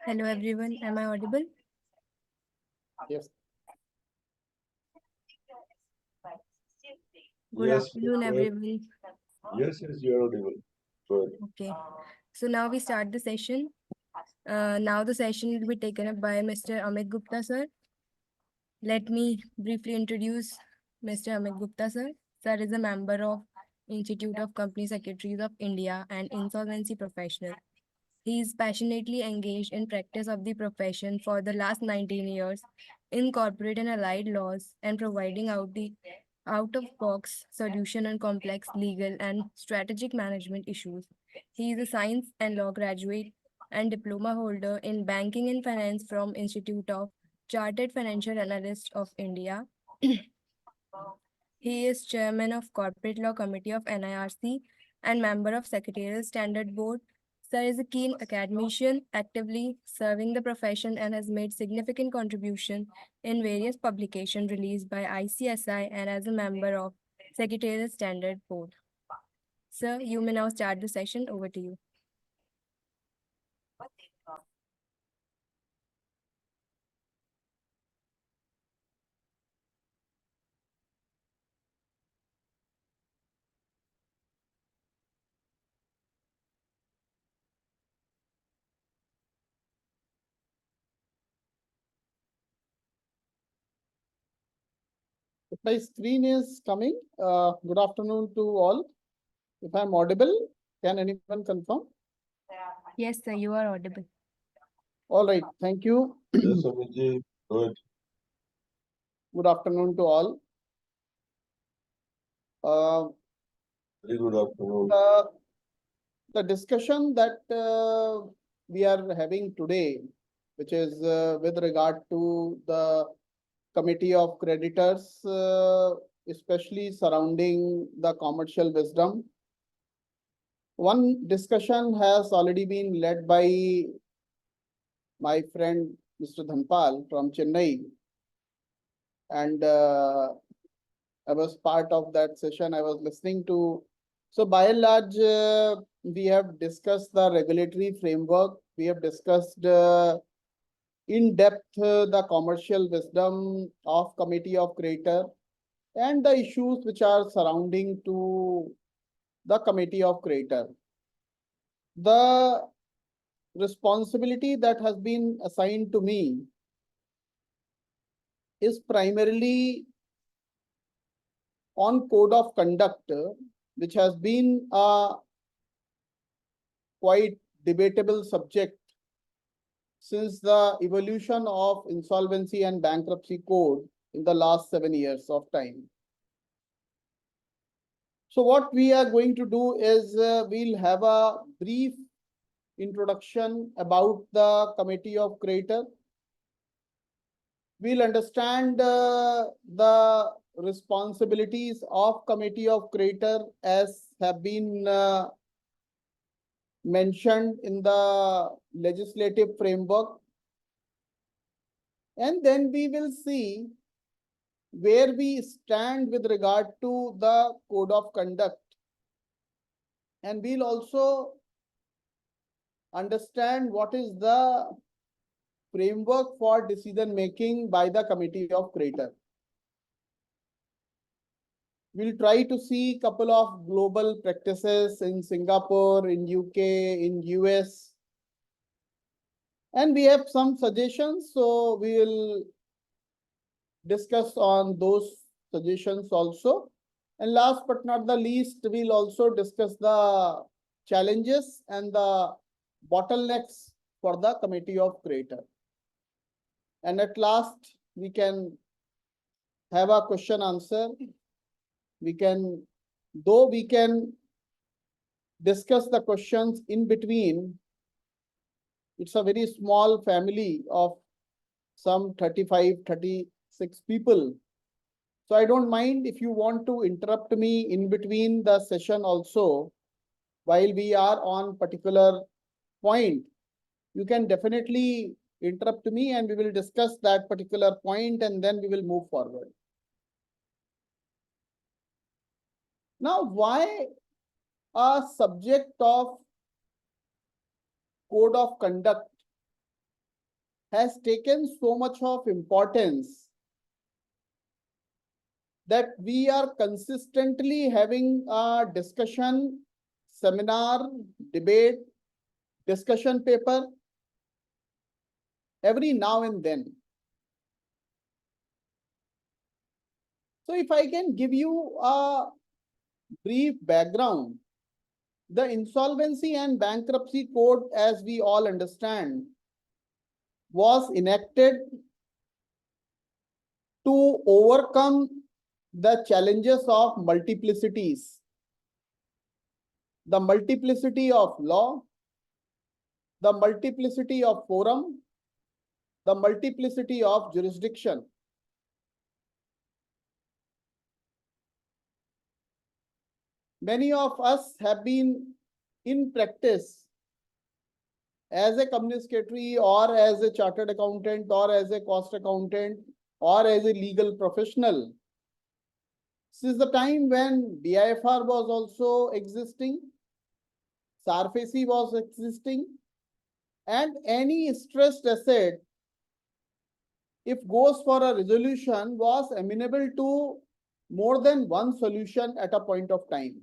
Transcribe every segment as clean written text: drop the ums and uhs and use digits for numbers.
Hello everyone, am I audible? Yes. Good Yes, afternoon everyone. yes, you're audible. Good. Okay, so now we start the session. Now the session will be taken up by Mr. Amit Gupta sir. Let me briefly introduce Mr. Amit Gupta sir. Sir is a member of Institute of Company Secretaries of India and insolvency professional. He is passionately engaged in practice of the profession for the last 19 years in corporate and allied laws and providing out of box solution on complex legal and strategic management issues. He is a science and law graduate and diploma holder in banking and finance from Institute of Chartered Financial Analysts of India. He is chairman of Corporate Law Committee of NIRC and member of Secretarial Standard Board. Sir is a keen academician, actively serving the profession and has made significant contribution in various publications released by ICSI and as a member of Secretarial Standard Board. Sir, you may now start the session. Over to you. If my screen is coming, good afternoon to all. If I'm audible, can anyone confirm? Yes, sir, you are audible. All right, thank you. Yes, Amitji. Good. Good afternoon to all. Uh, Very good afternoon. the discussion that we are having today, which is with regard to the committee of creditors, especially surrounding the commercial wisdom. One discussion has already been led by my friend Mr. Dhanpal from Chennai, and I was part of that session. I was listening to. So by and large, we have discussed the regulatory framework. We have discussed in depth the commercial wisdom of committee of creator and the issues which are surrounding to the committee of creator. The responsibility that has been assigned to me is primarily on code of conduct, which has been a quite debatable subject since the evolution of insolvency and bankruptcy code in the last 7 years of time. So what we are going to do is we'll have a brief introduction about the committee of creator. We'll understand the responsibilities of committee of creator as have been mentioned in the legislative framework. And then we will see where we stand with regard to the code of conduct. And we'll also understand what is the framework for decision making by the committee of creator. We'll try to see a couple of global practices in Singapore, in UK, in US. And we have some suggestions, so we will discuss on those suggestions also. And last but not the least, we'll also discuss the challenges and the bottlenecks for the committee of creator. And at last, we can have a question answer. We can, though we can discuss the questions in between, it's a very small family of some 35, 36 people. So I don't mind if you want to interrupt me in between the session also, while we are on particular point. You can definitely interrupt me and we will discuss that particular point and then we will move forward. Now, why a subject of code of conduct has taken so much of importance that we are consistently having a discussion, seminar, debate, discussion paper every now and then. So if I can give you a brief background, the Insolvency and Bankruptcy Code, as we all understand, was enacted to overcome the challenges of multiplicities, the multiplicity of law, the multiplicity of forum, the multiplicity of jurisdiction. Many of us have been in practice as a company secretary or as a chartered accountant or as a cost accountant or as a legal professional since the time when BIFR was also existing, SARFAESI was existing, and any stressed asset, if goes for a resolution, was amenable to more than one solution at a point of time.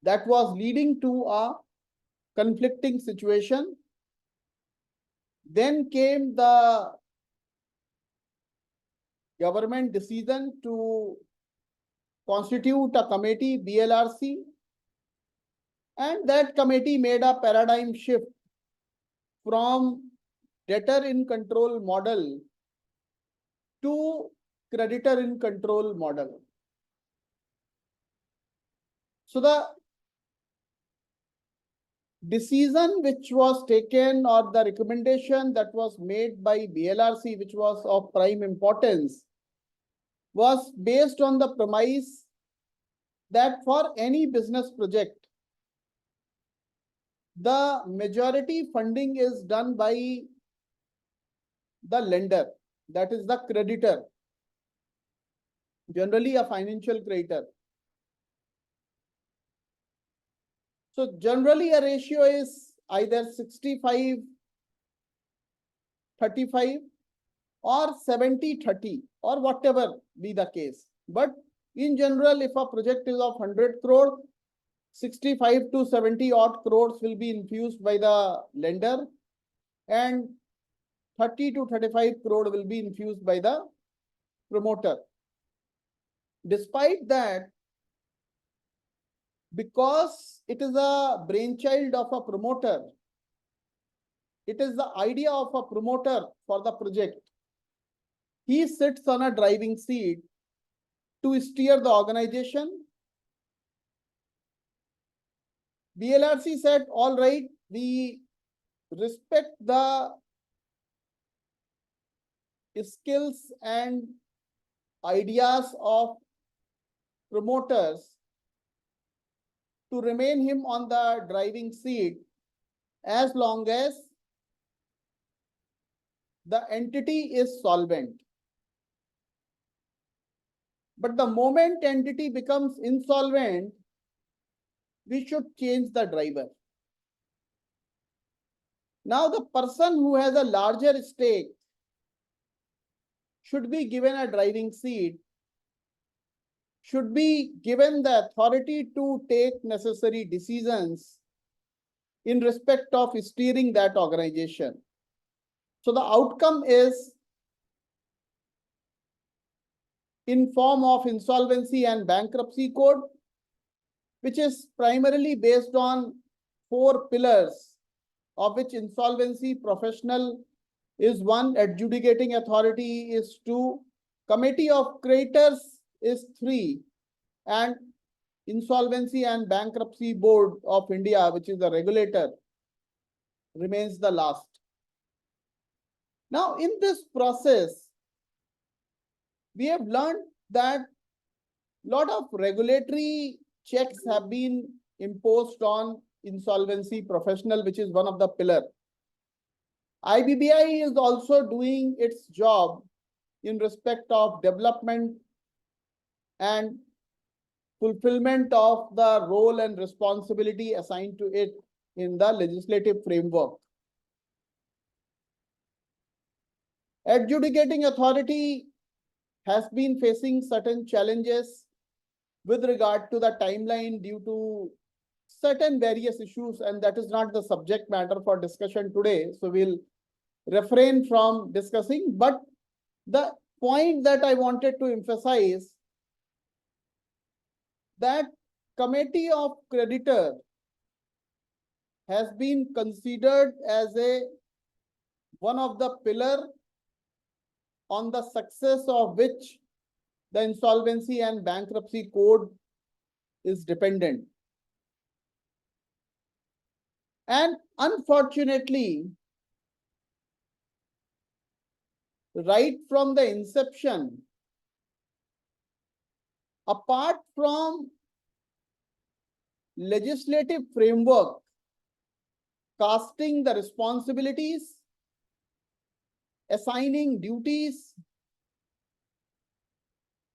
That was leading to a conflicting situation. Then came the government decision to constitute a committee, BLRC, and that committee made a paradigm shift from debtor in control model to creditor in control model. So the decision which was taken or the recommendation that was made by BLRC, which was of prime importance, was based on the premise that for any business project, the majority funding is done by the lender, that is the creditor, generally a financial creditor. So generally a ratio is either 65-35 or 70-30 or whatever be the case. But in general, if a project is of 100 crore, 65 to 70 odd crores will be infused by the lender and 30 to 35 crore will be infused by the promoter. Despite that, because it is a brainchild of a promoter, it is the idea of a promoter for the project. He sits on a driving seat to steer the organization. BLRC said, all right, we respect the skills and ideas of promoters to remain him on the driving seat as long as the entity is solvent. But the moment entity becomes insolvent, we should change the driver. Now the person who has a larger stake should be given a driving seat, should be given the authority to take necessary decisions in respect of steering that organization. So the outcome is in form of Insolvency and Bankruptcy Code, which is primarily based on 4 pillars, of which insolvency professional is 1, adjudicating authority is 2, committee of creditors is 3, and Insolvency and Bankruptcy Board of India, which is the regulator, remains the last. Now, in this process, we have learned that a lot of regulatory checks have been imposed on insolvency professional, which is one of the pillars. IBBI is also doing its job in respect of development and fulfillment of the role and responsibility assigned to it in the legislative framework. Adjudicating authority has been facing certain challenges with regard to the timeline due to certain various issues, and that is not the subject matter for discussion today. So we'll refrain from discussing, but the point that I wanted to emphasize that committee of creditor has been considered as one of the pillar on the success of which the insolvency and bankruptcy code is dependent. And unfortunately, right from the inception, apart from legislative framework casting the responsibilities, assigning duties,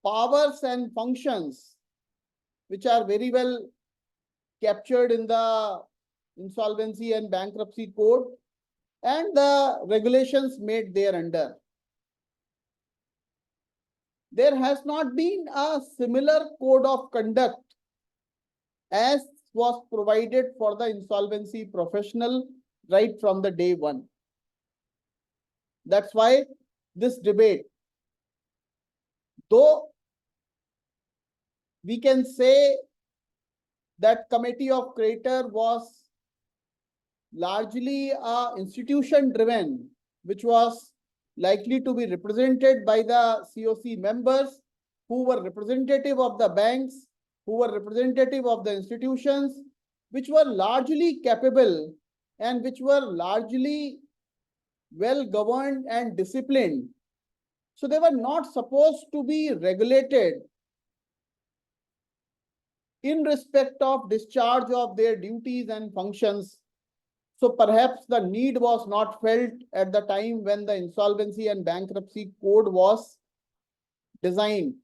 powers and functions, which are very well captured in the insolvency and bankruptcy code and the regulations made thereunder. There has not been a similar code of conduct as was provided for the insolvency professional right from the day one. That's why this debate, though we can say that committee of creditor was largely institution driven, which was likely to be represented by the CoC members who were representative of the banks, who were representative of the institutions, which were largely capable and which were largely well governed and disciplined. So they were not supposed to be regulated in respect of discharge of their duties and functions. So perhaps the need was not felt at the time when the insolvency and bankruptcy code was designed.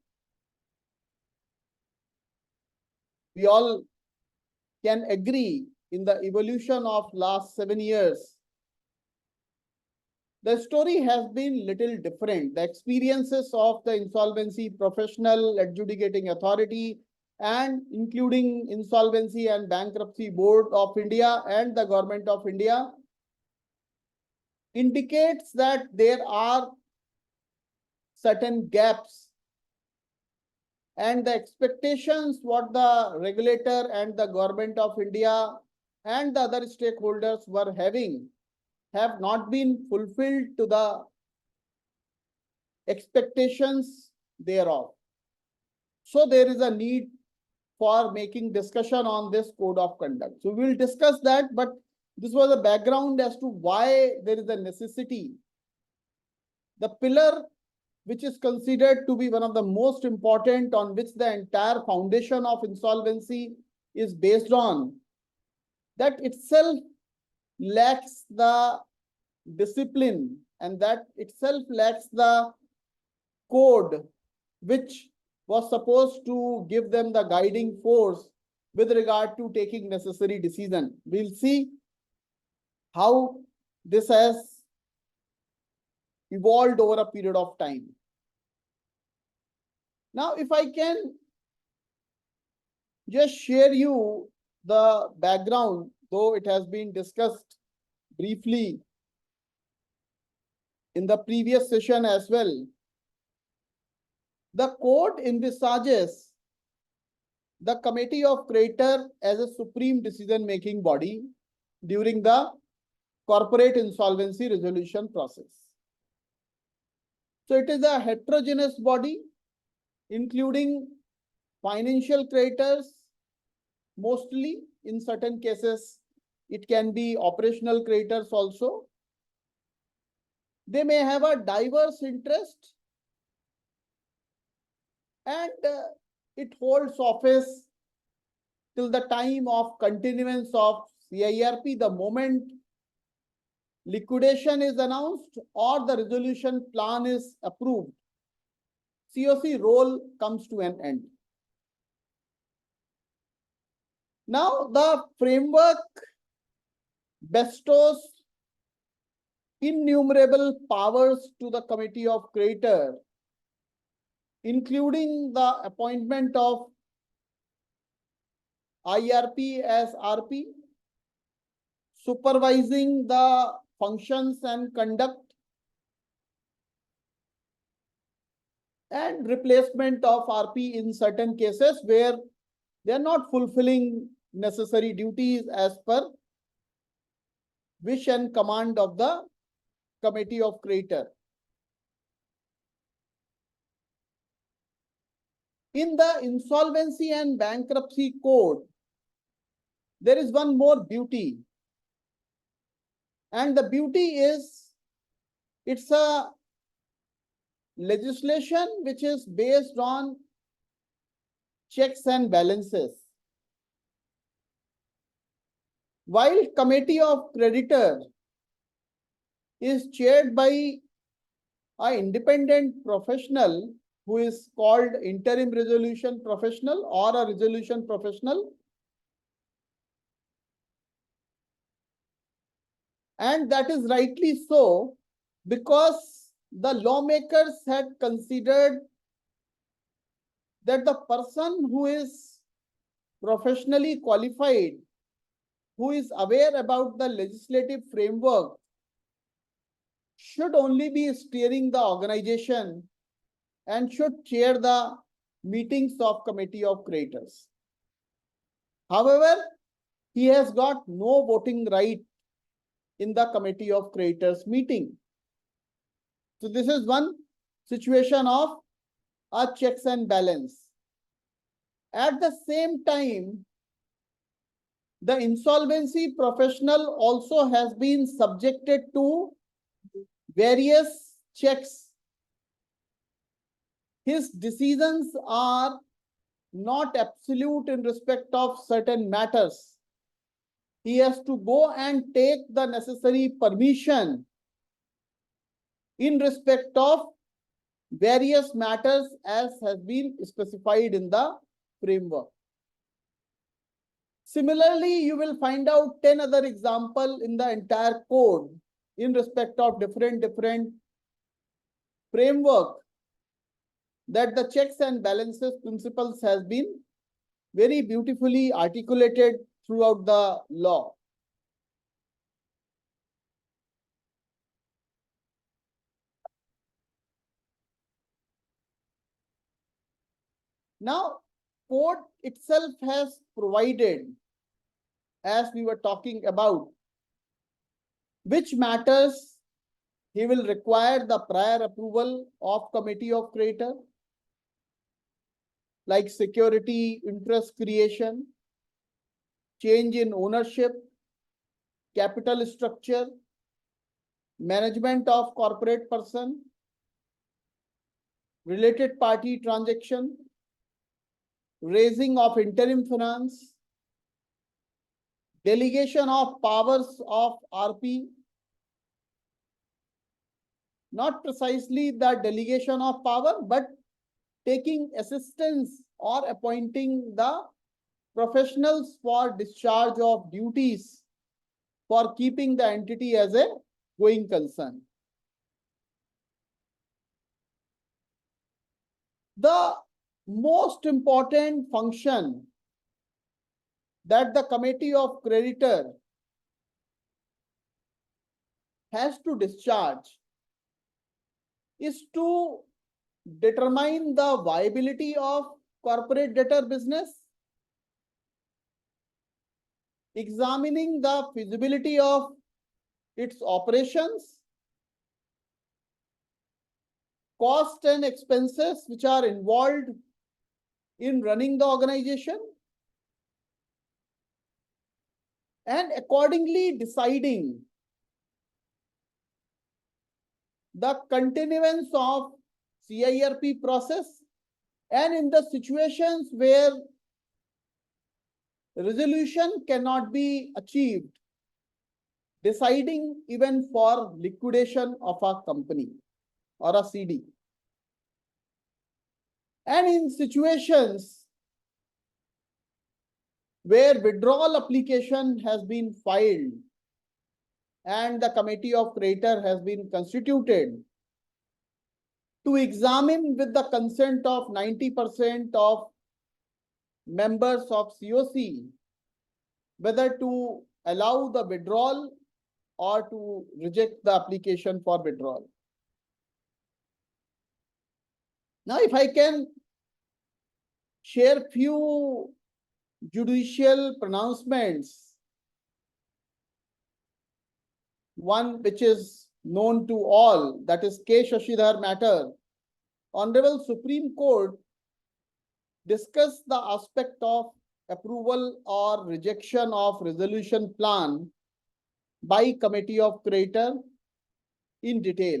We all can agree in the evolution of last 7 years. The story has been little different. The experiences of the insolvency professional adjudicating authority and including Insolvency and Bankruptcy Board of India and the Government of India indicates that there are certain gaps, and the expectations what the regulator and the Government of India and the other stakeholders were having have not been fulfilled to the expectations thereof. So there is a need for making discussion on this code of conduct. So we will discuss that, but this was a background as to why there is a necessity. The pillar which is considered to be one of the most important, on which the entire foundation of insolvency is based on, that itself lacks the discipline and that itself lacks the code which was supposed to give them the guiding force with regard to taking necessary decision. We'll see how this has evolved over a period of time. Now, if I can just share you the background, though it has been discussed briefly in the previous session as well. The code envisages the committee of creditor as a supreme decision-making body during the corporate insolvency resolution process. So it is a heterogeneous body, including financial creditors, mostly. In certain cases, it can be operational creditors also. They may have a diverse interest, and it holds office till the time of continuance of CIRP, the moment liquidation is announced or the resolution plan is approved. CoC role comes to an end. Now, the framework bestows innumerable powers to the committee of creditor, including the appointment of IRP as RP, supervising the functions and conduct, and replacement of RP in certain cases where they are not fulfilling necessary duties as per wish and command of the committee of creditor. In the Insolvency and Bankruptcy Code, there is one more beauty. And the beauty is, it's a legislation which is based on checks and balances. While committee of creditor is chaired by an independent professional who is called interim resolution professional or a resolution professional, and that is rightly so, because the lawmakers had considered that the person who is professionally qualified, who is aware about the legislative framework, should only be steering the organization and should chair the meetings of committee of creditors. However, he has got no voting right in the committee of creditors meeting. So this is one situation of a checks and balance. At the same time, the insolvency professional also has been subjected to various checks. His decisions are not absolute in respect of certain matters. He has to go and take the necessary permission in respect of various matters as has been specified in the framework. Similarly, you will find out 10 other examples in the entire code in respect of different framework that the checks and balances principles has been very beautifully articulated throughout the law. Now, code itself has provided, as we were talking about, which matters he will require the prior approval of committee of creditor, like security interest creation, change in ownership, capital structure, management of corporate person, related party transaction, raising of interim finance, delegation of powers of RP, not precisely the delegation of power, but taking assistance or appointing the professionals for discharge of duties for keeping the entity as a going concern. The most important function that the committee of creditor has to discharge is to determine the viability of corporate debtor business, examining the feasibility of its operations, cost and expenses which are involved in running the organization, and accordingly deciding the continuance of CIRP process, and in the situations where resolution cannot be achieved, deciding even for liquidation of a company or a CD. And in situations where withdrawal application has been filed, and the committee of creator has been constituted to examine with the consent of 90% of members of CoC whether to allow the withdrawal or to reject the application for withdrawal. Now, if I can share few judicial pronouncements, one which is known to all, that is K. Shashidhar matter. Honorable Supreme Court discussed the aspect of approval or rejection of resolution plan by committee of creator in detail.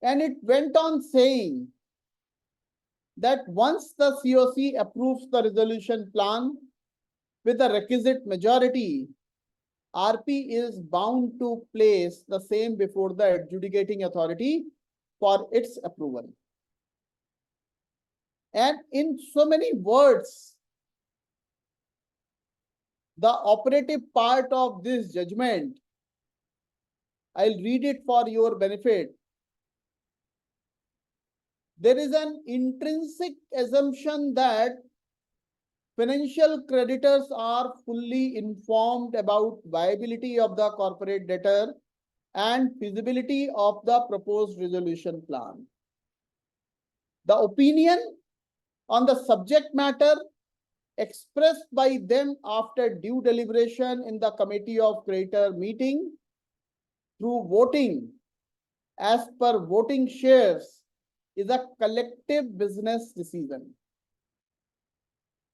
And it went on saying that once the CoC approves the resolution plan with a requisite majority, RP is bound to place the same before the adjudicating authority for its approval. And in so many words, the operative part of this judgment, I'll read it for your benefit. There is an intrinsic assumption that financial creditors are fully informed about viability of the corporate debtor and feasibility of the proposed resolution plan. The opinion on the subject matter expressed by them after due deliberation in the committee of creator meeting through voting as per voting shares is a collective business decision.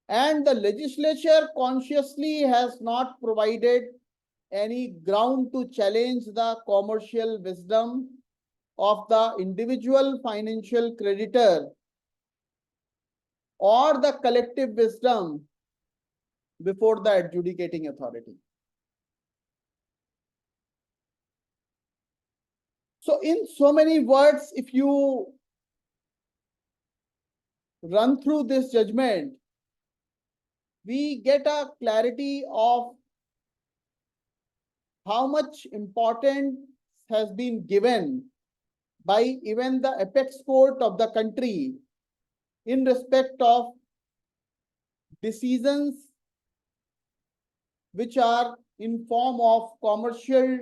And the legislature consciously has not provided any ground to challenge the commercial wisdom of the individual financial creditor or the collective wisdom before the adjudicating authority. So in so many words, if you run through this judgment, we get a clarity of how much importance has been given by even the apex court of the country in respect of decisions which are in form of commercial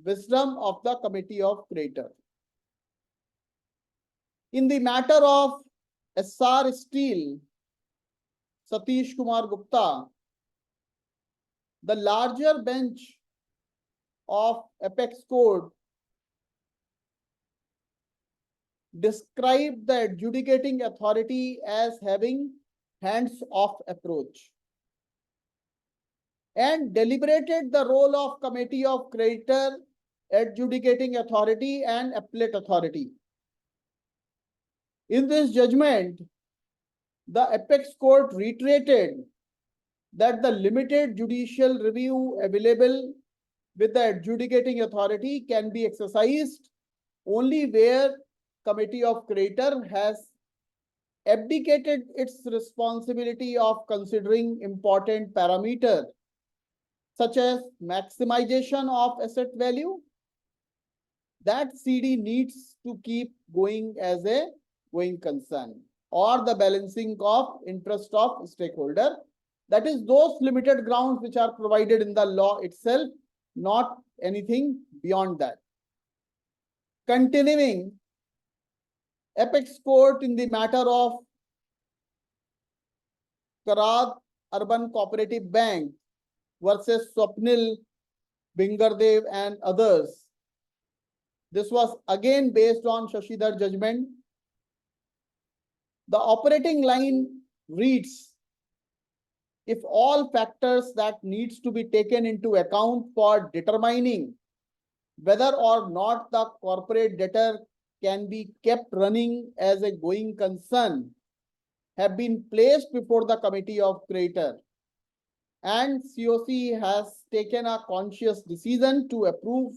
wisdom of the committee of creator. In the matter of SR Steel, Satish Kumar Gupta, the larger bench of apex court described the adjudicating authority as having hands-off approach and deliberated the role of committee of creditor, adjudicating authority and appellate authority. In this judgment, the apex court reiterated that the limited judicial review available with the adjudicating authority can be exercised only where committee of creditor has abdicated its responsibility of considering important parameters such as maximization of asset value. That CD needs to keep going as a going concern, or the balancing of interest of stakeholder. That is those limited grounds which are provided in the law itself, not anything beyond that. Continuing, apex court in the matter of Karad Urban Cooperative Bank versus Swapnil Bingardev and others. This was again based on Shashidhar judgment. The operating line reads, if all factors that needs to be taken into account for determining whether or not the corporate debtor can be kept running as a going concern have been placed before the committee of creditor, and CoC has taken a conscious decision to approve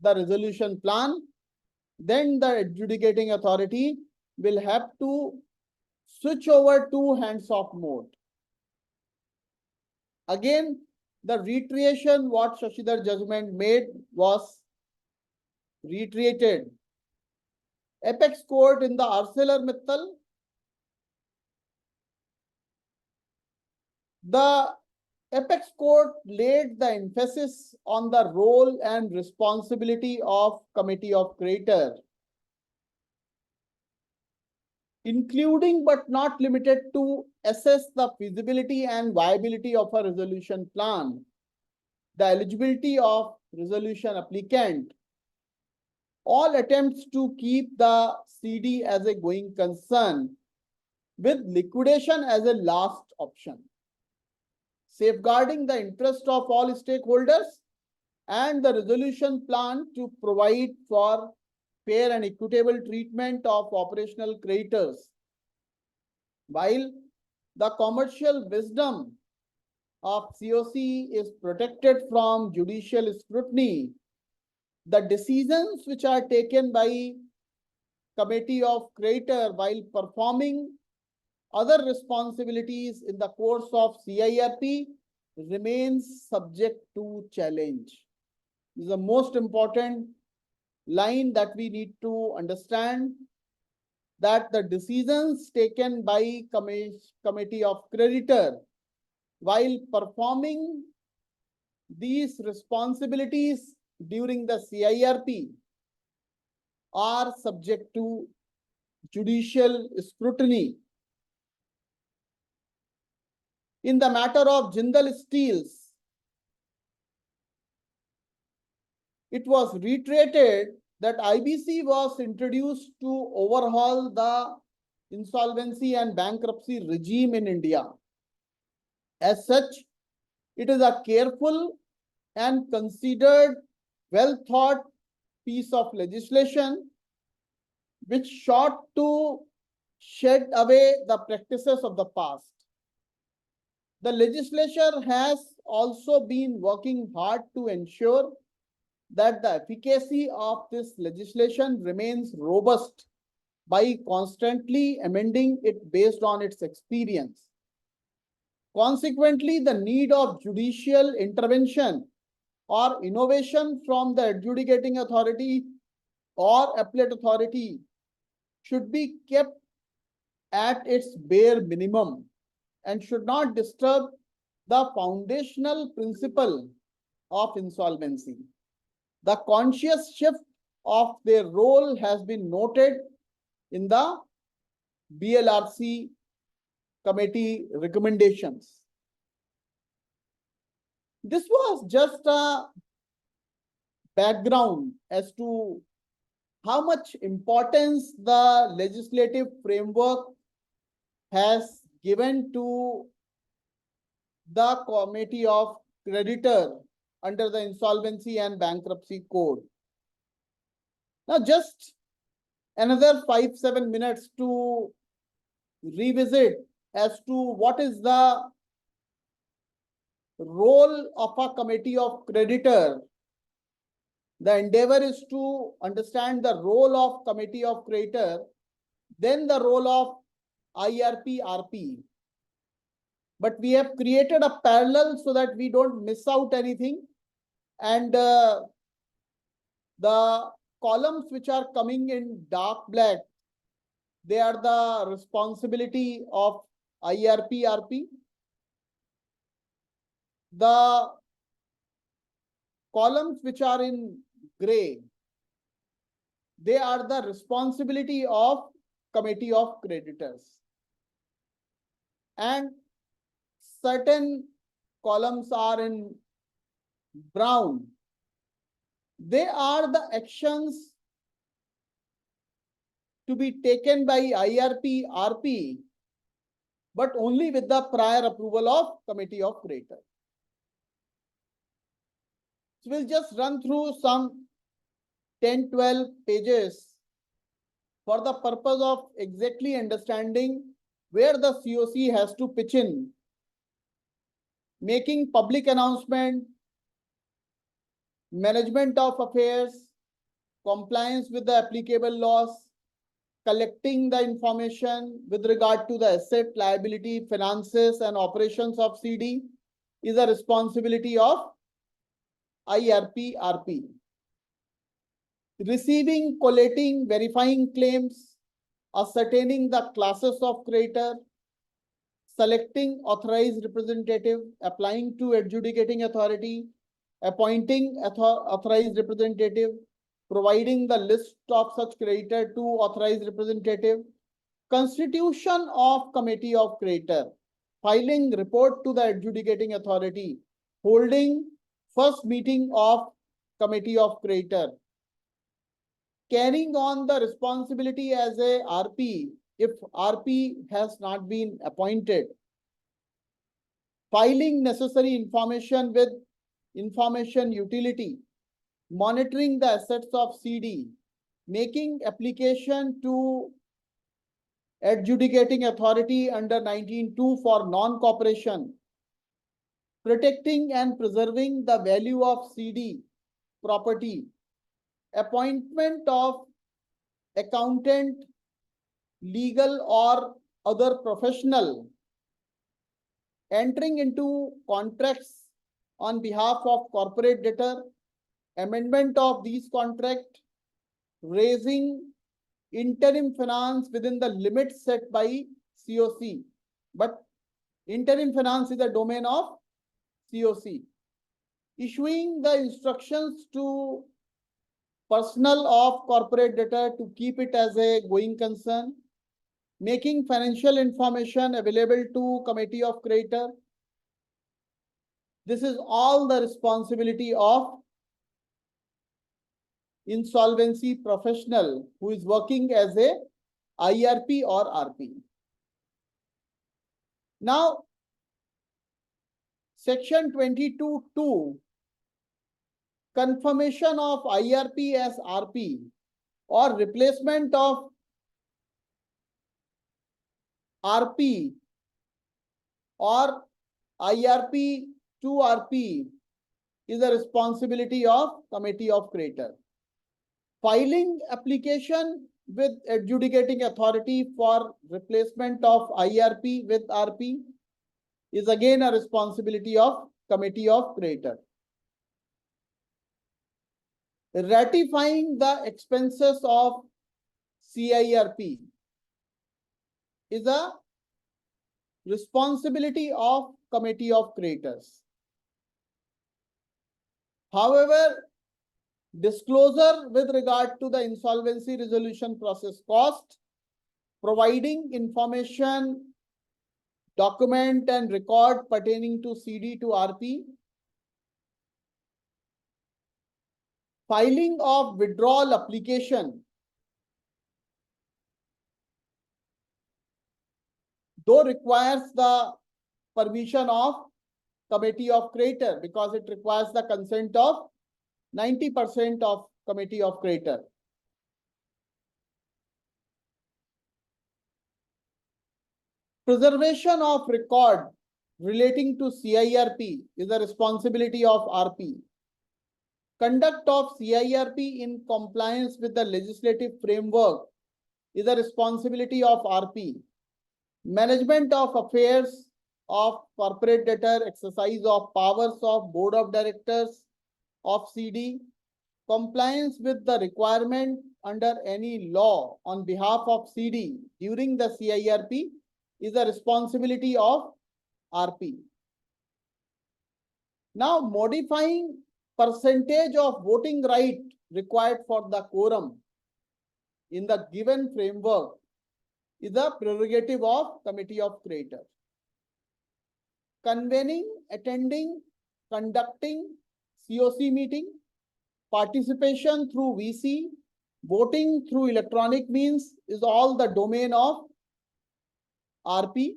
the resolution plan, then the adjudicating authority will have to switch over to hands-off mode. Again, The reiteration what Shashidhar judgment made was reiterated. Apex court in the ArcelorMittal, the Apex court laid the emphasis on the role and responsibility of committee of creditor, including but not limited to assess the feasibility and viability of a resolution plan, the eligibility of resolution applicant, all attempts to keep the CD as a going concern with liquidation as a last option, safeguarding the interest of all stakeholders and the resolution plan to provide for fair and equitable treatment of operational creditors. While the commercial wisdom of CoC is protected from judicial scrutiny, the decisions which are taken by committee of creditor while performing other responsibilities in the course of CIRP remains subject to challenge. This is the most important line that we need to understand, that the decisions taken by committee of creditor while performing these responsibilities during the CIRP are subject to judicial scrutiny. In the matter of Jindal Steels, it was reiterated that IBC was introduced to overhaul the insolvency and bankruptcy regime in India. As such, it is a careful and considered, well thought piece of legislation which sought to shed away the practices of the past. The legislature has also been working hard to ensure that the efficacy of this legislation remains robust by constantly amending it based on its experience. Consequently, the need of judicial intervention or innovation from the adjudicating authority or appellate authority should be kept at its bare minimum and should not disturb the foundational principle of insolvency. The conscious shift of their role has been noted in the BLRC committee recommendations. This was just a background as to how much importance the legislative framework has given to the committee of creditor under the Insolvency and Bankruptcy Code. Now, just another 5-7 minutes to revisit as to what is the role of a committee of creditor. The endeavor is to understand the role of committee of creditor, then the role of IRP, RP. But we have created a parallel so that we don't miss out anything. And the columns which are coming in dark black, they are the responsibility of IRP, RP. The columns which are in gray, they are the responsibility of committee of creditors. And certain columns are in brown. They are the actions to be taken by IRP, RP, but only with the prior approval of committee of creditors. So we'll just run through some 10-12 pages for the purpose of exactly understanding where the CoC has to pitch in, making public announcement, management of affairs, compliance with the applicable laws, collecting the information with regard to the asset, liability, finances, and operations of CD, is a responsibility of IRP-RP. Receiving, collating, verifying claims, ascertaining the classes of creditor, selecting authorized representative, applying to adjudicating authority, appointing authorized representative, providing the list of such creditor to authorized representative, constitution of committee of creditor, filing report to the adjudicating authority, holding first meeting of committee of creditor, carrying on the responsibility as a RP if RP has not been appointed, filing necessary information with information utility, monitoring the assets of CD, making application to adjudicating authority under 19(2) for non-cooperation, protecting and preserving the value of CD property, appointment of accountant, legal or other professional, entering into contracts on behalf of corporate debtor, amendment of these contract, raising interim finance within the limits set by CoC. But interim finance is the domain of CoC. Issuing the instructions to personnel of corporate debtor to keep it as a going concern, making financial information available to committee of creditor. This is all the responsibility of insolvency professional who is working as a IRP or RP. Now, section 22(2), confirmation of IRP as RP or replacement of RP or IRP to RP is the responsibility of committee of creditor. Filing application with adjudicating authority for replacement of IRP with RP is again a responsibility of committee of creditor. Ratifying the expenses of CIRP is a responsibility of committee of creditors. However, disclosure with regard to the insolvency resolution process cost, providing information, document and record pertaining to CD to RP, filing of withdrawal application, though requires the permission of committee of creditor because it requires the consent of 90% of committee of creditor. Preservation of record relating to CIRP is the responsibility of RP. Conduct of CIRP in compliance with the legislative framework is the responsibility of RP. Management of affairs of corporate debtor, exercise of powers of board of directors of CD, compliance with the requirement under any law on behalf of CD during the CIRP is the responsibility of RP. Now, modifying percentage of voting right required for the quorum in the given framework is a prerogative of committee of creditor. Convening, attending, conducting CoC meeting, participation through VC, voting through electronic means is all the domain of RP.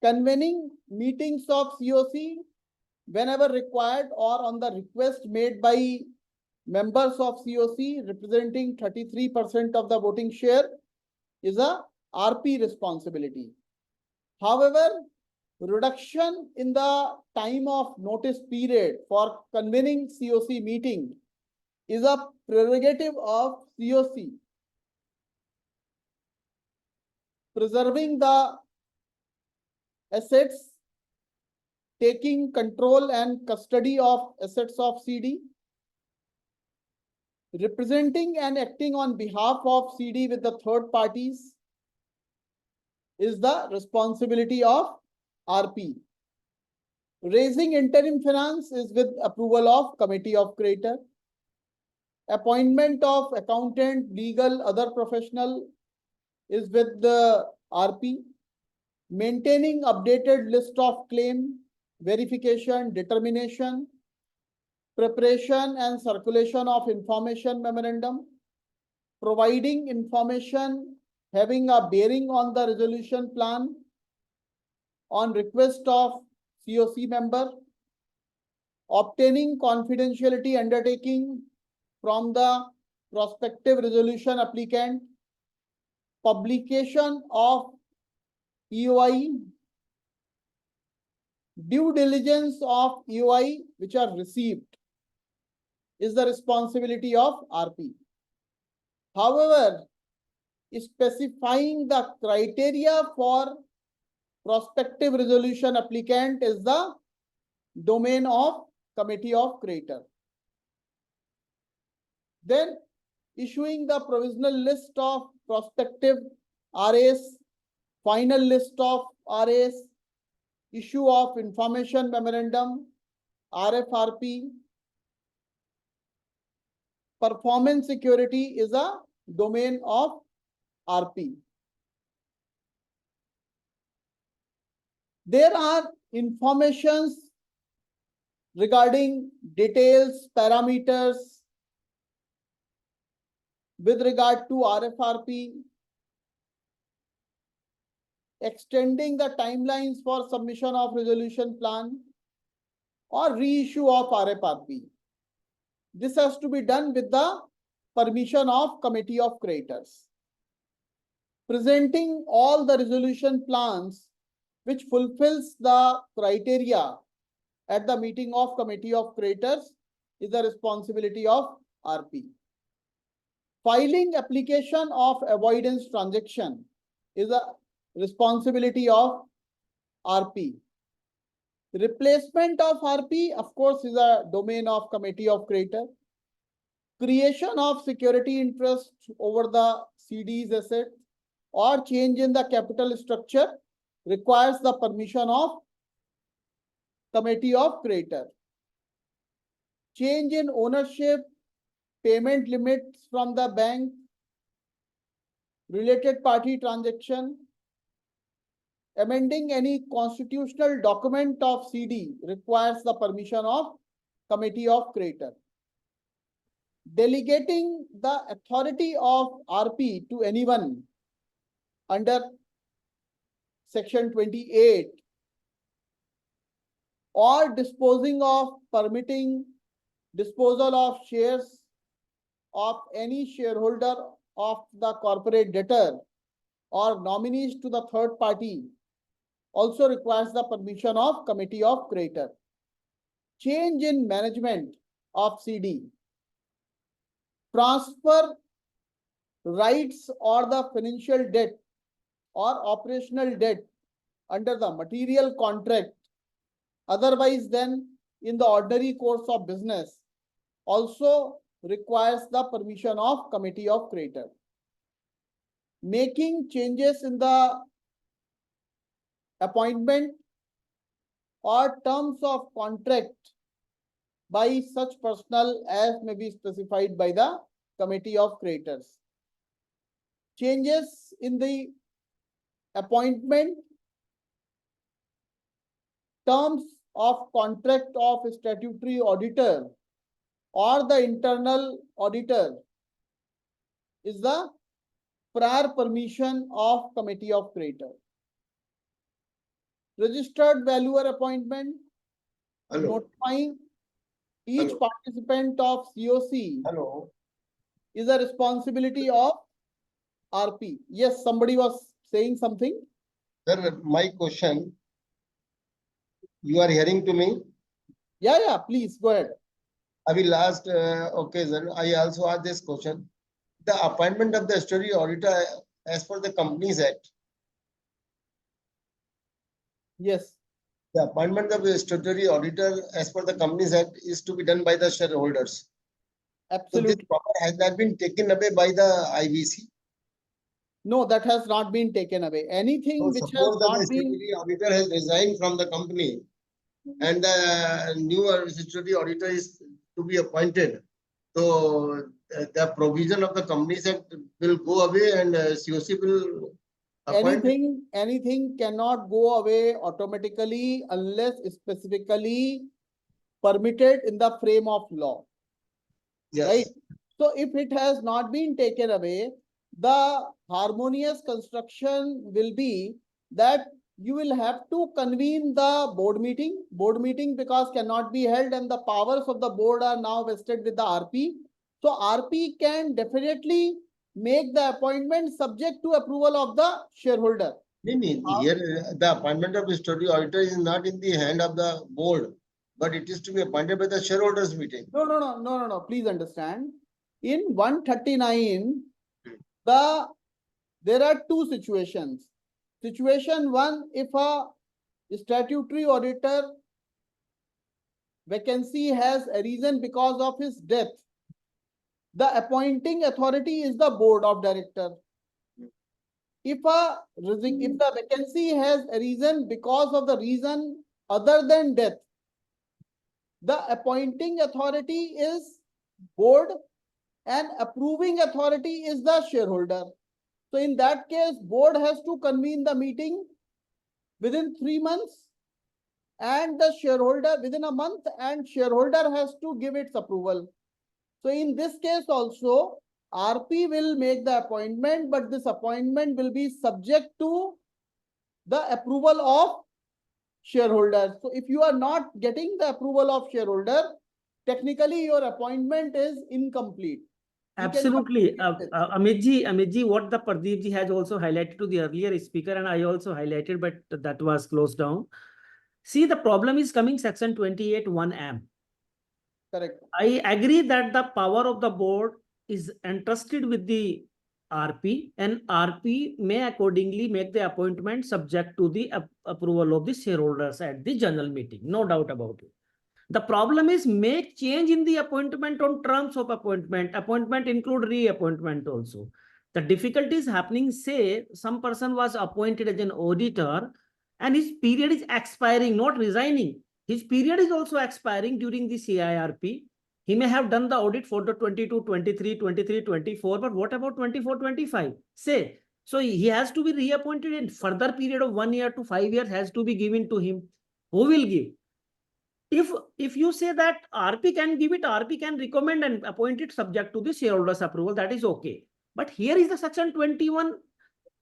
Convening meetings of CoC whenever required or on the request made by members of CoC representing 33% of the voting share is a RP responsibility. However, reduction in the time of notice period for convening CoC meeting is a prerogative of CoC. Preserving the assets taking control and custody of assets of CD, representing and acting on behalf of CD with the third parties is the responsibility of RP. Raising interim finance is with approval of Committee of Creator. Appointment of accountant, legal, other professional is with the RP. Maintaining updated list of claim, verification, determination, preparation and circulation of information memorandum, providing information having a bearing on the resolution plan on request of CoC member, obtaining confidentiality undertaking from the prospective resolution applicant, publication of EOI, due diligence of EOI which are received is the responsibility of RP. However, specifying the criteria for prospective resolution applicant is the domain of Committee of Creator. Then issuing the provisional list of prospective RAs, final list of RAs, issue of information memorandum, RFRP, performance security is a domain of RP. There are informations regarding details, parameters with regard to RFRP, extending the timelines for submission of resolution plan or reissue of RFRP. This has to be done with the permission of Committee of Creators. Presenting all the resolution plans which fulfills the criteria at the meeting of Committee of Creators is the responsibility of RP. Filing application of avoidance transaction is a responsibility of RP. Replacement of RP, of course, is a domain of Committee of Creator. Creation of security interest over the CD's asset or change in the capital structure requires the permission of Committee of Creator. Change in ownership, payment limits from the bank, related party transaction, amending any constitutional document of CD requires the permission of Committee of Creator. Delegating the authority of RP to anyone under Section 28 or disposing of, permitting disposal of shares of any shareholder of the corporate debtor or nominees to the third party also requires the permission of Committee of Creator. Change in management of CD, transfer rights or the financial debt or operational debt under the material contract otherwise than in the ordinary course of business also requires the permission of Committee of Creator. Making changes in the appointment or terms of contract by such personnel as may be specified by the Committee of Creators. Changes in the appointment, terms of contract of statutory auditor or the internal auditor is the prior permission of Committee of Creator. Registered valuer appointment, notifying each Hello. participant of CoC Hello. is a responsibility of RP. Yes, somebody was saying something. Sir, my question, you are hearing to me? Yeah, please go ahead. I will last occasion, I also asked this question. The appointment of the statutory auditor as per the Companies Act, Yes. The appointment of the statutory auditor as per the Companies Act is to be done by the shareholders. So this Absolutely. power has not been taken away by the IBC. No, that has not been taken away. So Anything which has suppose that the not been, statutory auditor has resigned from the company and the new statutory auditor is to be appointed. So the provision of the Companies Act will go away and CoC will appoint. anything cannot go away automatically unless specifically permitted in the frame of law. Right? Yes. So if it has not been taken away, the harmonious construction will be that you will have to convene the board meeting because cannot be held and the powers of the board are now vested with the RP. So RP can definitely make the appointment subject to approval of the shareholder. Here the appointment of the statutory auditor is not in the hand of the board, but it is to be appointed by the shareholders meeting. No. Please understand. In 139, there are two situations. Situation one, if a statutory auditor vacancy has arisen because of his death, the appointing authority is the board of directors. If the vacancy has arisen because of the reason other than death, the appointing authority is board and approving authority is the shareholder. So in that case, board has to convene the meeting within 3 months and the shareholder within a month and shareholder has to give its approval. So in this case also, RP will make the appointment, but this appointment will be subject to the approval of shareholders. So if you are not getting the approval of shareholder, technically your appointment is incomplete. You cannot Absolutely. complete it. Amit ji, what the Pradeep ji has also highlighted to the earlier speaker, and I also highlighted, but that was closed down. See, the problem is coming section 28 1M. Correct. I agree that the power of the board is entrusted with the RP, and RP may accordingly make the appointment subject to the approval of the shareholders at the general meeting. No doubt about it. The problem is make change in the appointment on terms of appointment. Appointment include reappointment also. The difficulty is happening, say some person was appointed as an auditor and his period is expiring, not resigning. His period is also expiring during the CIRP. He may have done the audit for the 22, 23, 23, 24, but what about 24, 25? Say, so he has to be reappointed in further period of 1 year to 5 years has to be given to him. Who will give? If you say that RP can give it, RP can recommend and appoint it subject to the shareholders approval, that is okay. But here is the section 28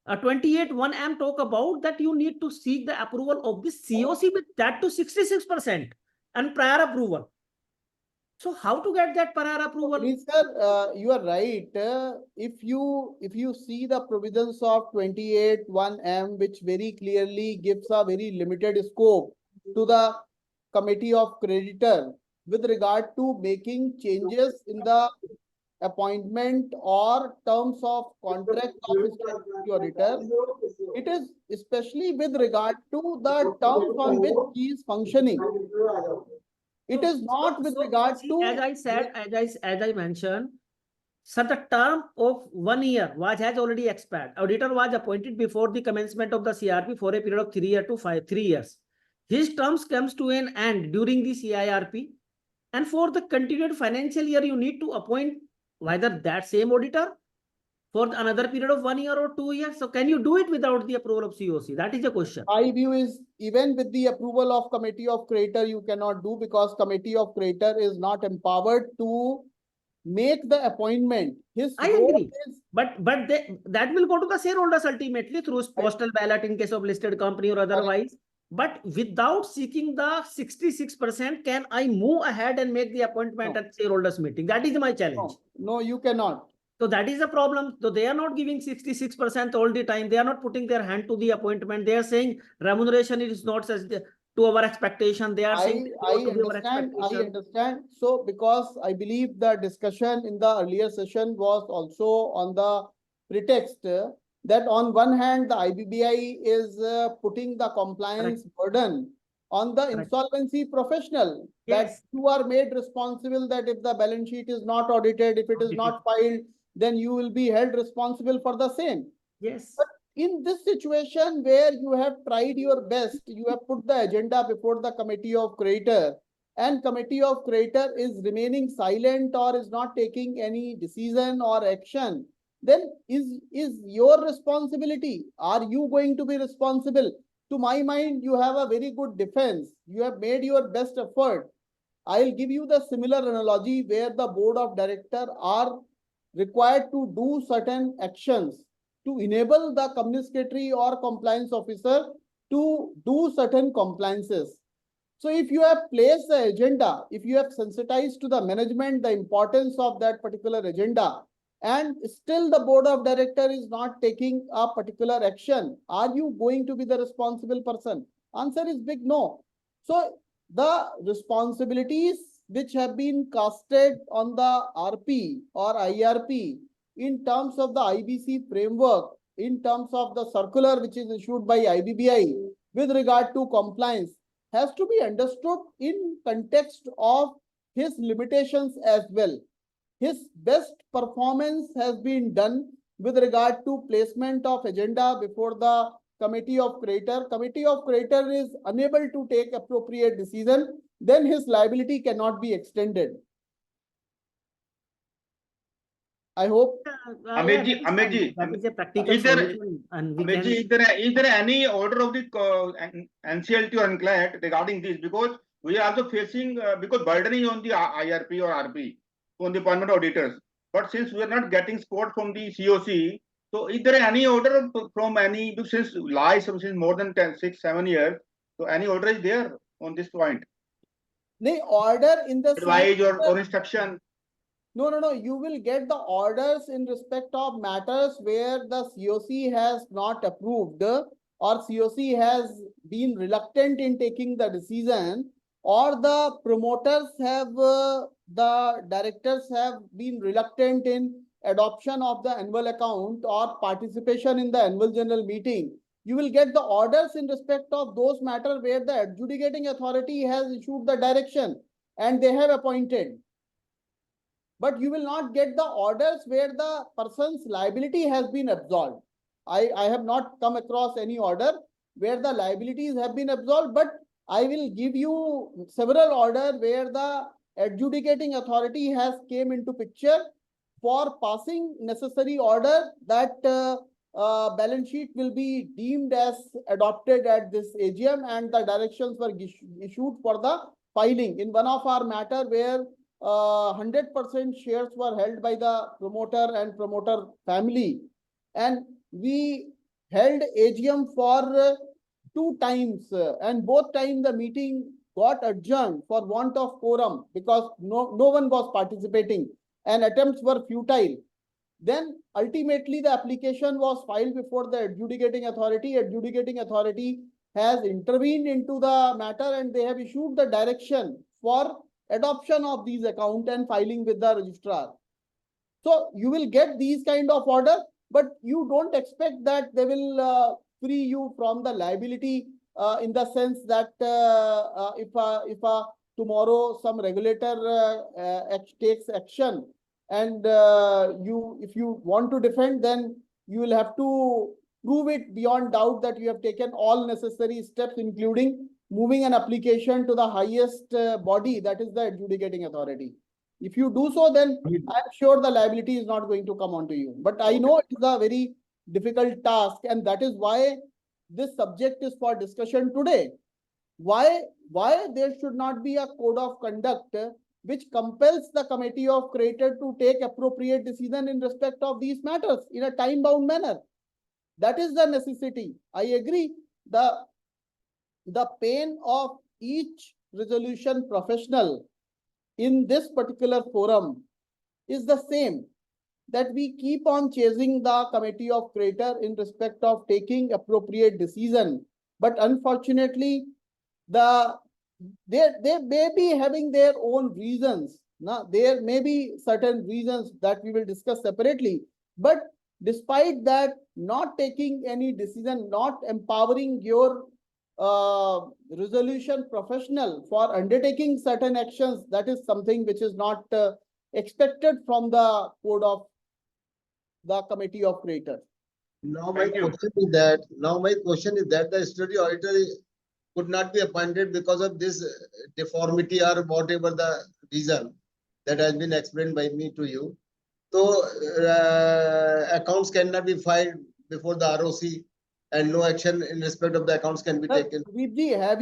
1M talk about that you need to seek the approval of the CoC with that to 66% and prior approval. So how to get that prior approval? Sir, you are right. If you see the provisions of 28 1M, which very clearly gives a very limited scope to the committee of creditor with regard to making changes in the appointment or terms of contract of a statutory auditor, it is especially with regard to the terms on which he is functioning. It is not with regard to. As I said, as I mentioned, sir, the term of 1 year has already expired. Auditor was appointed before the commencement of the CRP for a period of 3 years to 3 years. His terms comes to an end during the CIRP, and for the continued financial year, you need to appoint either that same auditor for another period of 1 year or 2 years. So can you do it without the approval of CoC? That is the question. My view is even with the approval of committee of creditor, you cannot do because committee of creditor is not empowered to make the appointment. His I role agree. is. But that will go to the shareholders ultimately through postal ballot in case of listed company or otherwise. But without seeking the 66%, can I move ahead and make the appointment at shareholders meeting? That is my challenge. No, you cannot. So that is the problem. So they are not giving 66% all the time. They are not putting their hand to the appointment. They are saying remuneration is not such to our expectation. They are saying I understand. So because I believe the discussion in the earlier session was also on the pretext that on one hand, the IBBI is putting the compliance burden on the Correct. insolvency professional, that Yes. you are made responsible, that if the balance sheet is not audited, if it is not filed, then you will be held responsible for the same. Yes. But in this situation where you have tried your best, you have put the agenda before the committee of creditor, and committee of creditor is remaining silent or is not taking any decision or action, then is your responsibility. Are you going to be responsible? To my mind, you have a very good defense. You have made your best effort. I'll give you the similar analogy where the board of director are required to do certain actions to enable the company secretary or compliance officer to do certain compliances. So if you have placed the agenda, if you have sensitized to the management the importance of that particular agenda, and still the board of director is not taking a particular action, are you going to be the responsible person? Answer is big no. So the responsibilities which have been casted on the RP or IRP in terms of the IBC framework, in terms of the circular which is issued by IBBI with regard to compliance, has to be understood in context of his limitations as well. His best performance has been done with regard to placement of agenda before the committee of creditor. Committee of creditor is unable to take appropriate decision, then his liability cannot be extended. I hope. Amit ji, Amit ji, That is a practical is there- solution, and we Amit can. ji, is there any order of the NCLT or NCLAT regarding this? Because we are also facing, because burden is on the IRP or RP, on the appointment auditors. But since we are not getting support from the CoC, so is there any order from any, since lies since more than 10, 6, 7 years, so any order is there on this point? The order in the Advice sense, or instruction? No. You will get the orders in respect of matters where the CoC has not approved or CoC has been reluctant in taking the decision, or the promoters have, the directors have been reluctant in adoption of the annual account or participation in the annual general meeting. You will get the orders in respect of those matters where the adjudicating authority has issued the direction and they have appointed. But you will not get the orders where the person's liability has been absolved. I have not come across any order where the liabilities have been absolved, but I will give you several orders where the adjudicating authority has came into picture for passing necessary order that balance sheet will be deemed as adopted at this AGM, and the directions were issued for the filing. In one of our matter where 100% shares were held by the promoter and promoter family, and we held AGM for 2 times, and both times the meeting got adjourned for want of quorum because no one was participating and attempts were futile. Then ultimately the application was filed before the adjudicating authority. Adjudicating authority has intervened into the matter and they have issued the direction for adoption of these account and filing with the registrar. So you will get these kind of order, but you don't expect that they will free you from the liability in the sense that if tomorrow some regulator takes action and if you want to defend, then you will have to prove it beyond doubt that you have taken all necessary steps, including moving an application to the highest body, that is the adjudicating authority. If you do so, then I'm sure the liability is not going to come onto you. But I know it is a very difficult task, and that is why this subject is for discussion today. Why there should not be a code of conduct which compels the committee of creditor to take appropriate decision in respect of these matters in a time-bound manner. That is the necessity. I agree. The pain of each resolution professional in this particular forum is the same, that we keep on chasing the committee of creditor in respect of taking appropriate decision. But unfortunately, they may be having their own reasons. Now, there may be certain reasons that we will discuss separately. But despite that, not taking any decision, not empowering your resolution professional for undertaking certain actions, that is something which is not expected from the code of the committee of creators. Now Thank you. my question is that the statutory auditor could not be appointed because of this deformity or whatever the reason that has been explained by me to you. So accounts cannot be filed before the ROC and no action in respect of the accounts can be taken. Pradeepji, have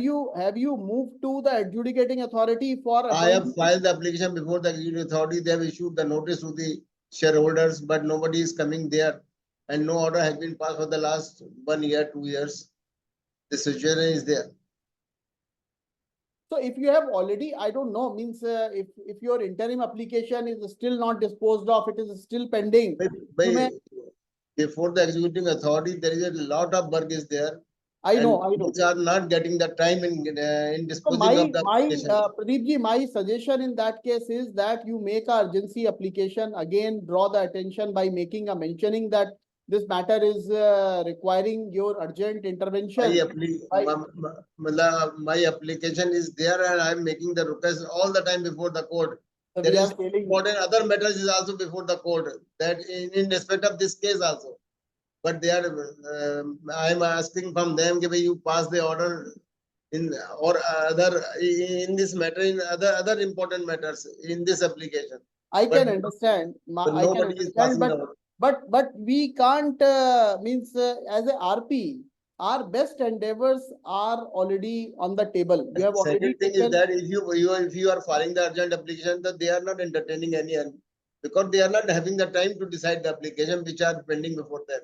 you moved to the adjudicating authority for I have appointment? filed the application before the executive authority. They have issued the notice to the shareholders, but nobody is coming there. And no order has been passed for the last 1 year, 2 years. The situation is there. So if you have already, I don't know, means if your interim application is still not disposed of, it is still pending. You may- Before the executing authority, there is a lot of work is there. I know. Which are not getting the time in So disposing of the application. Pradeepji, my suggestion in that case is that you make a urgency application, again, draw the attention by making a mentioning that this matter is requiring your urgent intervention. My application is there and I am making the request all the time before the court. So There we is are failing. important other matters is also before the court that in respect of this case also. But they are, I am asking from them, that you pass the order in or other in this matter in other important matters in this application. I But- can understand. but I can nobody is understand, passing but the order. but we can't means as a RP, our best endeavors are already on the table. You have already Second thing is taken. that if you are filing the urgent application, that they are not entertaining any because they are not having the time to decide the application which are pending before them.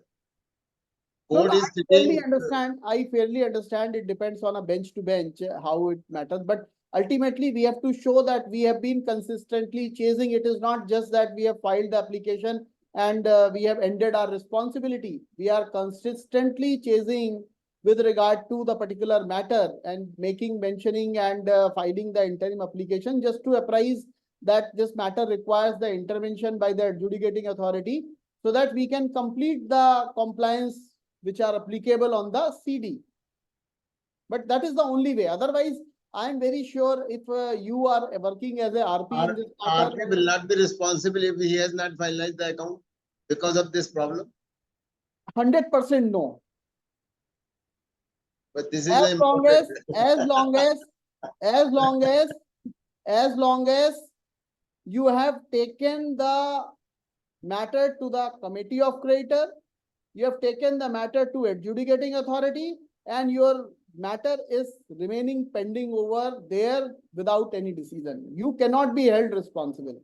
No, Court no, is I fairly sitting. understand. I fairly understand. It depends on a bench to bench how it matters. But ultimately, we have to show that we have been consistently chasing. It is not just that we have filed the application and we have ended our responsibility. We are consistently chasing with regard to the particular matter and making mentioning and filing the interim application just to apprise that this matter requires the intervention by the adjudicating authority so that we can complete the compliance which are applicable on the CD. But that is the only way. Otherwise, I am very sure if you are working as a RP in this matter, RP will not be responsible if he has not finalized the account because of this problem. 100% no. But this is As long as, important. as long as you have taken the matter to the committee of creditor, you have taken the matter to adjudicating authority, and your matter is remaining pending over there without any decision. You cannot be held responsible.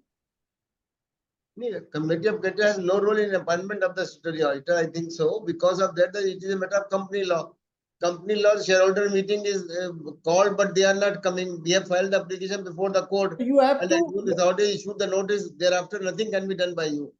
Committee of Credit has no role in appointment of the statutory auditor. I think so. Because of that, it is a matter of company law. Company law shareholder meeting is called, but they are not coming. We have filed the application before the court. You have And to. the authority issued the notice. Thereafter, nothing can be done by you.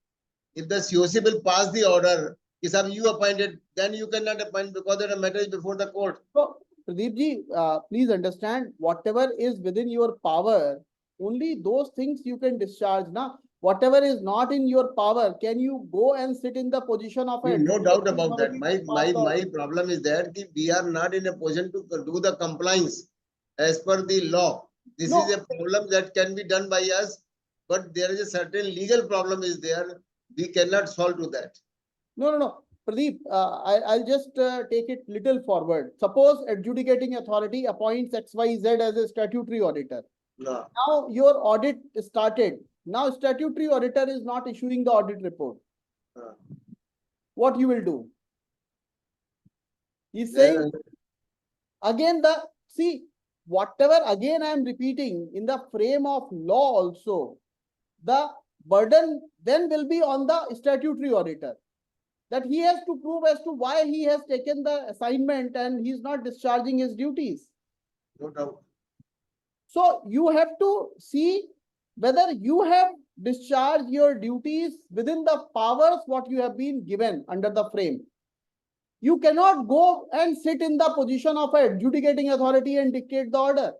If the CoC will pass the order, is you appointed, then you cannot appoint because the matter is before the court. So, Pradeepji, please understand, whatever is within your power, only those things you can discharge. Now, whatever is not in your power, can you go and sit in the position of a No doubt about that. My My problem is that we are not in a position to do the compliance as per the law. This No. is a problem that can be done by us, but there is a certain legal problem is there. We cannot solve to that. No. Pradeep, I'll just take it little forward. Suppose adjudicating authority appoints XYZ as a statutory auditor. No. Now your audit started. Now statutory auditor is not issuing the audit report. What you will do? He's saying again whatever again I am repeating in the frame of law also, the burden then will be on the statutory auditor, that he has to prove as to why he has taken the assignment and he is not discharging his duties. No doubt. So you have to see whether you have discharged your duties within the powers what you have been given under the frame. You cannot go and sit in the position of an adjudicating authority and dictate the order.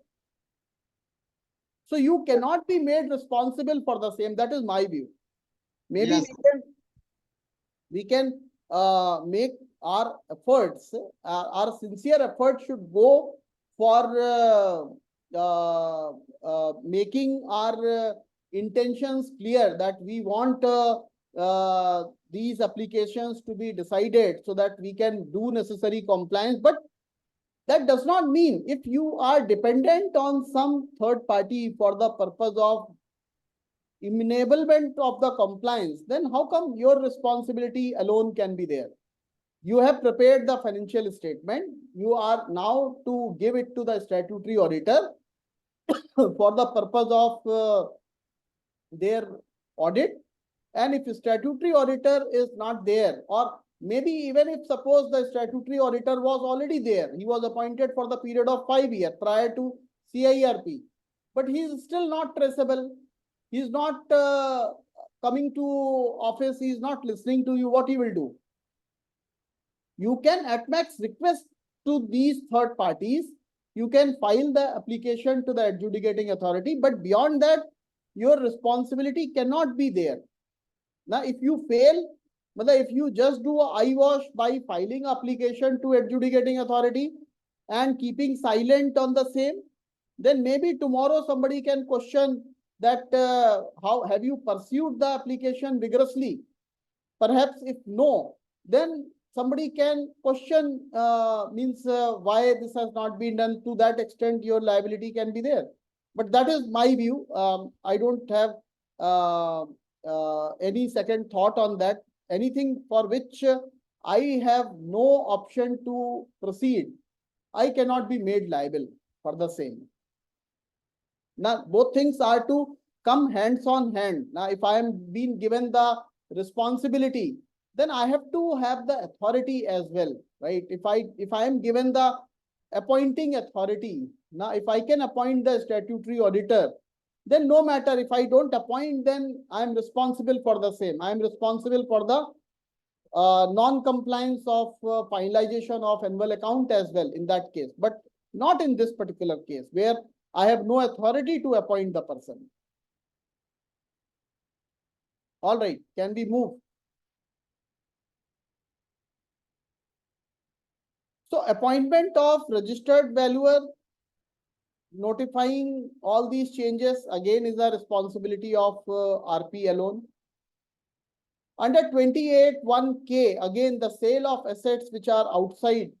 So you cannot be made responsible for the same. That is my view. Maybe Yes. we can make our efforts, our sincere effort should go for making our intentions clear that we want these applications to be decided so that we can do necessary compliance. But that does not mean if you are dependent on some third party for the purpose of enablement of the compliance, then how come your responsibility alone can be there? You have prepared the financial statement. You are now to give it to the statutory auditor for the purpose of their audit. And if statutory auditor is not there, or maybe even if suppose the statutory auditor was already there, he was appointed for the period of 5 years prior to CIRP, but he is still not traceable. He is not coming to office. He is not listening to you. What he will do? You can at max request to these third parties. You can file the application to the adjudicating authority, but beyond that, your responsibility cannot be there. Now, if you fail, if you just do a eyewash by filing application to adjudicating authority and keeping silent on the same, then maybe tomorrow somebody can question that how have you pursued the application vigorously? Perhaps if no, then somebody can question why this has not been done. To that extent, your liability can be there. But that is my view. I don't have any second thought on that. Anything for which I have no option to proceed, I cannot be made liable for the same. Now, both things are to come hands on hand. Now, if I am being given the responsibility, then I have to have the authority as well, right? If I am given the appointing authority, now if I can appoint the statutory auditor, then no matter if I don't appoint, then I am responsible for the same. I am responsible for the non-compliance of finalization of annual account as well in that case, but not in this particular case where I have no authority to appoint the person. All right, can we move? So appointment of registered valuer, notifying all these changes again is a responsibility of RP alone. Under 28(1)(k), again the sale of assets which are outside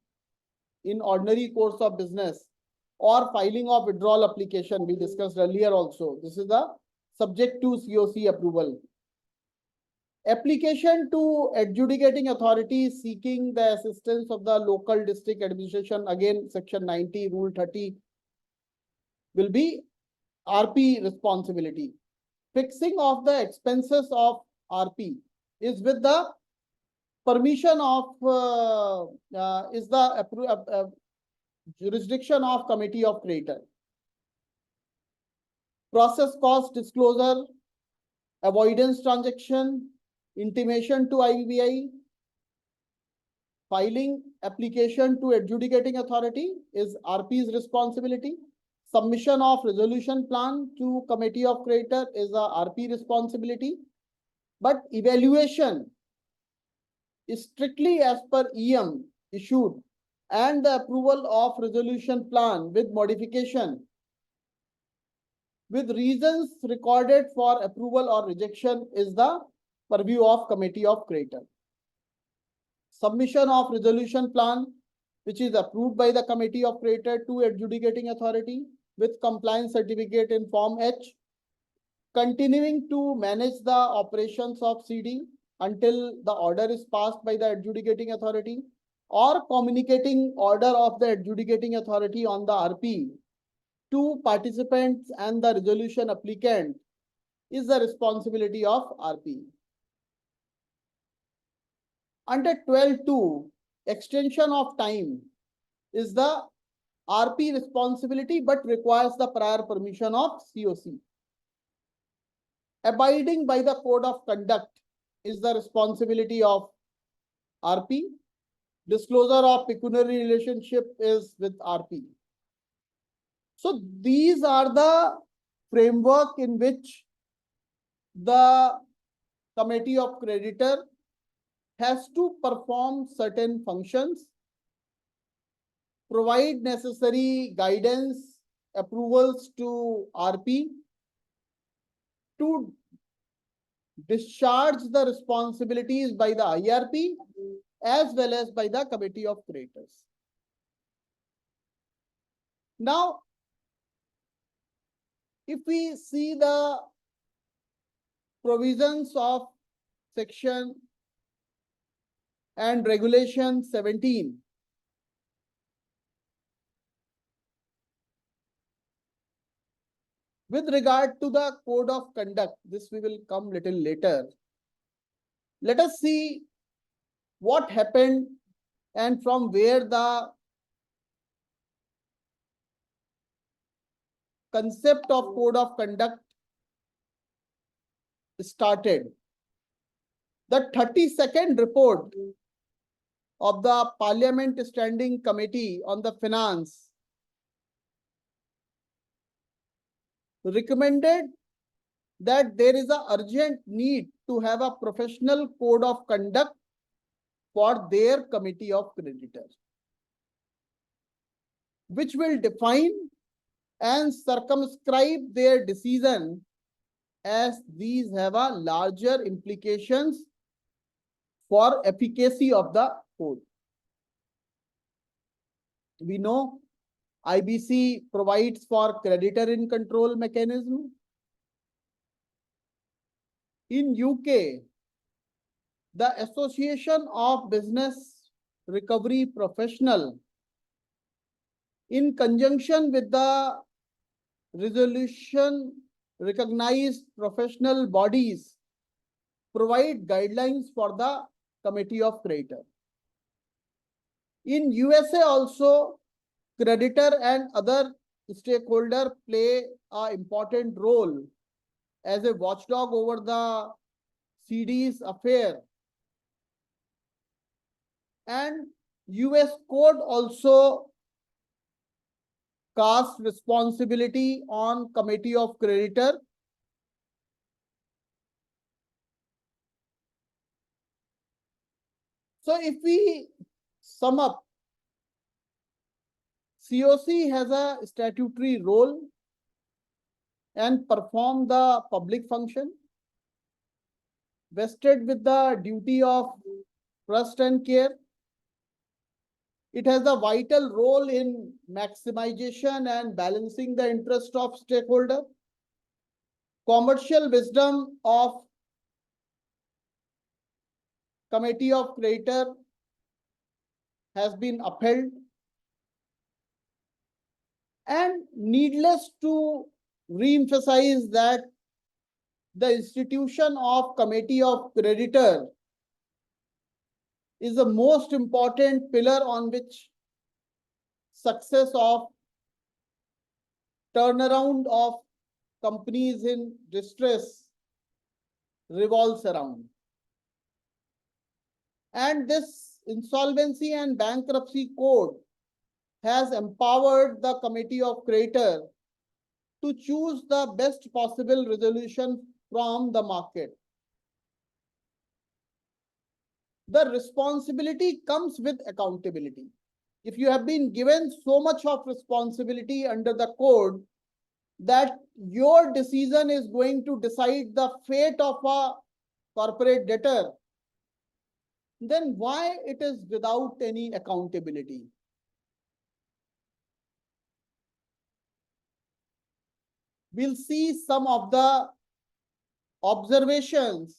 in ordinary course of business or filing of withdrawal application, we discussed earlier also. This is the subject to CoC approval. Application to adjudicating authority seeking the assistance of the local district administration, again section 90 rule 30 will be RP responsibility. Fixing of the expenses of RP is with the permission of is the jurisdiction of committee of creditor. Process cost disclosure, avoidance transaction, intimation to IBI, filing application to adjudicating authority is RP's responsibility. Submission of resolution plan to committee of creditor is a RP responsibility. But evaluation is strictly as per EM issued, and the approval of resolution plan with modification with reasons recorded for approval or rejection is the purview of committee of creditor. Submission of resolution plan which is approved by the committee of creditor to adjudicating authority with compliance certificate in Form H. Continuing to manage the operations of CD until the order is passed by the adjudicating authority, or communicating order of the adjudicating authority on the RP to participants and the resolution applicant is the responsibility of RP. Under 12(2), extension of time is the RP responsibility but requires the prior permission of CoC. Abiding by the code of conduct is the responsibility of RP. Disclosure of pecuniary relationship is with RP. So these are the framework in which the committee of creditor has to perform certain functions, provide necessary guidance, approvals to RP, to discharge the responsibilities by the IRP as well as by the committee of creditors. Now, if we see the provisions of section and regulation 17, with regard to the code of conduct, this we will come little later. Let us see what happened and from where the concept of code of conduct started. The 32nd report of the Parliament Standing Committee on the Finance recommended that there is an urgent need to have a professional code of conduct for their committee of creditors, which will define and circumscribe their decision, as these have a larger implications for efficacy of the code. We know IBC provides for creditor in control mechanism. In UK, the Association of Business Recovery Professional, in conjunction with the resolution recognized professional bodies, provide guidelines for the committee of creditor. In USA also, creditor and other stakeholder play an important role as a watchdog over the CD's affair. And US code also casts responsibility on committee of creditor. So if we sum up, CoC has a statutory role and perform the public function, vested with the duty of trust and care. It has a vital role in maximization and balancing the interest of stakeholder. Commercial wisdom of committee of creditor has been upheld. And needless to re-emphasize that the institution of committee of creditor is the most important pillar on which success of turnaround of companies in distress revolves around. And this insolvency and bankruptcy code has empowered the committee of creditor to choose the best possible resolution from the market. The responsibility comes with accountability. If you have been given so much of responsibility under the code that your decision is going to decide the fate of a corporate debtor, then why it is without any accountability? We'll see some of the observations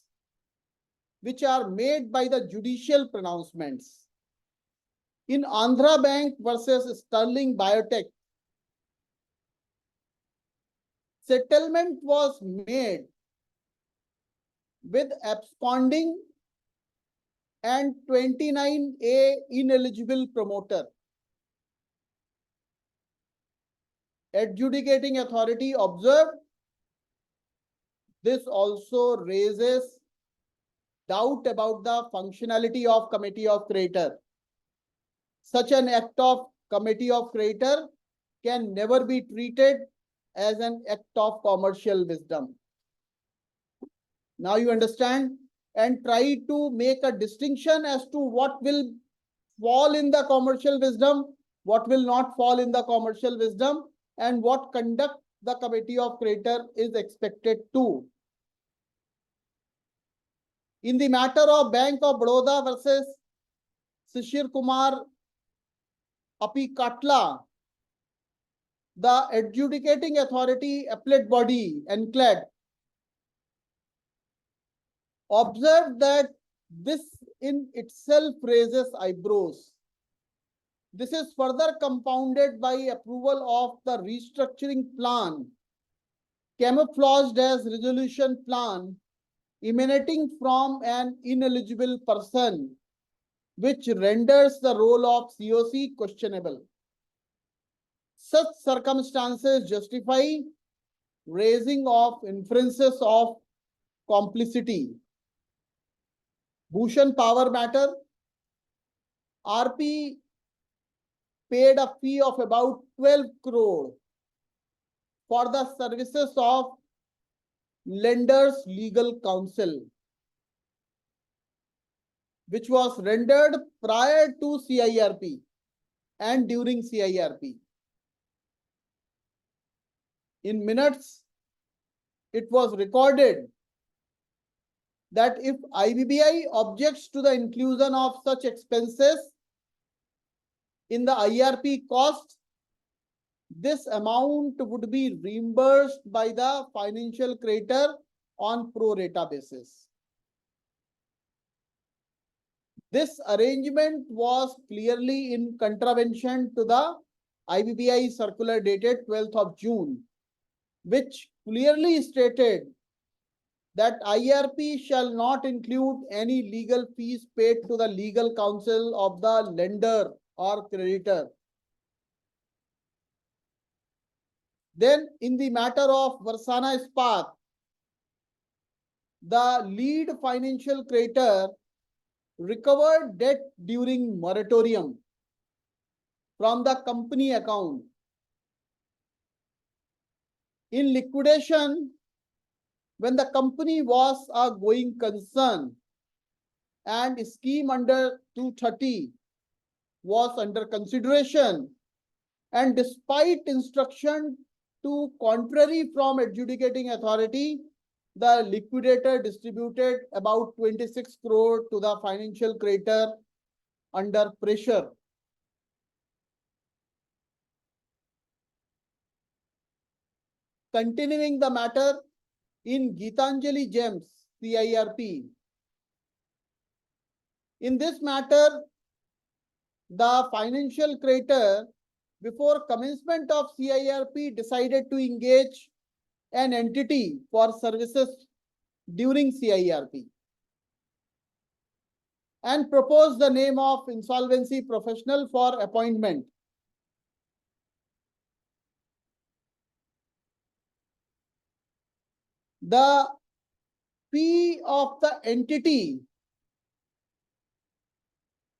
which are made by the judicial pronouncements. In Andhra Bank versus Sterling Biotech, settlement was made with absconding and 29A ineligible promoter. Adjudicating authority observed this also raises doubt about the functionality of committee of creditor. Such an act of committee of creditor can never be treated as an act of commercial wisdom. Now you understand and try to make a distinction as to what will fall in the commercial wisdom, what will not fall in the commercial wisdom, and what conduct the committee of creditor is expected to. In the matter of Bank of Baroda versus Shishir Kumar Apikatla, the adjudicating authority appellate body NCLAT observed that this in itself raises eyebrows. This is further compounded by approval of the restructuring plan, camouflaged as resolution plan, emanating from an ineligible person, which renders the role of CoC questionable. Such circumstances justify raising of inferences of complicity. Bhushan Power Matter, RP paid a fee of about 12 crore for the services of lender's legal counsel, which was rendered prior to CIRP and during CIRP. In minutes, it was recorded that if IBBI objects to the inclusion of such expenses in the IRP cost, this amount would be reimbursed by the financial creditor on pro rata basis. This arrangement was clearly in contravention to the IBBI circular dated 12th of June, which clearly stated that IRP shall not include any legal fees paid to the legal counsel of the lender or creditor. Then, in the matter of Varsana Ispat, the lead financial creditor recovered debt during moratorium from the company account. In liquidation, when the company was a going concern and scheme under 230 was under consideration, and despite instruction to contrary from adjudicating authority, the liquidator distributed about 26 crore to the financial creditor under pressure. Continuing the matter, in Gitanjali Gems, CIRP. In this matter, the financial creditor, before commencement of CIRP, decided to engage an entity for services during CIRP and proposed the name of insolvency professional for appointment. The fee of the entity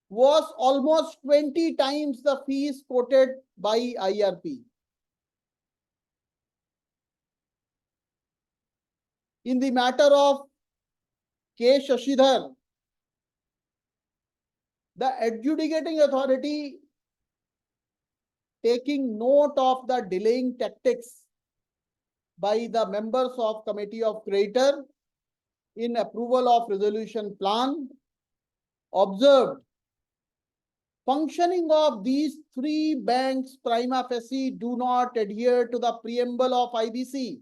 was almost 20 times the fees quoted by IRP. In the matter of K. Shashidhar, the adjudicating authority, taking note of the delaying tactics by the members of Committee of Creditor in approval of resolution plan, observed functioning of these three banks prima facie do not adhere to the preamble of IBC.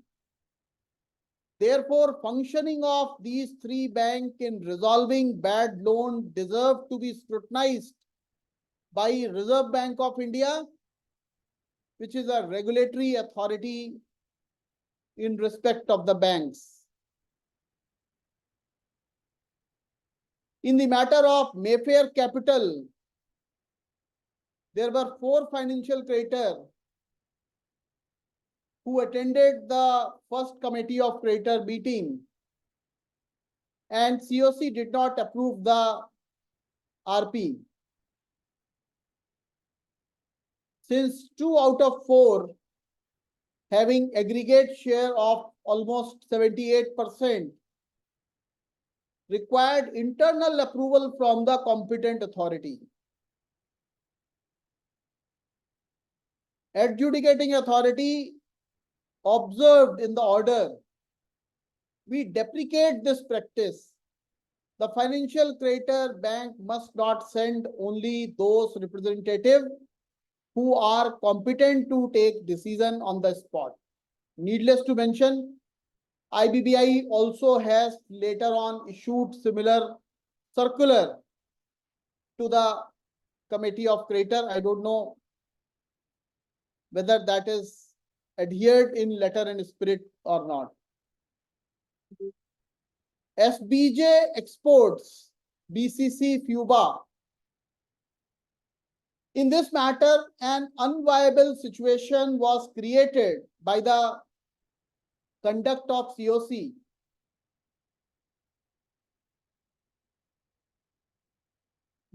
Therefore, functioning of these three banks in resolving bad loan deserve to be scrutinized by Reserve Bank of India, which is a regulatory authority in respect of the banks. In the matter of Mayfair Capital, there were 4 financial creditors who attended the first committee of creditor meeting, and CoC did not approve the RP. Since 2 out of 4 having aggregate share of almost 78%, required internal approval from the competent authority. Adjudicating authority observed in the order. We deprecate this practice. The financial creditor bank must not send only those representatives who are competent to take decision on the spot. Needless to mention, IBBI also has later on issued similar circular to the committee of creditor. I don't know whether that is adhered in letter and spirit or not. SBJ Exports, BCC FUBA. In this matter, an unviable situation was created by the conduct of CoC.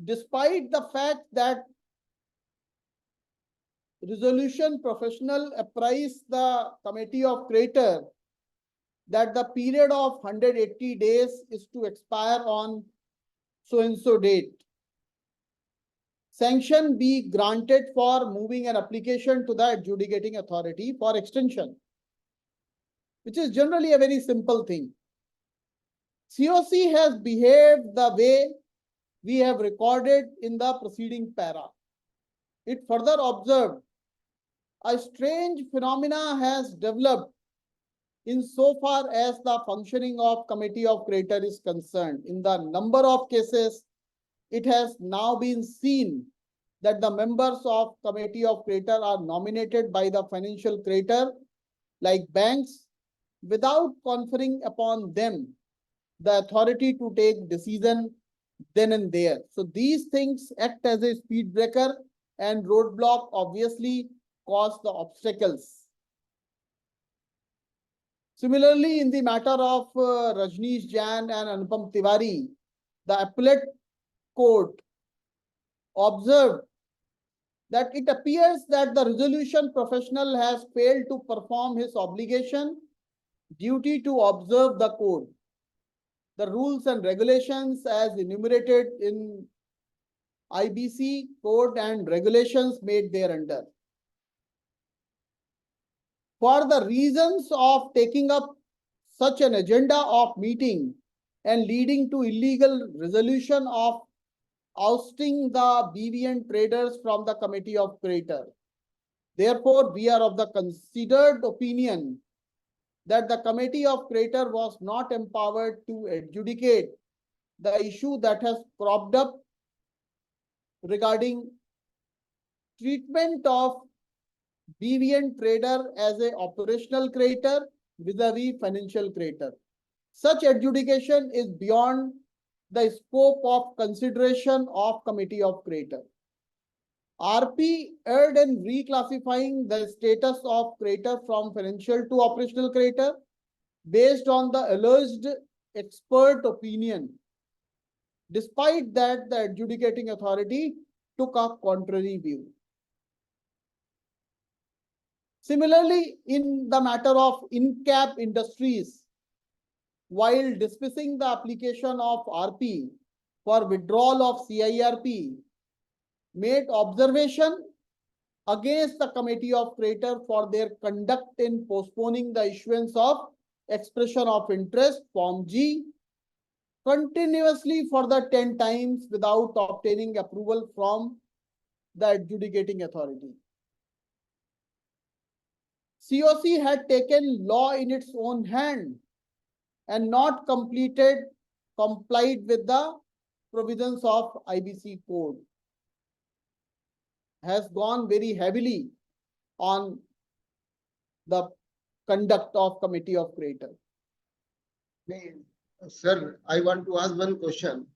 Despite the fact that resolution professional apprised the committee of creditor that the period of 180 days is to expire on so and so date. Sanction be granted for moving an application to the adjudicating authority for extension, which is generally a very simple thing. CoC has behaved the way we have recorded in the preceding para. It further observed a strange phenomena has developed insofar as the functioning of committee of creditor is concerned. In the number of cases, it has now been seen that the members of committee of creditor are nominated by the financial creditor, like banks, without conferring upon them the authority to take decision then and there. So these things act as a speed breaker, and roadblock obviously cause the obstacles. Similarly, in the matter of Rajneesh Jain and Anupam Tiwari, the appellate court observed that it appears that the resolution professional has failed to perform his obligation, duty to observe the code, the rules and regulations as enumerated in IBC code and regulations made thereunder. For the reasons of taking up such an agenda of meeting and leading to illegal resolution of ousting the BVN traders from the committee of creditor. Therefore, we are of the considered opinion that the committee of creditor was not empowered to adjudicate the issue that has cropped up regarding treatment of BVN trader as a operational creditor vis-a-vis financial creditor. Such adjudication is beyond the scope of consideration of committee of creditor. RP erred in reclassifying the status of creditor from financial to operational creditor based on the alleged expert opinion. Despite that, the adjudicating authority took a contrary view. Similarly, in the matter of InCap Industries, while dismissing the application of RP for withdrawal of CIRP, made observation against the committee of creditor for their conduct in postponing the issuance of expression of interest Form G continuously for the 10 times without obtaining approval from the adjudicating authority. CoC had taken law in its own hand and not complied with the provisions of IBC code. Has gone very heavily on the conduct of committee of creditor. Sir, I want to ask one question.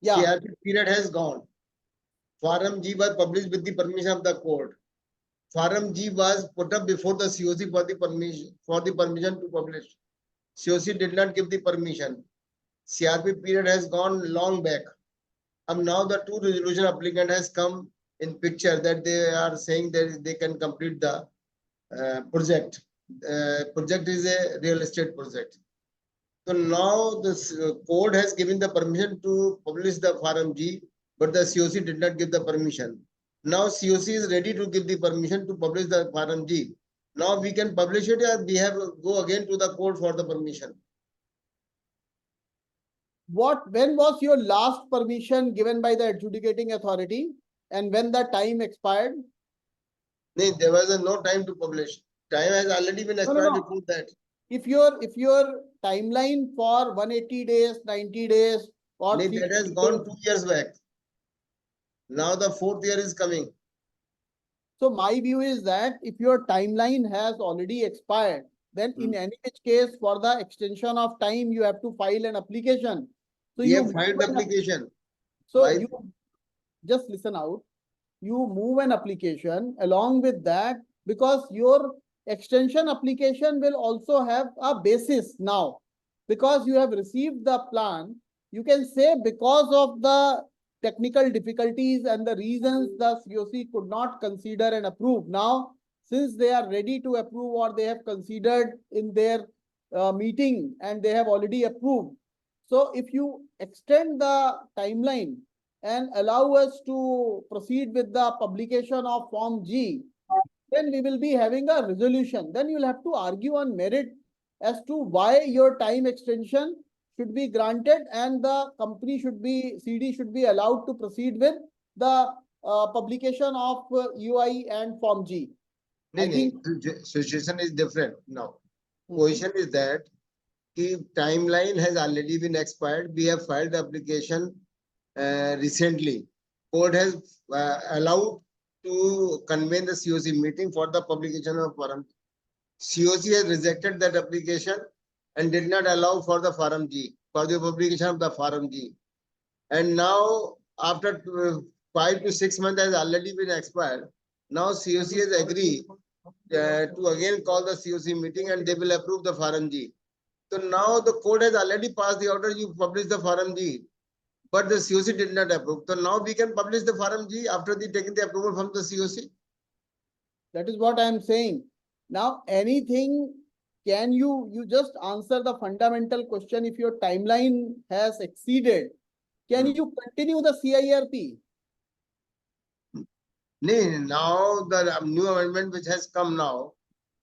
Yeah, CRP period has gone. Form G was published with the permission of the court. Form G was put up before the CoC for the permission to publish. CoC did not give the permission. CRP period has gone long back. And now the two resolution applicant has come in picture that they are saying that they can complete the project. Project is a real estate project. So now this code has given the permission to publish the Form G, but the CoC did not give the permission. Now CoC is ready to give the permission to publish the Form G. Now we can publish it, or we have to go again to the code for the permission. When was your last permission given by the adjudicating authority and when the time expired? No, there was no time to publish. Time has already been expired no. before that. If your timeline for 180 days, 90 days, or No, that 360 has gone days, 2 years back. Now the 4th year is coming. so my view is that if your timeline has already expired, then in any which case for the extension of time, you have to file an application. So We you have filed the application. So Why? you just listen out. You move an application along with that because your extension application will also have a basis now. Because you have received the plan, you can say because of the technical difficulties and the reasons the CoC could not consider and approve. Now, since they are ready to approve or they have considered in their meeting and they have already approved. So if you extend the timeline and allow us to proceed with the publication of Form G, then we will be having a resolution. Then you'll have to argue on merit as to why your time extension should be granted and the company should be, CD should be allowed to proceed with the publication of UI and Form G. I think Situation is different now. Position is that if timeline has already been expired, we have filed the application recently. Court has allowed to convene the CoC meeting for the publication of Form. CoC has rejected that application and did not allow for the Form G, for the publication of the Form G. And now after 5 to 6 months has already been expired. Now CoC has agreed to again call the CoC meeting and they will approve the Form G. So now the court has already passed the order, you publish the Form G, but the CoC did not approve. So now we can publish the Form G after the taking the approval from the CoC. that is what I am saying. Now, anything, can you just answer the fundamental question? If your timeline has exceeded, can you continue the CIRP? Now the new amendment which has come now,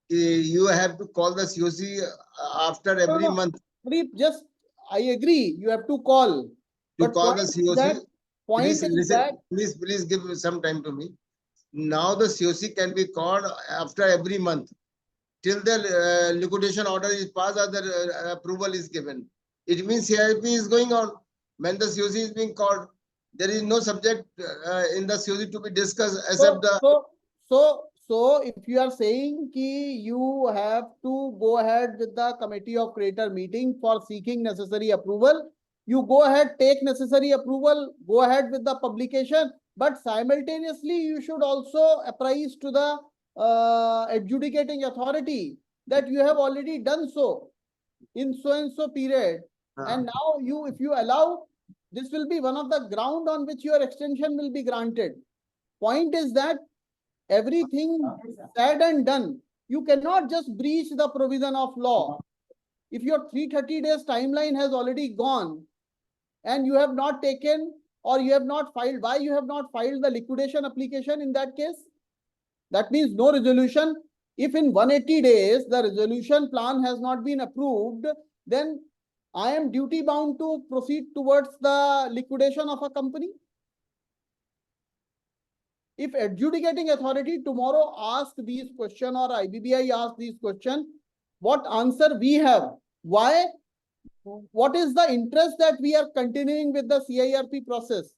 you have to call the CoC after every month. Just, I agree, you have to call. To But call the point is CoC. that- Point Please is listen, that, please give some time to me. Now the CoC can be called after every month till the liquidation order is passed or the approval is given. It means CIP is going on when the CoC is being called. There is no subject in the CoC to be discussed except the. So if you are saying ki you have to go ahead with the committee of creator meeting for seeking necessary approval, you go ahead, take necessary approval, go ahead with the publication, but simultaneously you should also apprise to the adjudicating authority that you have already done so in so and so period. And now if you allow, this will be one of the ground on which your extension will be granted. Point is that everything said and done, you cannot just breach the provision of law. If your 330 days timeline has already gone and you have not taken or you have not filed, why you have not filed the liquidation application in that case? That means no resolution. If in 180 days the resolution plan has not been approved, then I am duty bound to proceed towards the liquidation of a company. If adjudicating authority tomorrow asks these questions or IBBI asks these questions, what answer we have? Why? What is the interest that we are continuing with the CIRP process?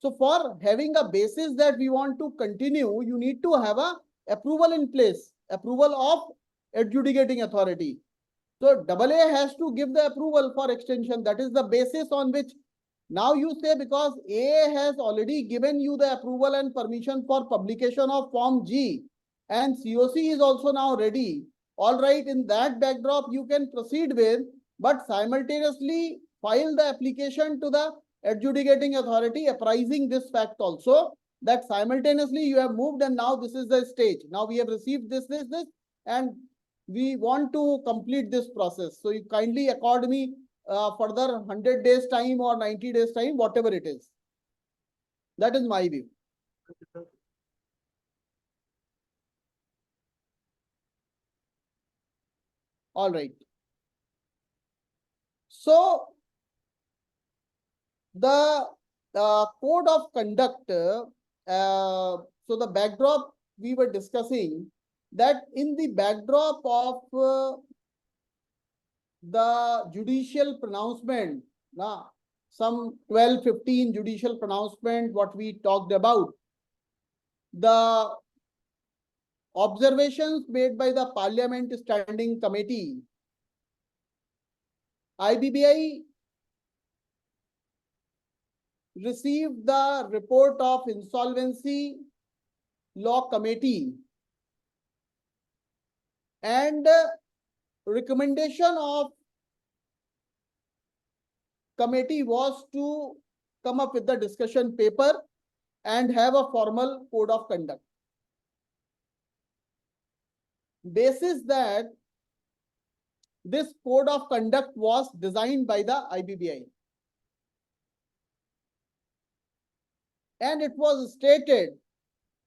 So for having a basis that we want to continue, you need to have a approval in place, approval of adjudicating authority. So AA has to give the approval for extension. That is the basis on which now you say because A has already given you the approval and permission for publication of Form G and CoC is also now ready. All right, in that backdrop, you can proceed with, but simultaneously file the application to the adjudicating authority, apprising this fact also that simultaneously you have moved and now this is the stage. Now we have received this, and we want to complete this process. So you kindly accord me further 100 days time or 90 days time, whatever it is. That is my view. All right. So the code of conduct, so the backdrop we were discussing, that in the backdrop of the judicial pronouncement, some 12-15 judicial pronouncement, what we talked about, the observations made by the Parliament Standing Committee, IBBI received the report of Insolvency Law Committee, and recommendation of committee was to come up with the discussion paper and have a formal code of conduct. Basis that this code of conduct was designed by the IBBI. And it was stated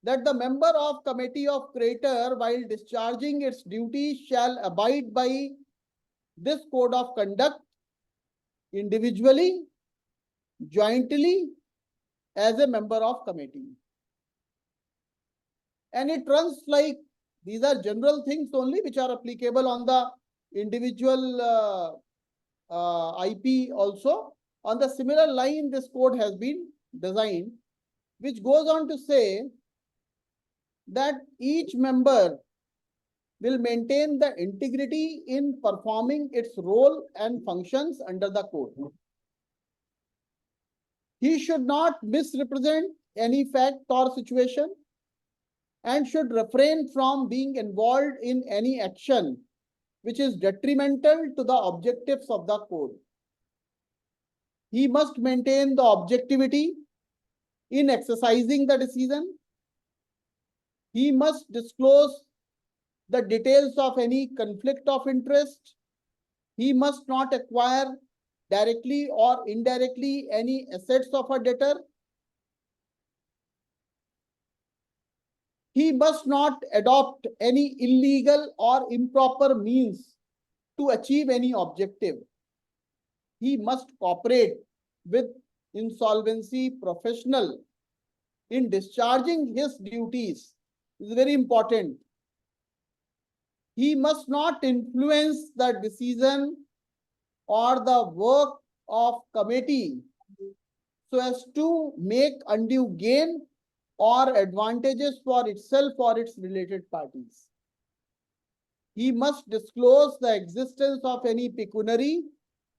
that the member of committee of creditor, while discharging its duties, shall abide by this code of conduct individually, jointly, as a member of committee. And it runs like, these are general things only which are applicable on the individual IP also. On the similar line, this code has been designed, which goes on to say that each member will maintain the integrity in performing its role and functions under the code. He should not misrepresent any fact or situation and should refrain from being involved in any action which is detrimental to the objectives of the code. He must maintain the objectivity in exercising the decision. He must disclose the details of any conflict of interest. He must not acquire directly or indirectly any assets of a debtor. He must not adopt any illegal or improper means to achieve any objective. He must cooperate with insolvency professional in discharging his duties. This is very important. He must not influence the decision or the work of committee so as to make undue gain or advantages for itself or its related parties. He must disclose the existence of any pecuniary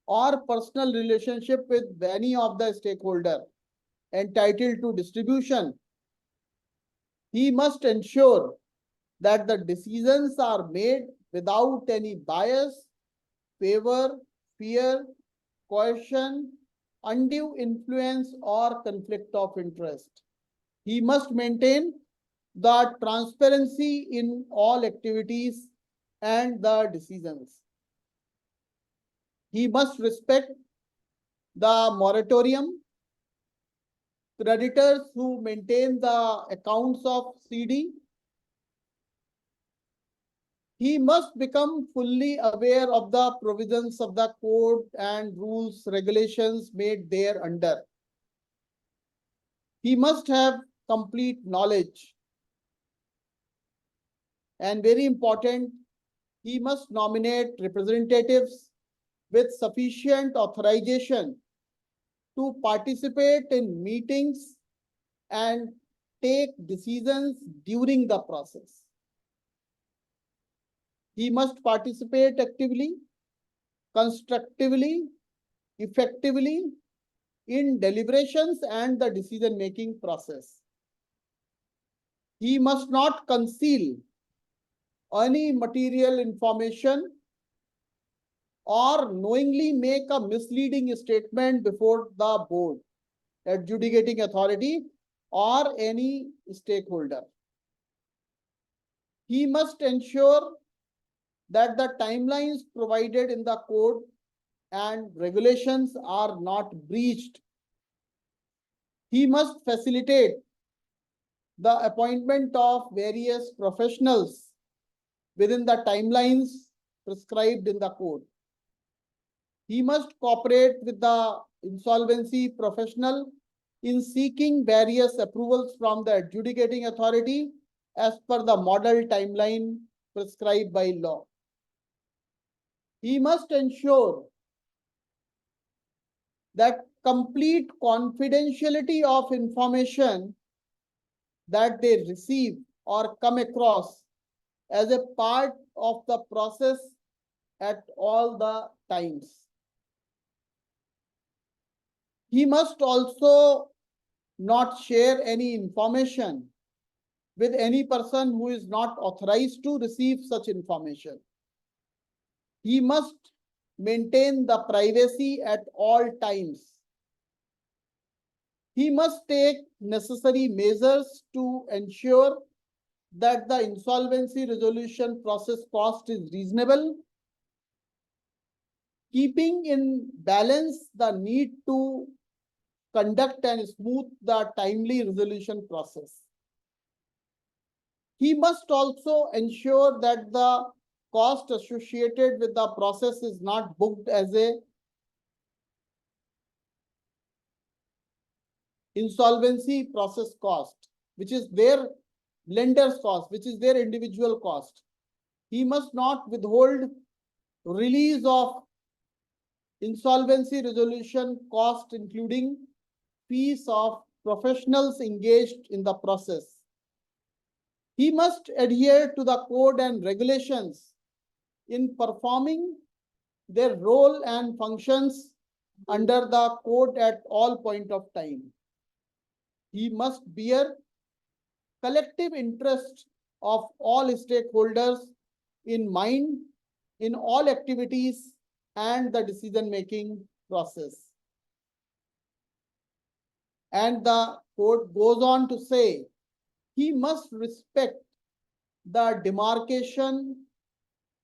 or personal relationship with any of the stakeholder entitled to distribution. He must ensure that the decisions are made without any bias, favor, fear, coercion, undue influence, or conflict of interest. He must maintain the transparency in all activities and the decisions. He must respect the moratorium. Creditors who maintain the accounts of CD. He must become fully aware of the provisions of the code and rules, regulations made thereunder. He must have complete knowledge. And very important, he must nominate representatives with sufficient authorization to participate in meetings and take decisions during the process. He must participate actively, constructively, effectively in deliberations and the decision-making process. He must not conceal any material information or knowingly make a misleading statement before the board, adjudicating authority, or any stakeholder. He must ensure that the timelines provided in the code and regulations are not breached. He must facilitate the appointment of various professionals within the timelines prescribed in the code. He must cooperate with the insolvency professional in seeking various approvals from the adjudicating authority as per the model timeline prescribed by law. He must ensure that complete confidentiality of information that they receive or come across as a part of the process at all the times. He must also not share any information with any person who is not authorized to receive such information. He must maintain the privacy at all times. He must take necessary measures to ensure that the insolvency resolution process cost is reasonable, keeping in balance the need to conduct and smooth the timely resolution process. He must also ensure that the cost associated with the process is not booked as a insolvency process cost, which is their lender's cost, which is their individual cost. He must not withhold release of insolvency resolution cost, including fees of professionals engaged in the process. He must adhere to the code and regulations in performing their role and functions under the code at all point of time. He must bear collective interest of all stakeholders in mind in all activities and the decision-making process. And the code goes on to say, he must respect the demarcation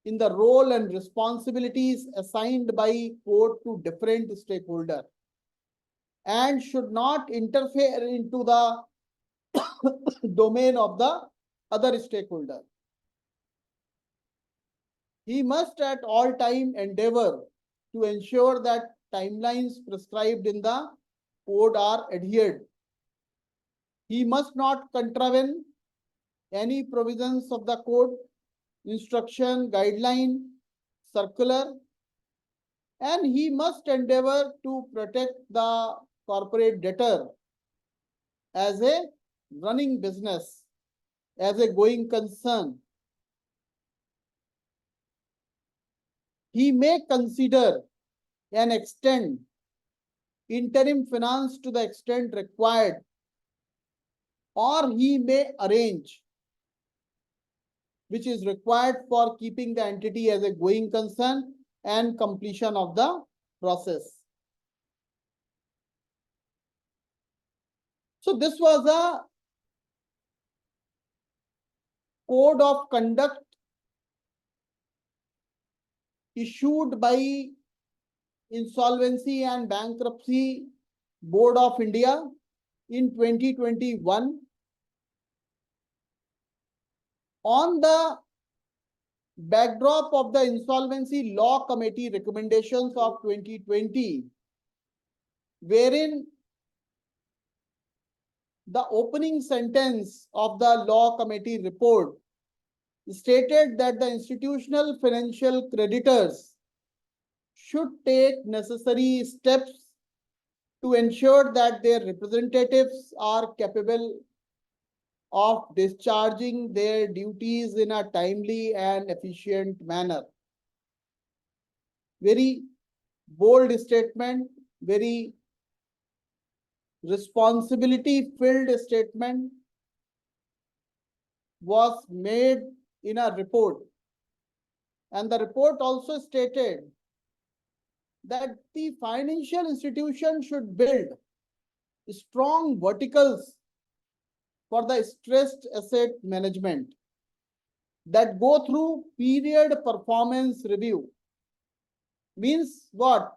in the role and responsibilities assigned by code to different stakeholders and should not interfere into the domain of the other stakeholder. He must at all time endeavor to ensure that timelines prescribed in the code are adhered. He must not contravene any provisions of the code, instruction, guideline, circular, and he must endeavor to protect the corporate debtor as a running business, as a going concern. He may consider and extend interim finance to the extent required, or he may arrange which is required for keeping the entity as a going concern and completion of the process. So this was a code of conduct issued by Insolvency and Bankruptcy Board of India in 2021 on the backdrop of the Insolvency Law Committee recommendations of 2020, wherein the opening sentence of the Law Committee report stated that the institutional financial creditors should take necessary steps to ensure that their representatives are capable of discharging their duties in a timely and efficient manner. Very bold statement, very responsibility-filled statement was made in a report. And the report also stated that the financial institution should build strong verticals for the stressed asset management. that go through period performance review. Means what?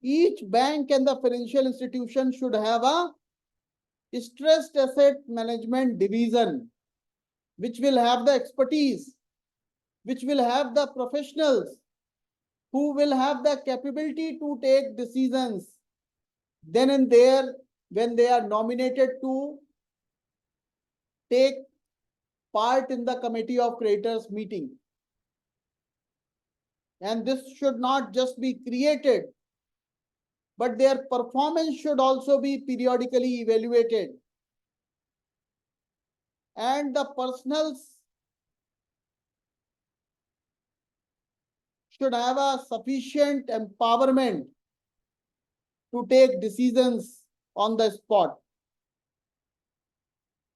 Each bank and the financial institution should have a stressed asset management division, which will have the expertise, which will have the professionals, who will have the capability to take decisions then and there when they are nominated to take part in the committee of creditors meeting. And this should not just be created, but their performance should also be periodically evaluated. And the personals should have a sufficient empowerment to take decisions on the spot.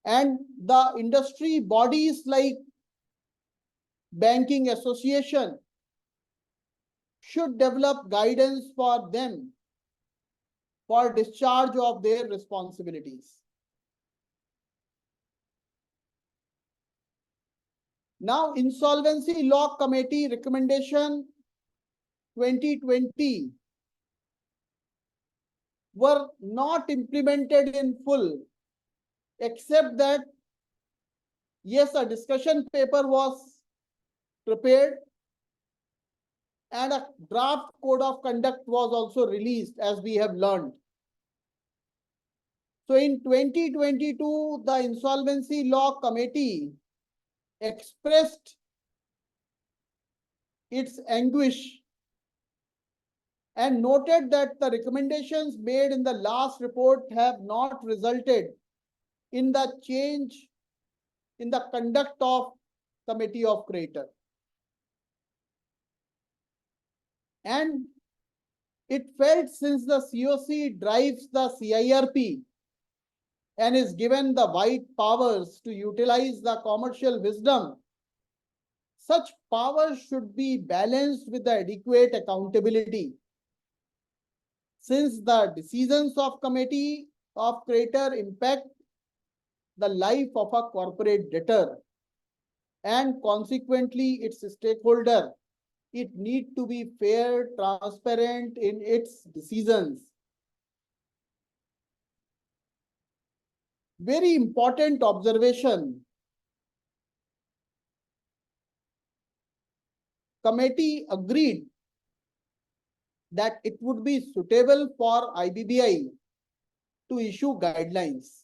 And the industry bodies like banking association should develop guidance for them for discharge of their responsibilities. Now, Insolvency Law Committee recommendation 2020 were not implemented in full, except that, yes, a discussion paper was prepared and a draft code of conduct was also released, as we have learned. So in 2022, the Insolvency Law Committee expressed its anguish and noted that the recommendations made in the last report have not resulted in the change in the conduct of Committee of Creditor. And it felt, since the CoC drives the CIRP and is given the wide powers to utilize the commercial wisdom, such powers should be balanced with the adequate accountability. Since the decisions of Committee of Creditor impact the life of a corporate debtor and consequently its stakeholder, it needs to be fair, transparent in its decisions. Very important observation. Committee agreed that it would be suitable for IBBI to issue guidelines,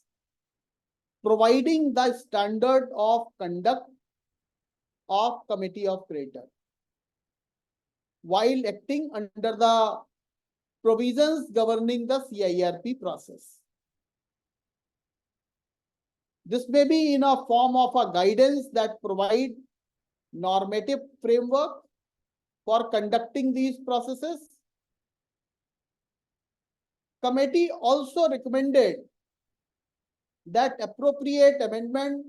providing the standard of conduct of Committee of Creditor, while acting under the provisions governing the CIRP process. This may be in a form of a guidance that provide normative framework for conducting these processes. Committee also recommended that appropriate amendment,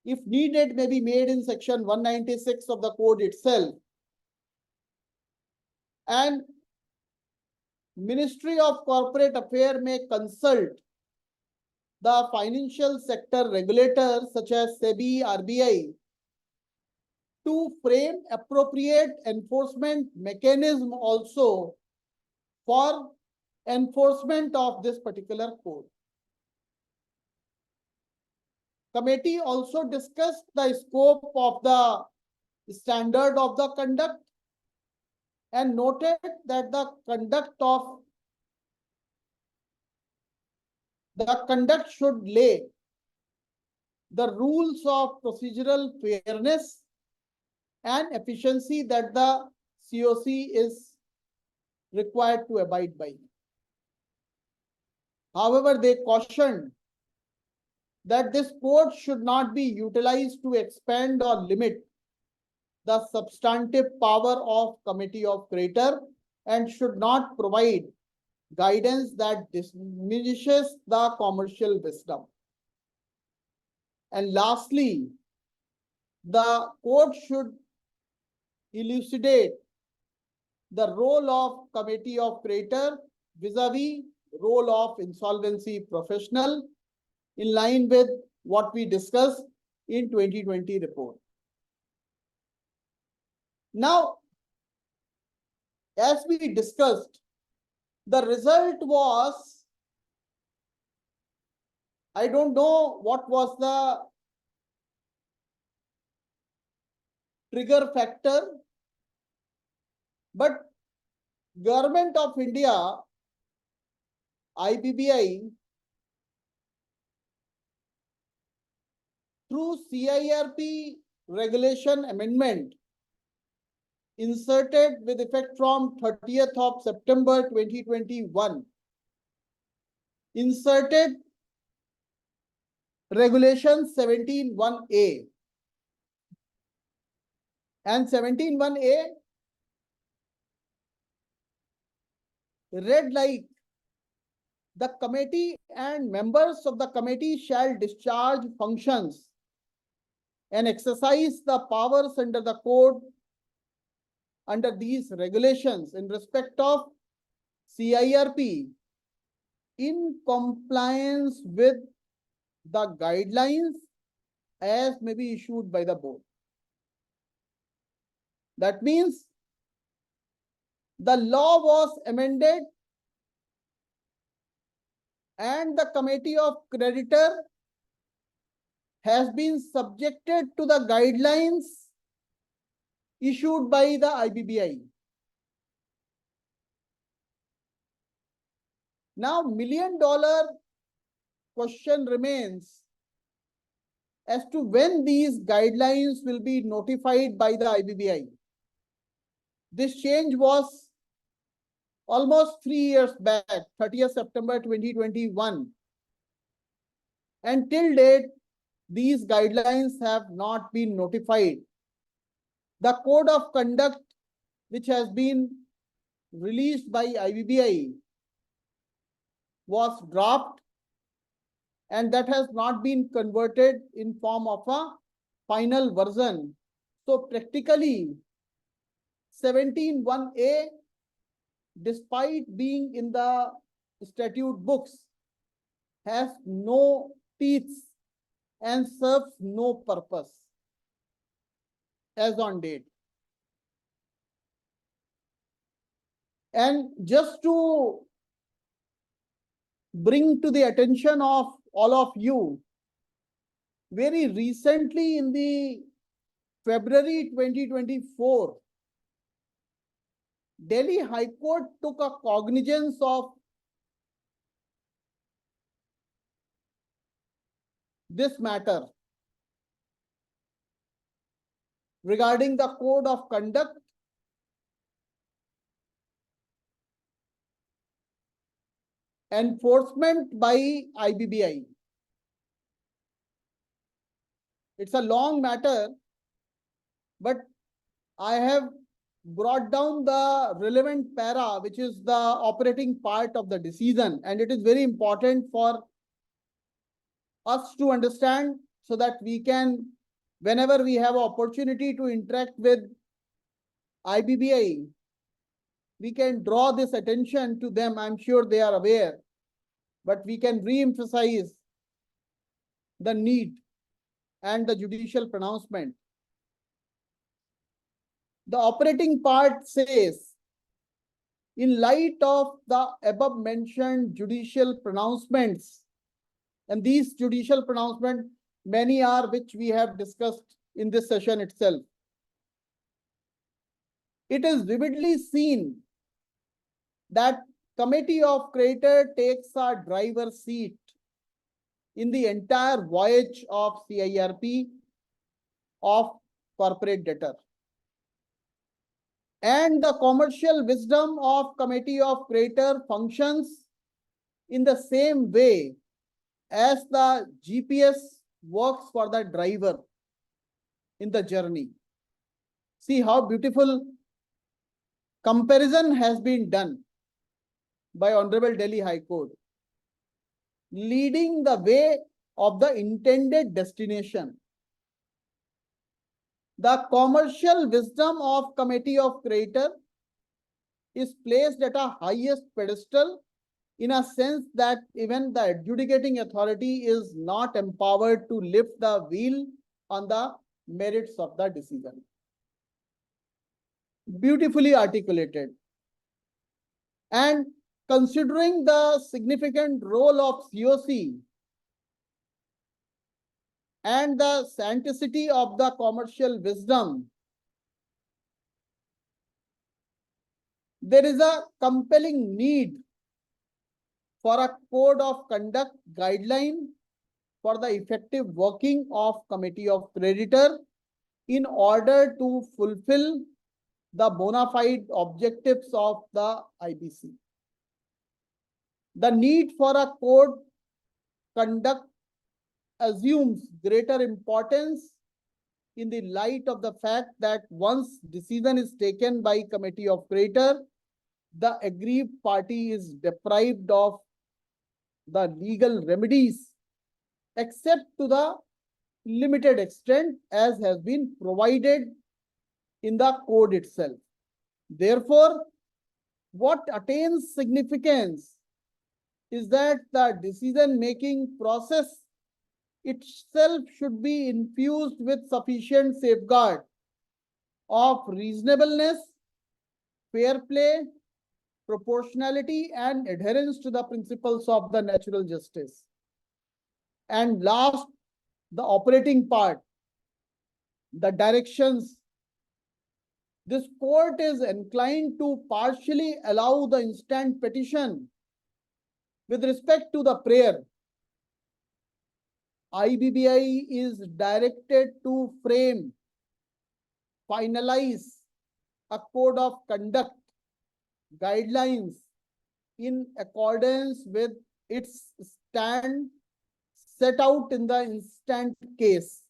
if needed, may be made in section 196 of the code itself. And Ministry of Corporate Affairs may consult the financial sector regulators such as SEBI, RBI, to frame appropriate enforcement mechanism also for enforcement of this particular code. Committee also discussed the scope of the standard of the conduct and noted that the conduct should lay the rules of procedural fairness and efficiency that the CoC is required to abide by. However, they cautioned that this code should not be utilized to expand or limit the substantive power of Committee of Creditor and should not provide guidance that diminishes the commercial wisdom. And lastly, the code should elucidate the role of Committee of Creditor vis-a-vis role of insolvency professional, in line with what we discussed in 2020 report. Now, as we discussed, the result was, I don't know what was the trigger factor, but Government of India, IBBI, through CIRP regulation amendment inserted with effect from 30th of September 2021, inserted regulation 17(1)(a). And 17(1)(a) read like, the committee and members of the committee shall discharge functions and exercise the powers under the code under these regulations in respect of CIRP in compliance with the guidelines as may be issued by the board. That means the law was amended and the committee of creditor has been subjected to the guidelines issued by the IBBI. Now, $1,000,000 question remains as to when these guidelines will be notified by the IBBI. This change was almost 3 years back, 30th September 2021. And till date, these guidelines have not been notified. The code of conduct, which has been released by IBBI, was dropped, and that has not been converted in form of a final version. So practically, 17(1)(a), despite being in the statute books, has no teeth and serves no purpose as on date. And just to bring to the attention of all of you, very recently in the February 2024, Delhi High Court took a cognizance of this matter regarding the code of conduct enforcement by IBBI. It's a long matter, but I have brought down the relevant para, which is the operating part of the decision, and it is very important for us to understand so that we can, whenever we have opportunity to interact with IBBI, we can draw this attention to them. I'm sure they are aware, but we can re-emphasize the need and the judicial pronouncement. The operating part says, in light of the above mentioned judicial pronouncements, and these judicial pronouncements, many are which we have discussed in this session itself. It is vividly seen that Committee of Creditor takes a driver's seat in the entire voyage of CIRP of corporate debtor. And the commercial wisdom of Committee of Creditor functions in the same way as the GPS works for the driver in the journey. See how beautiful comparison has been done by Honorable Delhi High Court, leading the way of the intended destination. The commercial wisdom of Committee of Creditor is placed at a highest pedestal in a sense that even the adjudicating authority is not empowered to lift the wheel on the merits of the decision. beautifully articulated. And considering the significant role of CoC and the scienticity of the commercial wisdom, there is a compelling need for a code of conduct guideline for the effective working of committee of creditor in order to fulfill the bona fide objectives of the IBC. The need for a code conduct assumes greater importance in the light of the fact that once decision is taken by committee of creditor, the aggrieved party is deprived of the legal remedies except to the limited extent as has been provided in the code itself. Therefore, what attains significance is that the decision-making process itself should be infused with sufficient safeguard of reasonableness, fair play, proportionality, and adherence to the principles of the natural justice. And last, the operating part, the directions. This court is inclined to partially allow the instant petition with respect to the prayer. IBBI is directed to frame, finalize a code of conduct guidelines in accordance with its stand set out in the instant case.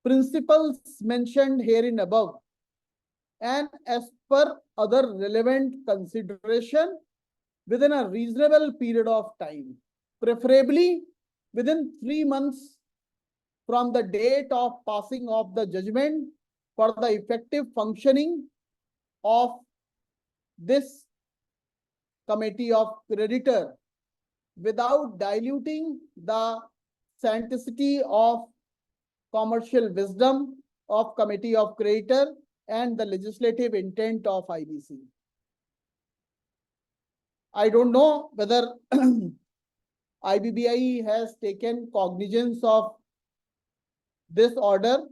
Principles mentioned herein above, and as per other relevant consideration within a reasonable period of time, preferably within 3 months from the date of passing of the judgment for the effective functioning of this committee of creditor without diluting the scienticity of commercial wisdom of committee of creditor and the legislative intent of IBC. I don't know whether IBBI has taken cognizance of this order,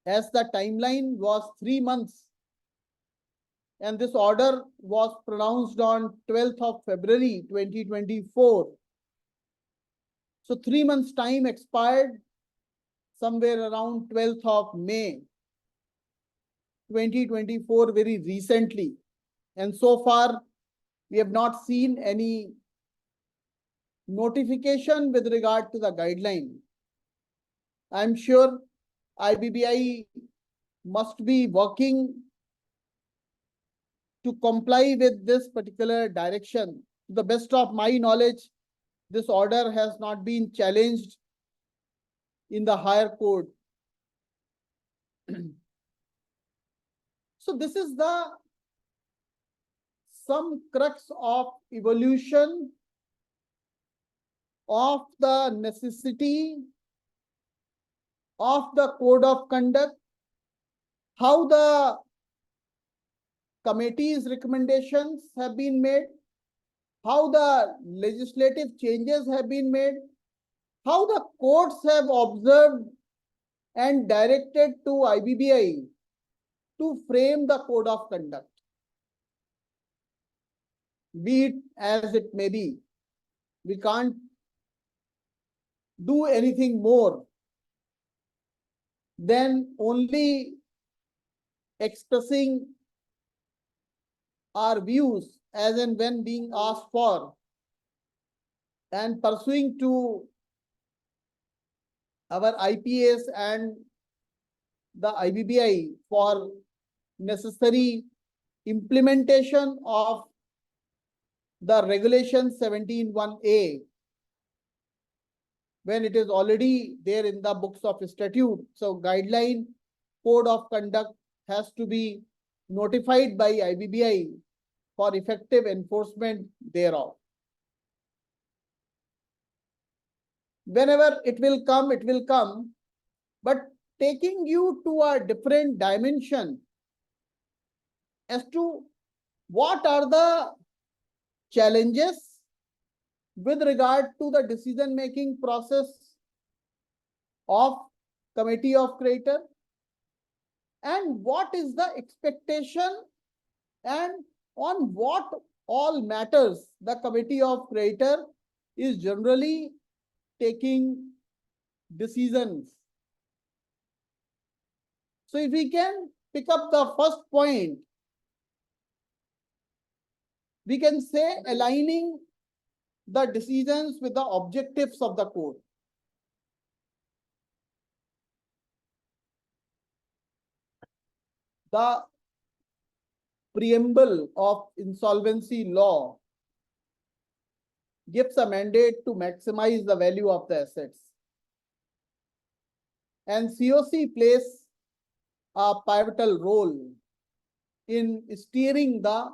as the timeline was 3 months and this order was pronounced on 12th of February 2024. So 3 months time expired somewhere around 12th of May 2024, very recently, and so far we have not seen any notification with regard to the guideline. I'm sure IBBI must be working to comply with this particular direction. To the best of my knowledge, this order has not been challenged in the higher court. So this is the some crux of evolution of the necessity of the code of conduct, how the committee's recommendations have been made, how the legislative changes have been made, how the courts have observed and directed to IBBI to frame the code of conduct. Be it as it may be, we can't do anything more than only expressing our views as and when being asked for and pursuing to our IPS and the IBBI for necessary implementation of the regulation 17(1)A when it is already there in the books of statute. So guideline code of conduct has to be notified by IBBI for effective enforcement thereof. Whenever it will come, but taking you to a different dimension as to what are the challenges with regard to the decision-making process of committee of creditor, and what is the expectation and on what all matters the committee of creditor is generally taking decisions. So if we can pick up the first point, we can say aligning the decisions with the objectives of the code. The preamble of insolvency law gives a mandate to maximize the value of the assets. And CoC plays a pivotal role in steering the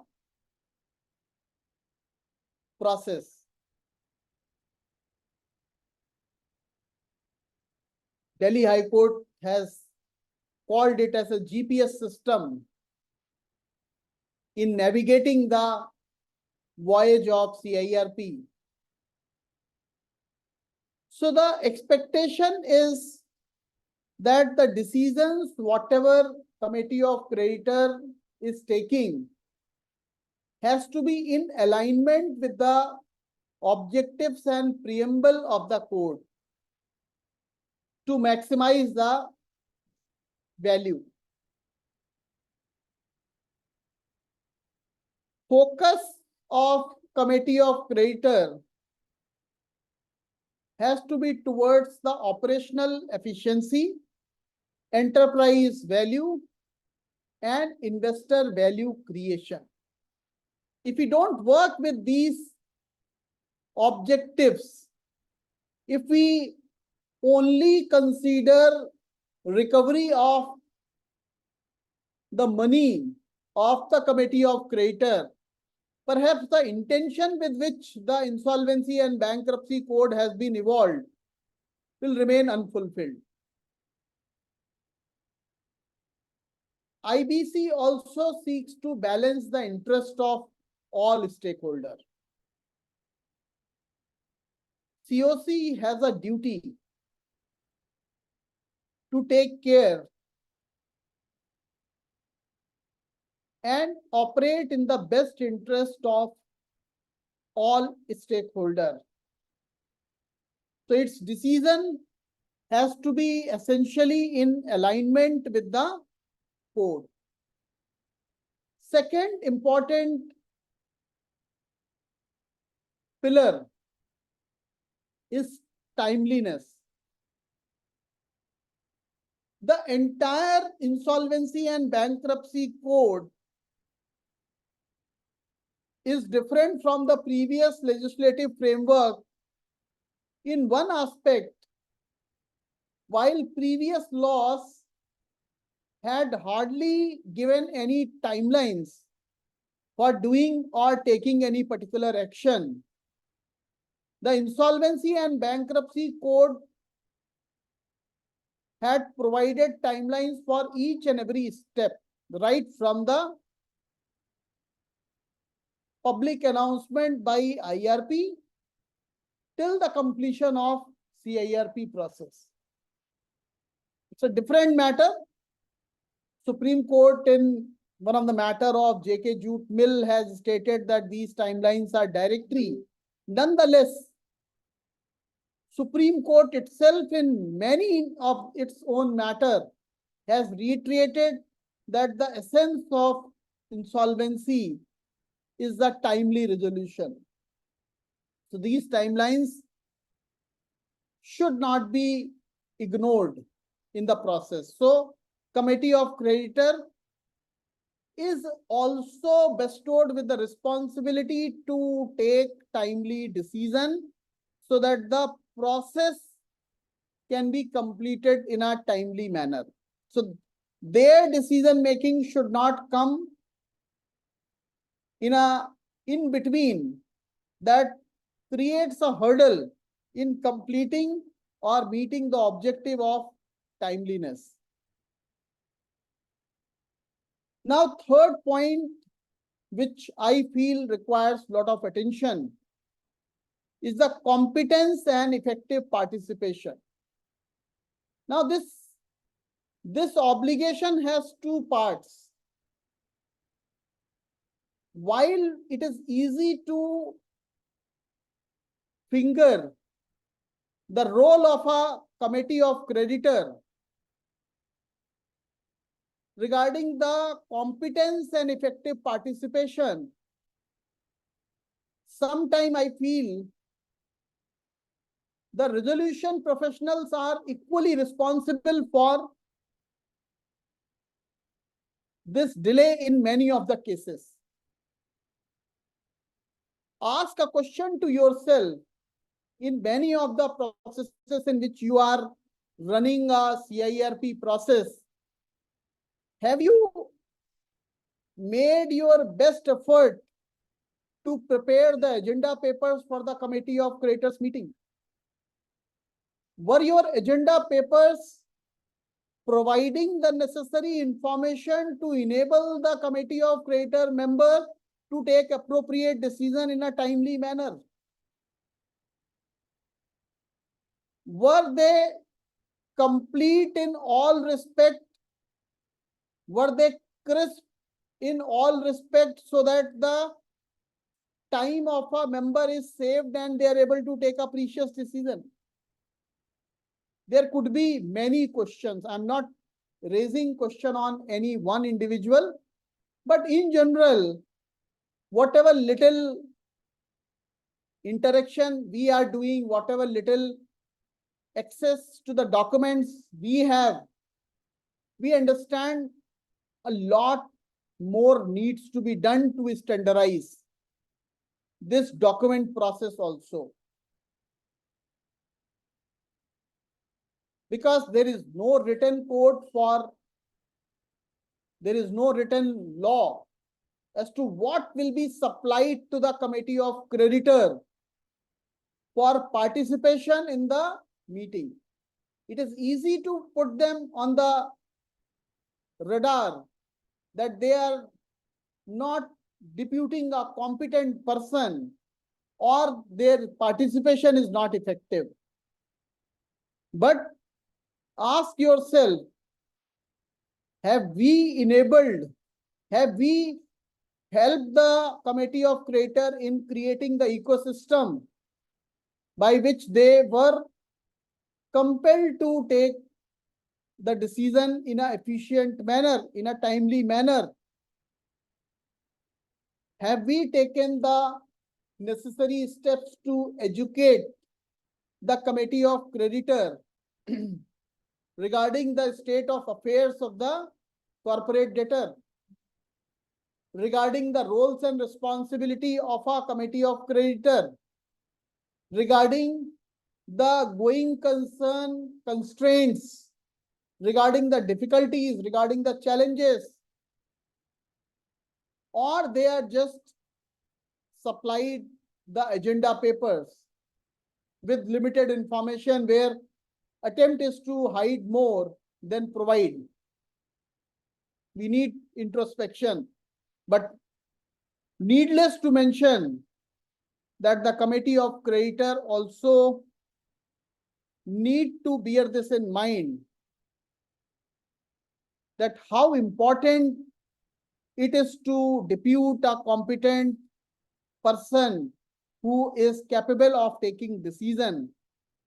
process. Delhi High Court has called it as a GPS system in navigating the voyage of CIRP. So the expectation is that the decisions, whatever committee of creditor is taking, has to be in alignment with the objectives and preamble of the code to maximize the value. Focus of committee of creditor has to be towards the operational efficiency, enterprise value, and investor value creation. If we don't work with these objectives, if we only consider recovery of the money of the committee of creditor, perhaps the intention with which the insolvency and bankruptcy code has been evolved will remain unfulfilled. IBC also seeks to balance the interest of all stakeholders. CoC has a duty to take care and operate in the best interest of all stakeholders. So its decision has to be essentially in alignment with the code. Second important pillar is timeliness. The entire insolvency and bankruptcy code is different from the previous legislative framework in one aspect. While previous laws had hardly given any timelines for doing or taking any particular action, the insolvency and bankruptcy code had provided timelines for each and every step, right from the public announcement by IRP till the completion of CIRP process. It's a different matter. Supreme Court in one of the matter of JK Jute Mill has stated that these timelines are directory. Nonetheless, Supreme Court itself in many of its own matter has reiterated that the essence of insolvency is the timely resolution. So these timelines should not be ignored in the process. So committee of creditor is also bestowed with the responsibility to take timely decision so that the process can be completed in a timely manner. So their decision making should not come in between that creates a hurdle in completing or meeting the objective of timeliness. Now, third point, which I feel requires a lot of attention, is the competence and effective participation. Now, this obligation has two parts. While it is easy to finger the role of a committee of creditor regarding the competence and effective participation, sometimes I feel the resolution professionals are equally responsible for this delay in many of the cases. Ask a question to yourself. In many of the processes in which you are running a CIRP process, have you made your best effort to prepare the agenda papers for the committee of creditors meeting? Were your agenda papers providing the necessary information to enable the committee of creditor members to take appropriate decision in a timely manner? Were they complete in all respect? Were they crisp in all respect so that the time of a member is saved and they are able to take a precious decision? There could be many questions. I'm not raising question on any one individual, but in general, whatever little interaction we are doing, whatever little access to the documents we have, we understand a lot more needs to be done to standardize this document process also. Because there is no written code there is no written law as to what will be supplied to the committee of creditor for participation in the meeting. It is easy to put them on the radar that they are not deputing a competent person or their participation is not effective. But ask yourself, have we helped the committee of creditor in creating the ecosystem by which they were compelled to take the decision in an efficient manner, in a timely manner? Have we taken the necessary steps to educate the committee of creditor regarding the state of affairs of the corporate debtor, regarding the roles and responsibility of a committee of creditor, regarding the going concern constraints, regarding the difficulties, regarding the challenges, or they are just supplied the agenda papers with limited information where attempt is to hide more than provide. We need introspection, but needless to mention that the committee of creditor also need to bear this in mind, that how important it is to depute a competent person who is capable of taking decision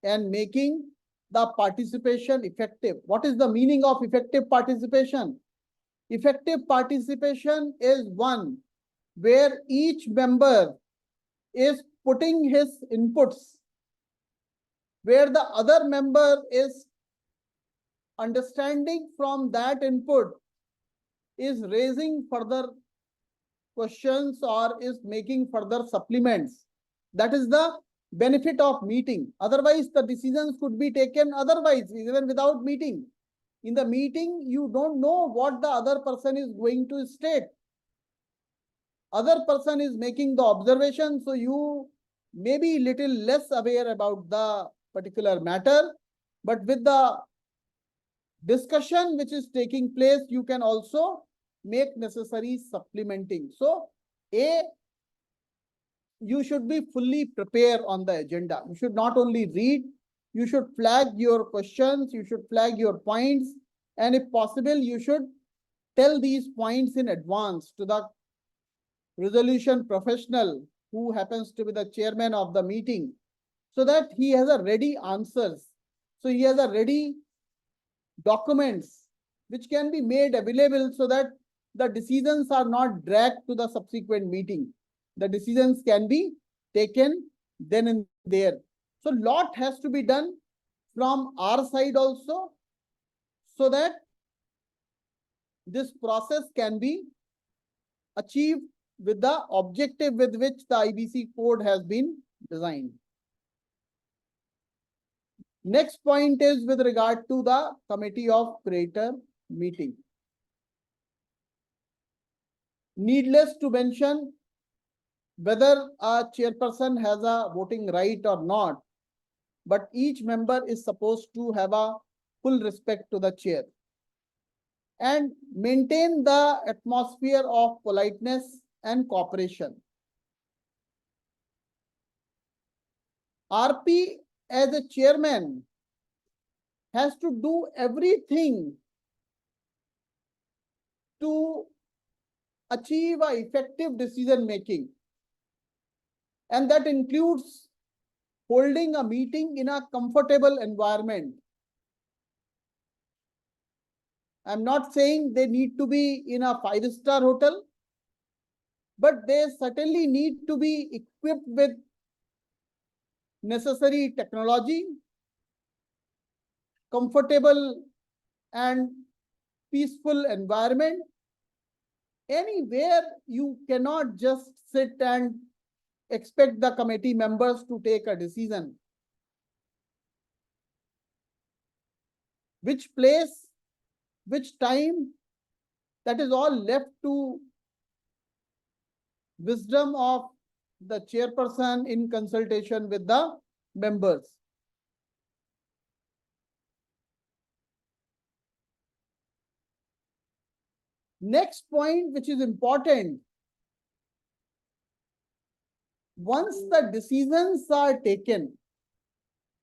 and making the participation effective. What is the meaning of effective participation? Effective participation is one where each member is putting his inputs, where the other member is understanding from that input, is raising further questions or is making further supplements. That is the benefit of meeting. Otherwise, the decisions could be taken otherwise, even without meeting. In the meeting, you don't know what the other person is going to state. Other person is making the observation, so you may be little less aware about the particular matter, but with the discussion which is taking place, you can also make necessary supplementing. So, A, you should be fully prepared on the agenda. You should not only read, you should flag your questions, you should flag your points, and if possible, you should tell these points in advance to the resolution professional who happens to be the chairman of the meeting, so that he has a ready answers. So he has a ready documents which can be made available so that the decisions are not dragged to the subsequent meeting. The decisions can be taken then and there. So lot has to be done from our side also, so that this process can be achieved with the objective with which the IBC code has been designed. Next point is with regard to the committee of creator meeting. Needless to mention, whether a chairperson has a voting right or not, but each member is supposed to have a full respect to the chair and maintain the atmosphere of politeness and cooperation. RP as a chairman has to do everything to achieve a effective decision making, and that includes holding a meeting in a comfortable environment. I'm not saying they need to be in a 5-star hotel, but they certainly need to be equipped with necessary technology, comfortable and peaceful environment. Anywhere you cannot just sit and expect the committee members to take a decision. Which place, which time, that is all left to wisdom of the chairperson in consultation with the members. Next point, which is important, once the decisions are taken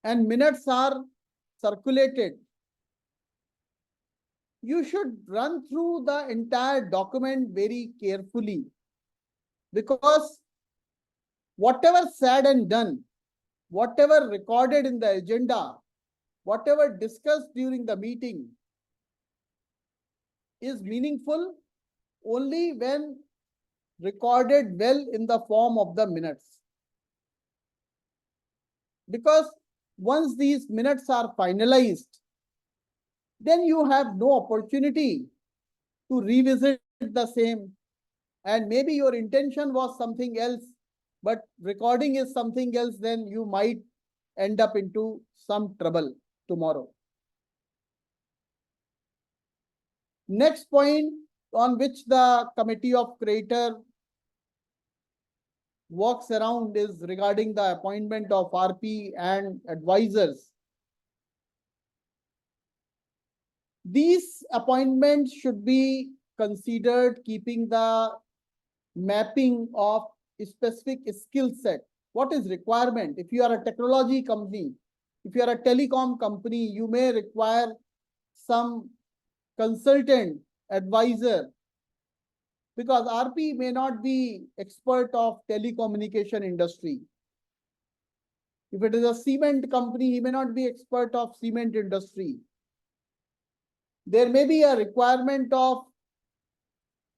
and minutes are circulated, you should run through the entire document very carefully, because whatever said and done, whatever recorded in the agenda, whatever discussed during the meeting is meaningful only when recorded well in the form of the minutes. Because once these minutes are finalized, then you have no opportunity to revisit the same. And maybe your intention was something else, but recording is something else, then you might end up into some trouble tomorrow. Next point on which the committee of creator works around is regarding the appointment of RP and advisors. These appointments should be considered keeping the mapping of a specific skill set. What is requirement? If you are a technology company, if you are a telecom company, you may require some consultant, advisor, because RP may not be expert of telecommunication industry. If it is a cement company, he may not be expert of cement industry. There may be a requirement of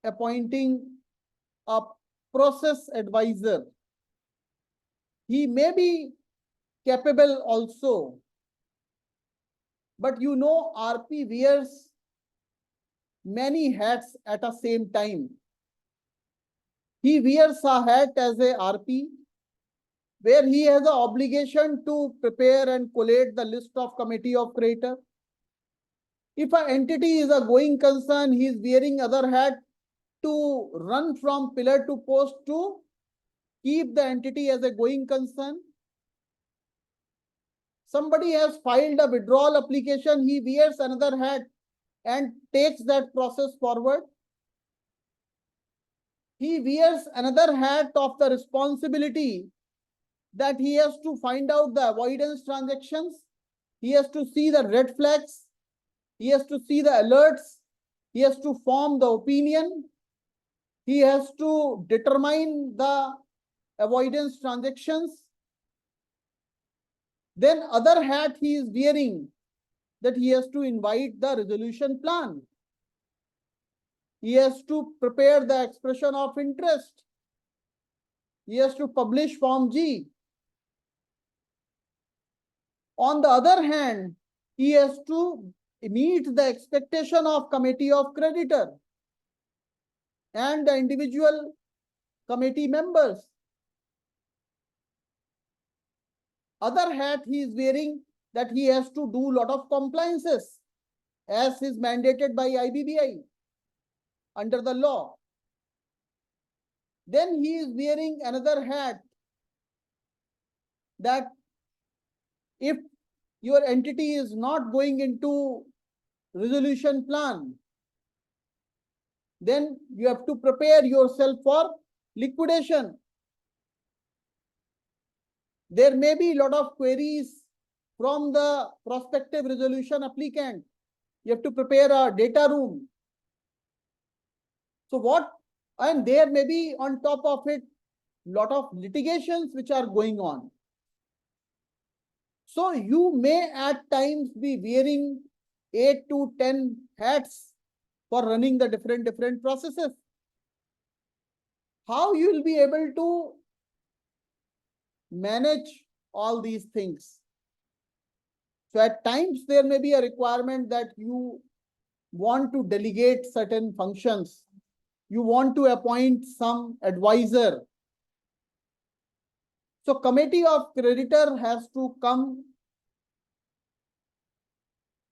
appointing a process advisor. He may be capable also, but you know, RP wears many hats at the same time. He wears a hat as a RP, where he has the obligation to prepare and collate the list of committee of creator. If an entity is a going concern, he is wearing other hat to run from pillar to post to keep the entity as a going concern. Somebody has filed a withdrawal application, he wears another hat and takes that process forward. he wears another hat of the responsibility that he has to find out the avoidance transactions. He has to see the red flags. He has to see the alerts. He has to form the opinion. He has to determine the avoidance transactions. Then other hat he is wearing, that he has to invite the resolution plan. He has to prepare the expression of interest. He has to publish Form G. On the other hand, he has to meet the expectation of committee of creditor and the individual committee members. Other hat he is wearing, that he has to do lot of compliances as is mandated by IBBI under the law. Then he is wearing another hat, that if your entity is not going into resolution plan, then you have to prepare yourself for liquidation. There may be a lot of queries from the prospective resolution applicant. You have to prepare a data room. So what, and there may be on top of it, lot of litigations which are going on. So you may at times be wearing 8 to 10 hats for running the different processes. How you will be able to manage all these things? So at times there may be a requirement that you want to delegate certain functions. You want to appoint some advisor. So committee of creditor has to come,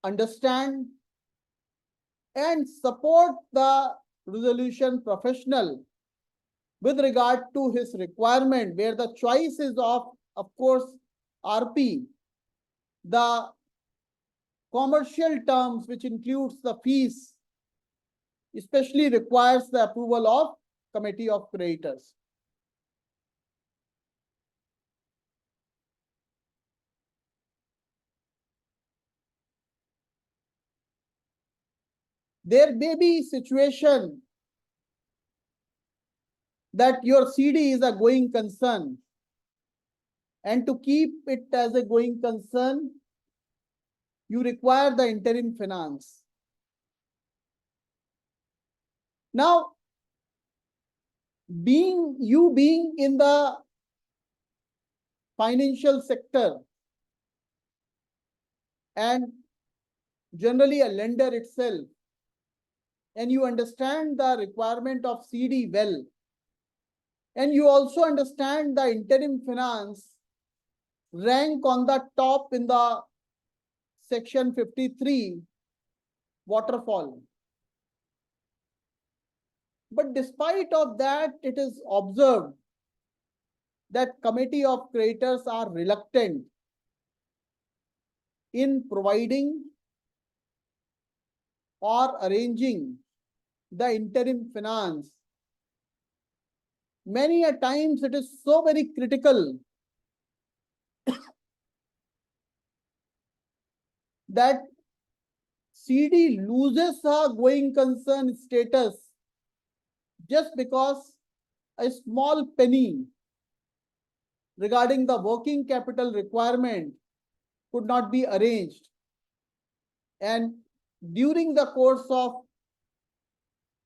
understand and support the resolution professional with regard to his requirement, where the choice is of course, RP, the commercial terms, which includes the fees, especially requires the approval of committee of creditors. There may be situation that your CD is a going concern, and to keep it as a going concern, you require the interim finance. Now, being in the financial sector and generally a lender itself, and you understand the requirement of CD well, and you also understand the interim finance rank on the top in the section 53 waterfall. But despite of that, it is observed that committee of creditors are reluctant in providing or arranging the interim finance. Many a times it is so very critical that CD loses her going concern status just because a small penny regarding the working capital requirement could not be arranged. And during the course of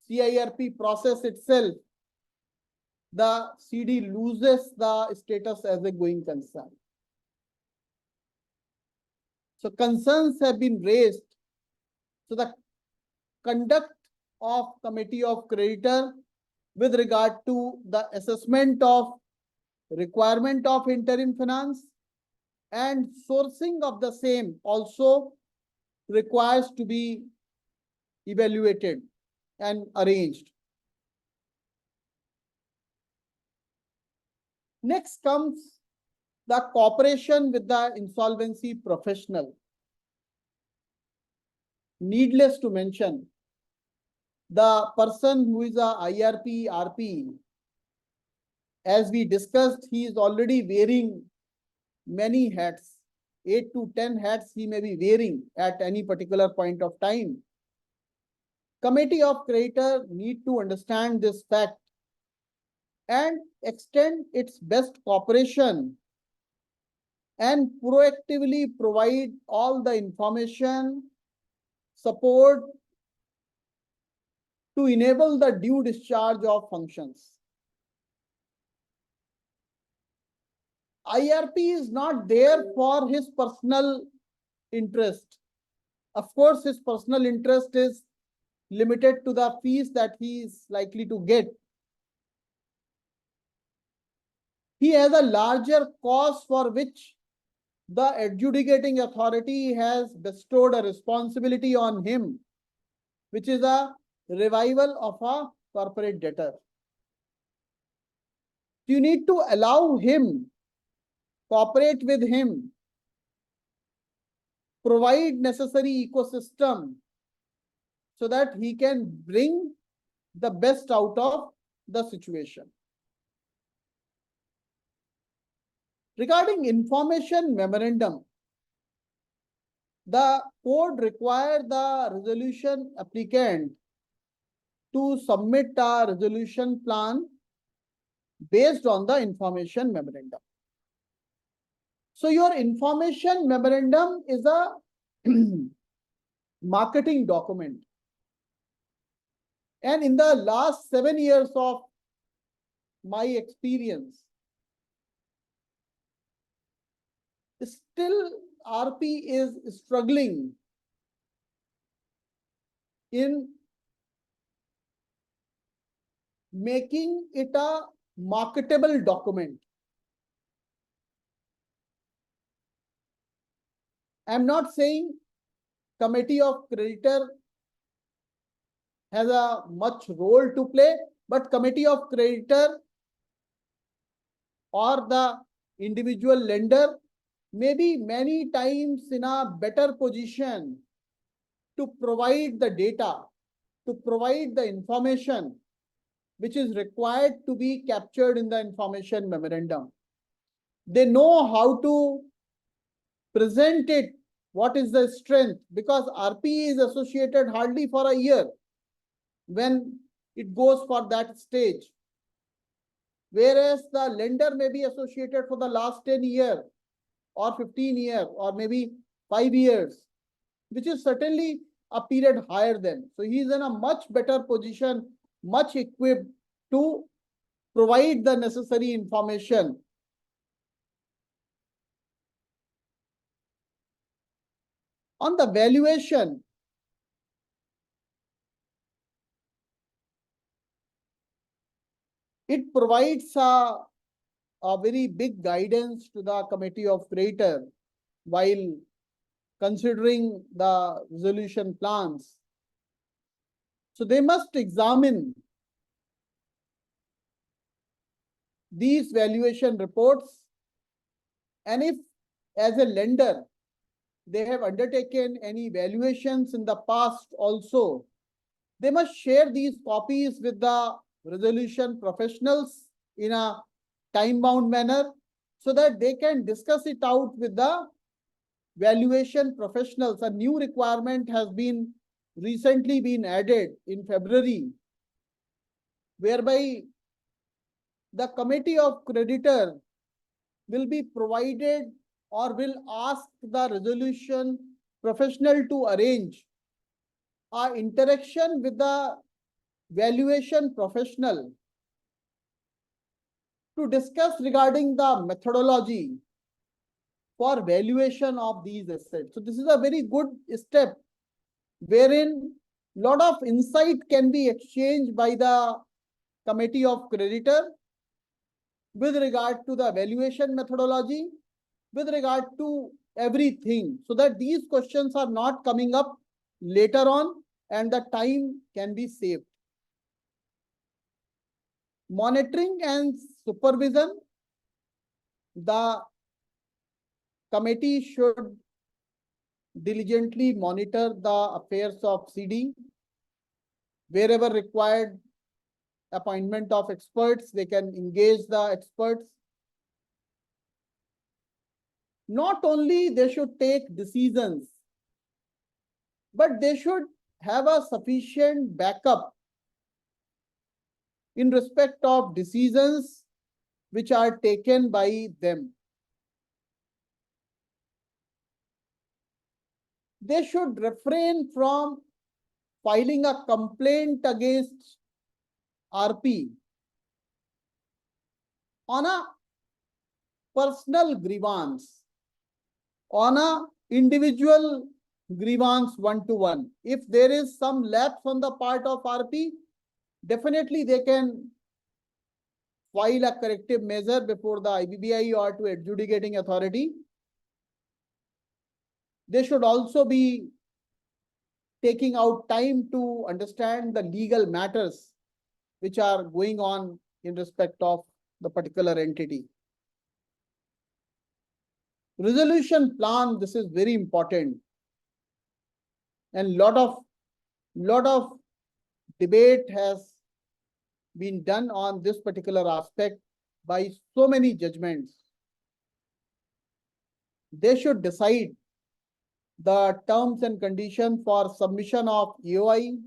CIRP process itself, the CD loses the status as a going concern. So concerns have been raised. So the conduct of committee of creditor with regard to the assessment of requirement of interim finance and sourcing of the same also requires to be evaluated and arranged. Next comes the cooperation with the insolvency professional. Needless to mention the person who is a IRP, RP, as we discussed, he is already wearing many hats. 8 to 10 hats he may be wearing at any particular point of time. Committee of creditor need to understand this fact and extend its best cooperation and proactively provide all the information, support to enable the due discharge of functions. IRP is not there for his personal interest. Of course, his personal interest is limited to the fees that he is likely to get. He has a larger cause for which the adjudicating authority has bestowed a responsibility on him, which is a revival of a corporate debtor. You need to allow him, cooperate with him, provide necessary ecosystem so that he can bring the best out of the situation. Regarding information memorandum, the code requires the resolution applicant to submit a resolution plan based on the information memorandum. So your information memorandum is a marketing document. And in the last 7 years of my experience, still RP is struggling in making it a marketable document. I'm not saying committee of creditor has a much role to play, but committee of creditor or the individual lender may be many times in a better position to provide the data, to provide the information which is required to be captured in the information memorandum. They know how to present it, what is the strength, because RP is associated hardly for a year when it goes for that stage. Whereas the lender may be associated for the last 10 years or 15 years or maybe 5 years, which is certainly a period higher than. So he is in a much better position, much equipped to provide the necessary information. On the valuation, it provides a very big guidance to the committee of creditor while considering the resolution plans. So they must examine these valuation reports, and if as a lender they have undertaken any valuations in the past also, they must share these copies with the resolution professionals in a time-bound manner so that they can discuss it out with the valuation professionals. A new requirement has been recently been added in February, whereby the committee of creditor will be provided or will ask the resolution professional to arrange an interaction with the valuation professional to discuss regarding the methodology for valuation of these assets. So this is a very good step wherein lot of insight can be exchanged by the committee of creditor with regard to the valuation methodology, with regard to everything, so that these questions are not coming up later on and the time can be saved. Monitoring and supervision, the committee should diligently monitor the affairs of CD. Wherever required, appointment of experts, they can engage the experts. Not only they should take decisions, but they should have a sufficient backup in respect of decisions which are taken by them. They should refrain from filing a complaint against RP on a personal grievance, on a individual grievance one-to-one. If there is some lapse on the part of RP, definitely they can file a corrective measure before the IBBI or to adjudicating authority. They should also be taking out time to understand the legal matters which are going on in respect of the particular entity. Resolution plan, this is very important. And lot of debate has been done on this particular aspect by so many judgments. They should decide the terms and conditions for submission of EOI,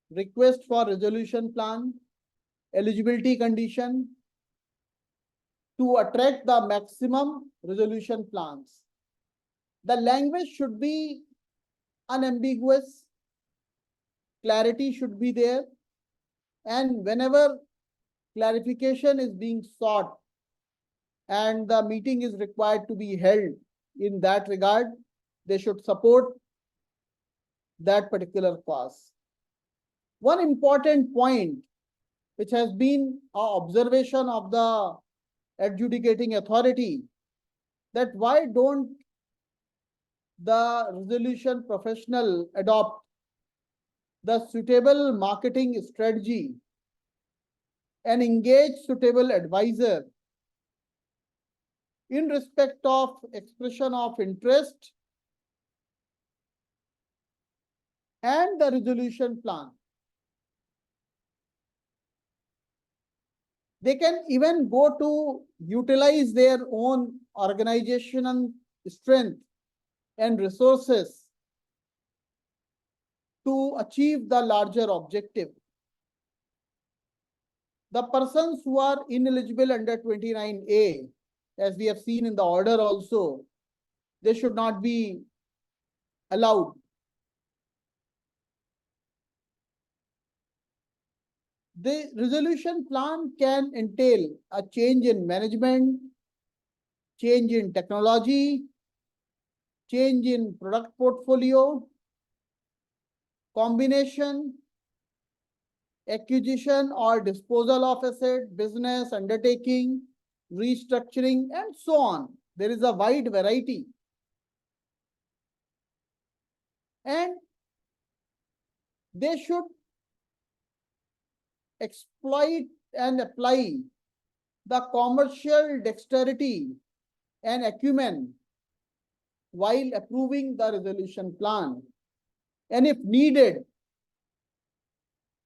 request for resolution plan, eligibility condition to attract the maximum resolution plans. The language should be unambiguous, clarity should be there, and whenever clarification is being sought and the meeting is required to be held in that regard, they should support that particular cause. One important point which has been an observation of the adjudicating authority, that why don't the resolution professional adopt the suitable marketing strategy and engage suitable advisor in respect of expression of interest and the resolution plan. They can even go to utilize their own organizational strength and resources to achieve the larger objective. The persons who are ineligible under 29A, as we have seen in the order also, they should not be allowed. The resolution plan can entail a change in management, change in technology, change in product portfolio, combination, acquisition or disposal of asset, business, undertaking, restructuring, and so on. There is a wide variety. And they should exploit and apply the commercial dexterity and acumen while approving the resolution plan. And if needed,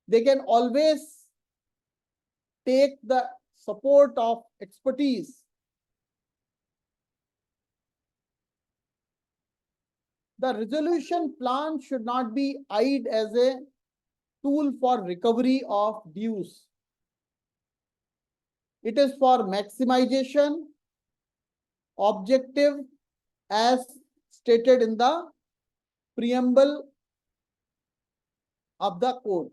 they can always take the support of expertise. The resolution plan should not be eyed as a tool for recovery of dues. It is for maximization objective as stated in the preamble of the code.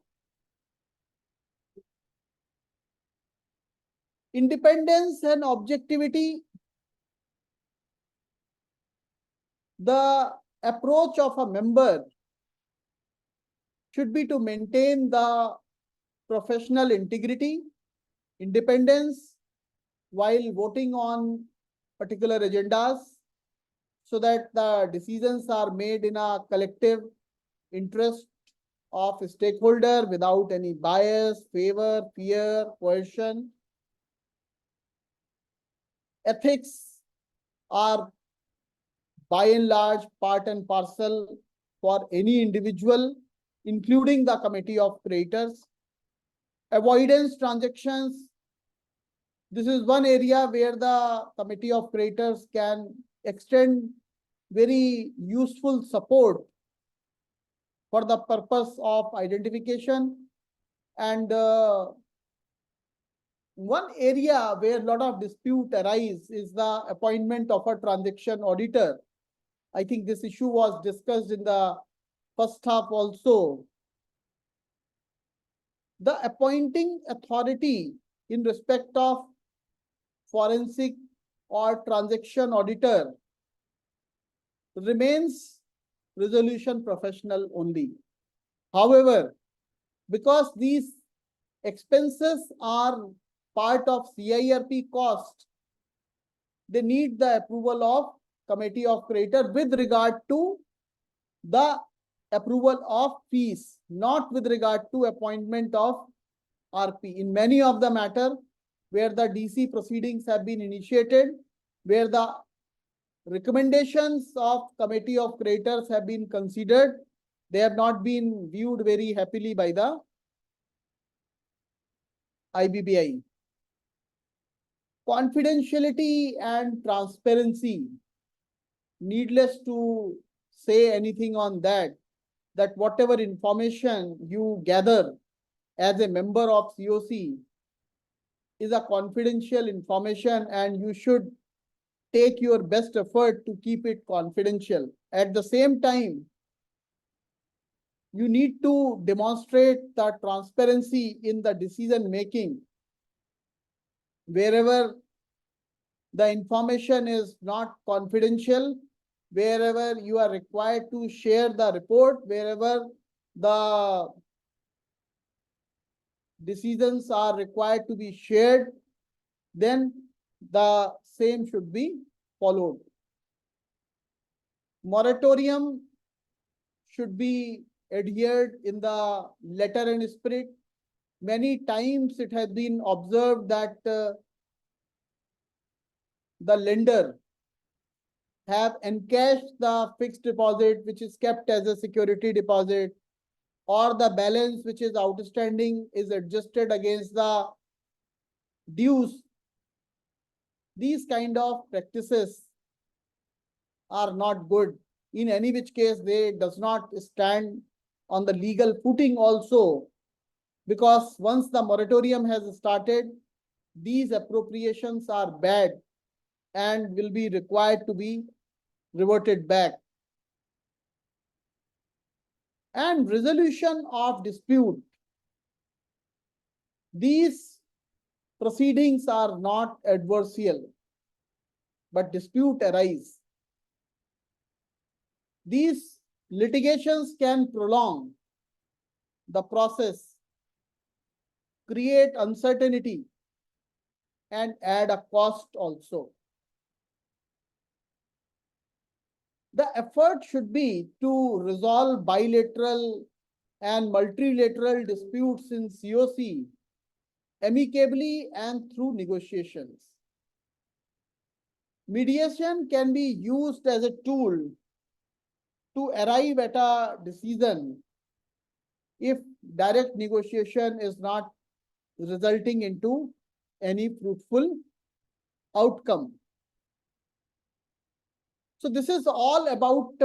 Independence and objectivity. The approach of a member should be to maintain the professional integrity, independence while voting on particular agendas, so that the decisions are made in a collective interest of a stakeholder without any bias, favor, fear, coercion. Ethics are by and large part and parcel for any individual including the committee of creditors. Avoidance transactions. This is one area where the committee of creditors can extend very useful support for the purpose of identification. And one area where a lot of dispute arise is the appointment of a transaction auditor. I think this issue was discussed in the first half also. The appointing authority in respect of forensic or transaction auditor remains resolution professional only. However, because these expenses are part of CIRP cost, they need the approval of committee of creditor with regard to the approval of fees, not with regard to appointment of RP. In many of the matter where the DC proceedings have been initiated, where the recommendations of committee of creditors have been considered, they have not been viewed very happily by the IBBI. Confidentiality and transparency. Needless to say anything on that whatever information you gather as a member of CoC is a confidential information, and you should take your best effort to keep it confidential. At the same time, you need to demonstrate the transparency in the decision making. Wherever the information is not confidential, wherever you are required to share the report, wherever the decisions are required to be shared, then the same should be followed. Moratorium should be adhered in the letter and spirit. Many times it has been observed that the lender have encashed the fixed deposit which is kept as a security deposit, or the balance which is outstanding is adjusted against the dues. These kind of practices are not good. In any which case, they does not stand on the legal footing also, because once the moratorium has started, these appropriations are bad and will be required to be reverted back. And resolution of dispute. These proceedings are not adversarial, but dispute arise. These litigations can prolong the process, create uncertainty, and add a cost also. The effort should be to resolve bilateral and multilateral disputes in CoC amicably and through negotiations. Mediation can be used as a tool to arrive at a decision if direct negotiation is not resulting into any fruitful outcome. So this is all about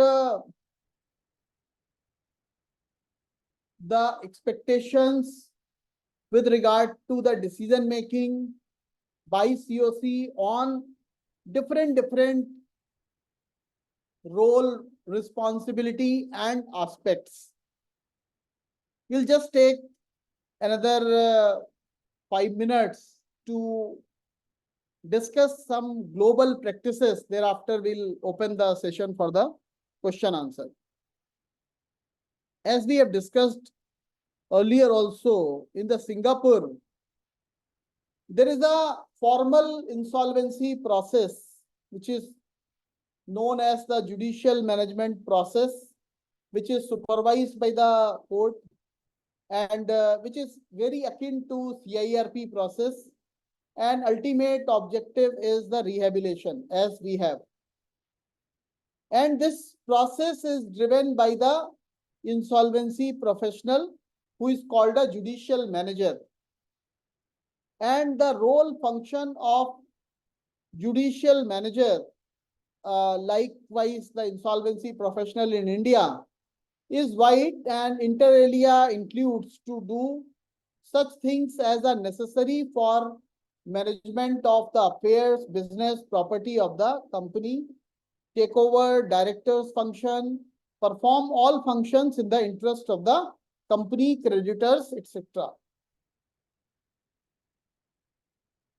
the expectations with regard to the decision making by CoC on different role, responsibility, and aspects. We'll just take another 5 minutes to discuss some global practices. Thereafter, we'll open the session for the question answer. As we have discussed earlier also, in the Singapore, there is a formal insolvency process which is known as the judicial management process, which is supervised by the court and which is very akin to CIRP process, and ultimate objective is the rehabilitation as we have. And this process is driven by the insolvency professional who is called a judicial manager. And the role function of judicial manager, likewise the insolvency professional in India, is wide and inter alia includes to do such things as are necessary for management of the affairs, business, property of the company, take over director's function, perform all functions in the interest of the company, creditors, etc.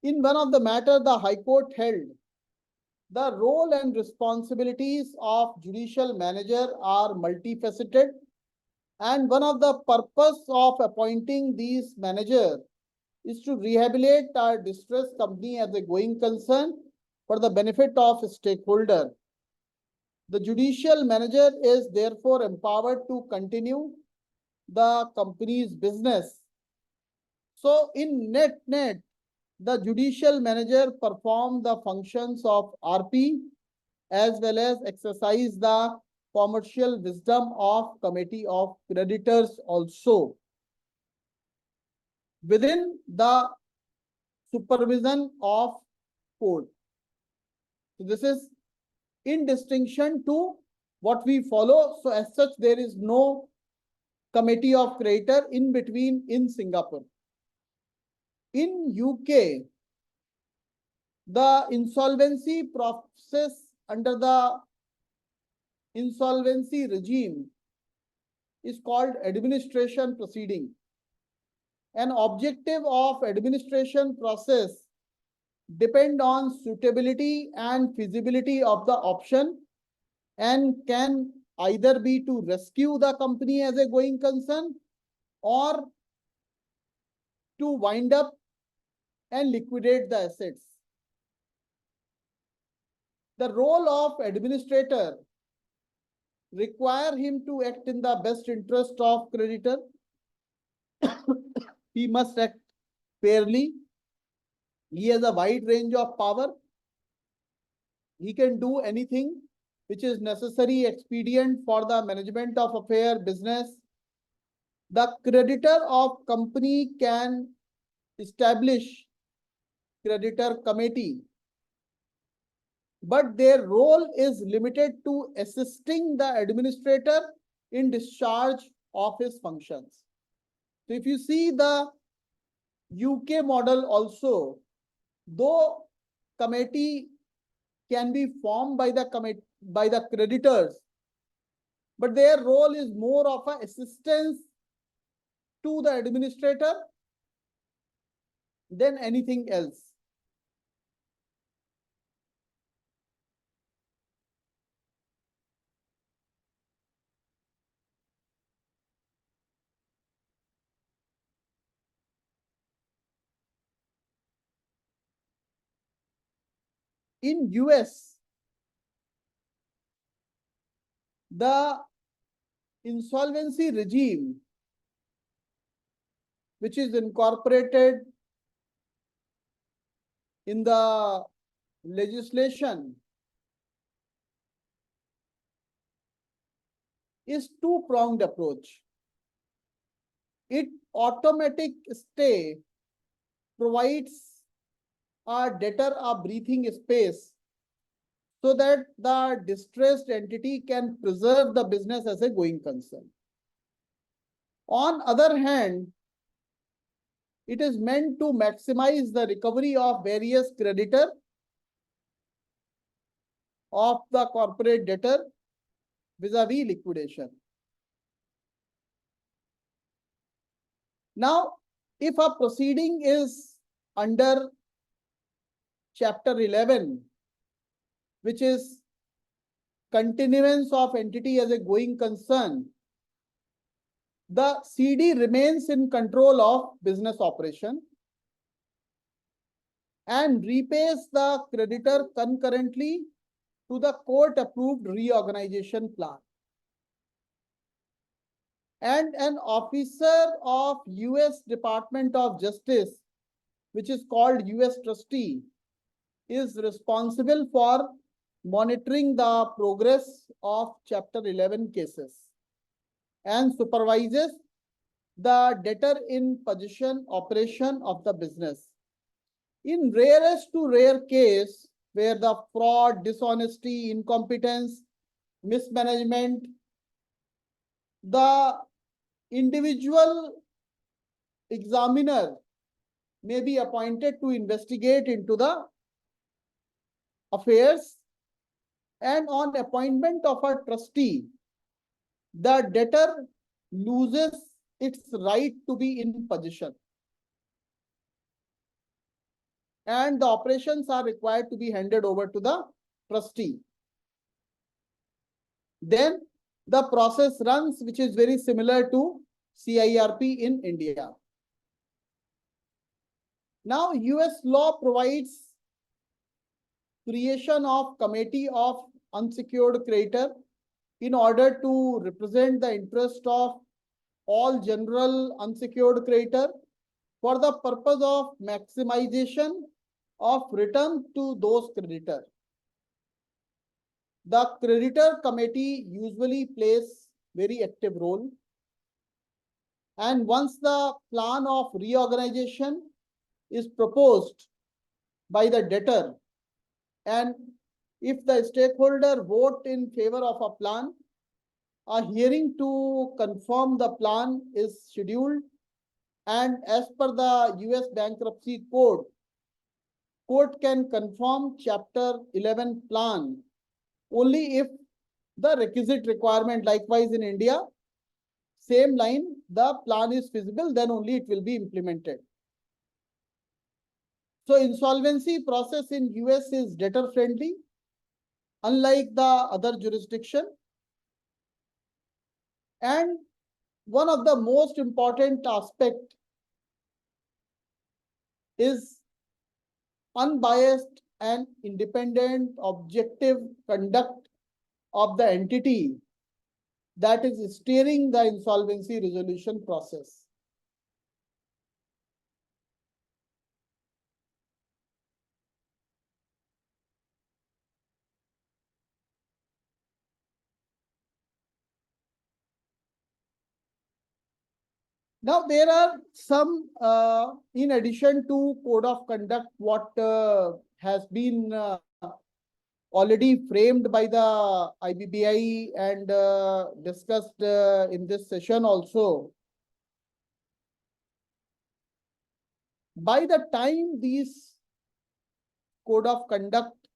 In one of the matter, the High Court held the role and responsibilities of judicial manager are multifaceted, and one of the purpose of appointing these manager is to rehabilitate our distressed company as a going concern for the benefit of stakeholder. The judicial manager is therefore empowered to continue the company's business. So in net, the judicial manager perform the functions of RP as well as exercise the commercial wisdom of committee of creditors also within the supervision of court. So this is in distinction to what we follow. So as such, there is no committee of creditor in between in Singapore. In UK, the insolvency process under the insolvency regime is called administration proceeding. An objective of administration process depend on suitability and feasibility of the option and can either be to rescue the company as a going concern or to wind up and liquidate the assets. The role of administrator require him to act in the best interest of creditor. He must act fairly. He has a wide range of power. He can do anything which is necessary, expedient for the management of affair, business. The creditor of company can establish creditor committee, but their role is limited to assisting the administrator in discharge of his functions. So if you see the UK model also, though committee can be formed by the creditors, but their role is more of an assistance to the administrator than anything else. In US, the insolvency regime, which is incorporated in the legislation, is two-pronged approach. It automatic stay provides a debtor a breathing space so that the distressed entity can preserve the business as a going concern. On other hand, it is meant to maximize the recovery of various creditor of the corporate debtor vis-a-vis liquidation. Now, if a proceeding is under Chapter 11, which is continuance of entity as a going concern, the CD remains in control of business operation and repays the creditor concurrently to the court-approved reorganization plan. And an officer of US Department of Justice, which is called US Trustee, is responsible for monitoring the progress of Chapter 11 cases and supervises the debtor in possession operation of the business. In rarest to rare case where the fraud, dishonesty, incompetence, mismanagement, the individual examiner may be appointed to investigate into the affairs, and on appointment of a trustee, the debtor loses its right to be in possession, and the operations are required to be handed over to the trustee. Then the process runs, which is very similar to CIRP in India. Now, US law provides creation of committee of unsecured creditor in order to represent the interest of all general unsecured creditor for the purpose of maximization of return to those creditor. The creditor committee usually plays very active role, and once the plan of reorganization is proposed by the debtor, and if the stakeholder vote in favor of a plan, a hearing to confirm the plan is scheduled, and as per the US Bankruptcy Code, court can confirm Chapter 11 plan only if the requisite requirement. Likewise in India, same line, the plan is feasible, then only it will be implemented. So insolvency process in US is debtor friendly, unlike the other jurisdiction. And one of the most important aspect is unbiased and independent objective conduct of the entity that is steering the insolvency resolution process. Now, there are some, in addition to code of conduct, what has been already framed by the IBBI and discussed in this session also. By the time these code of conduct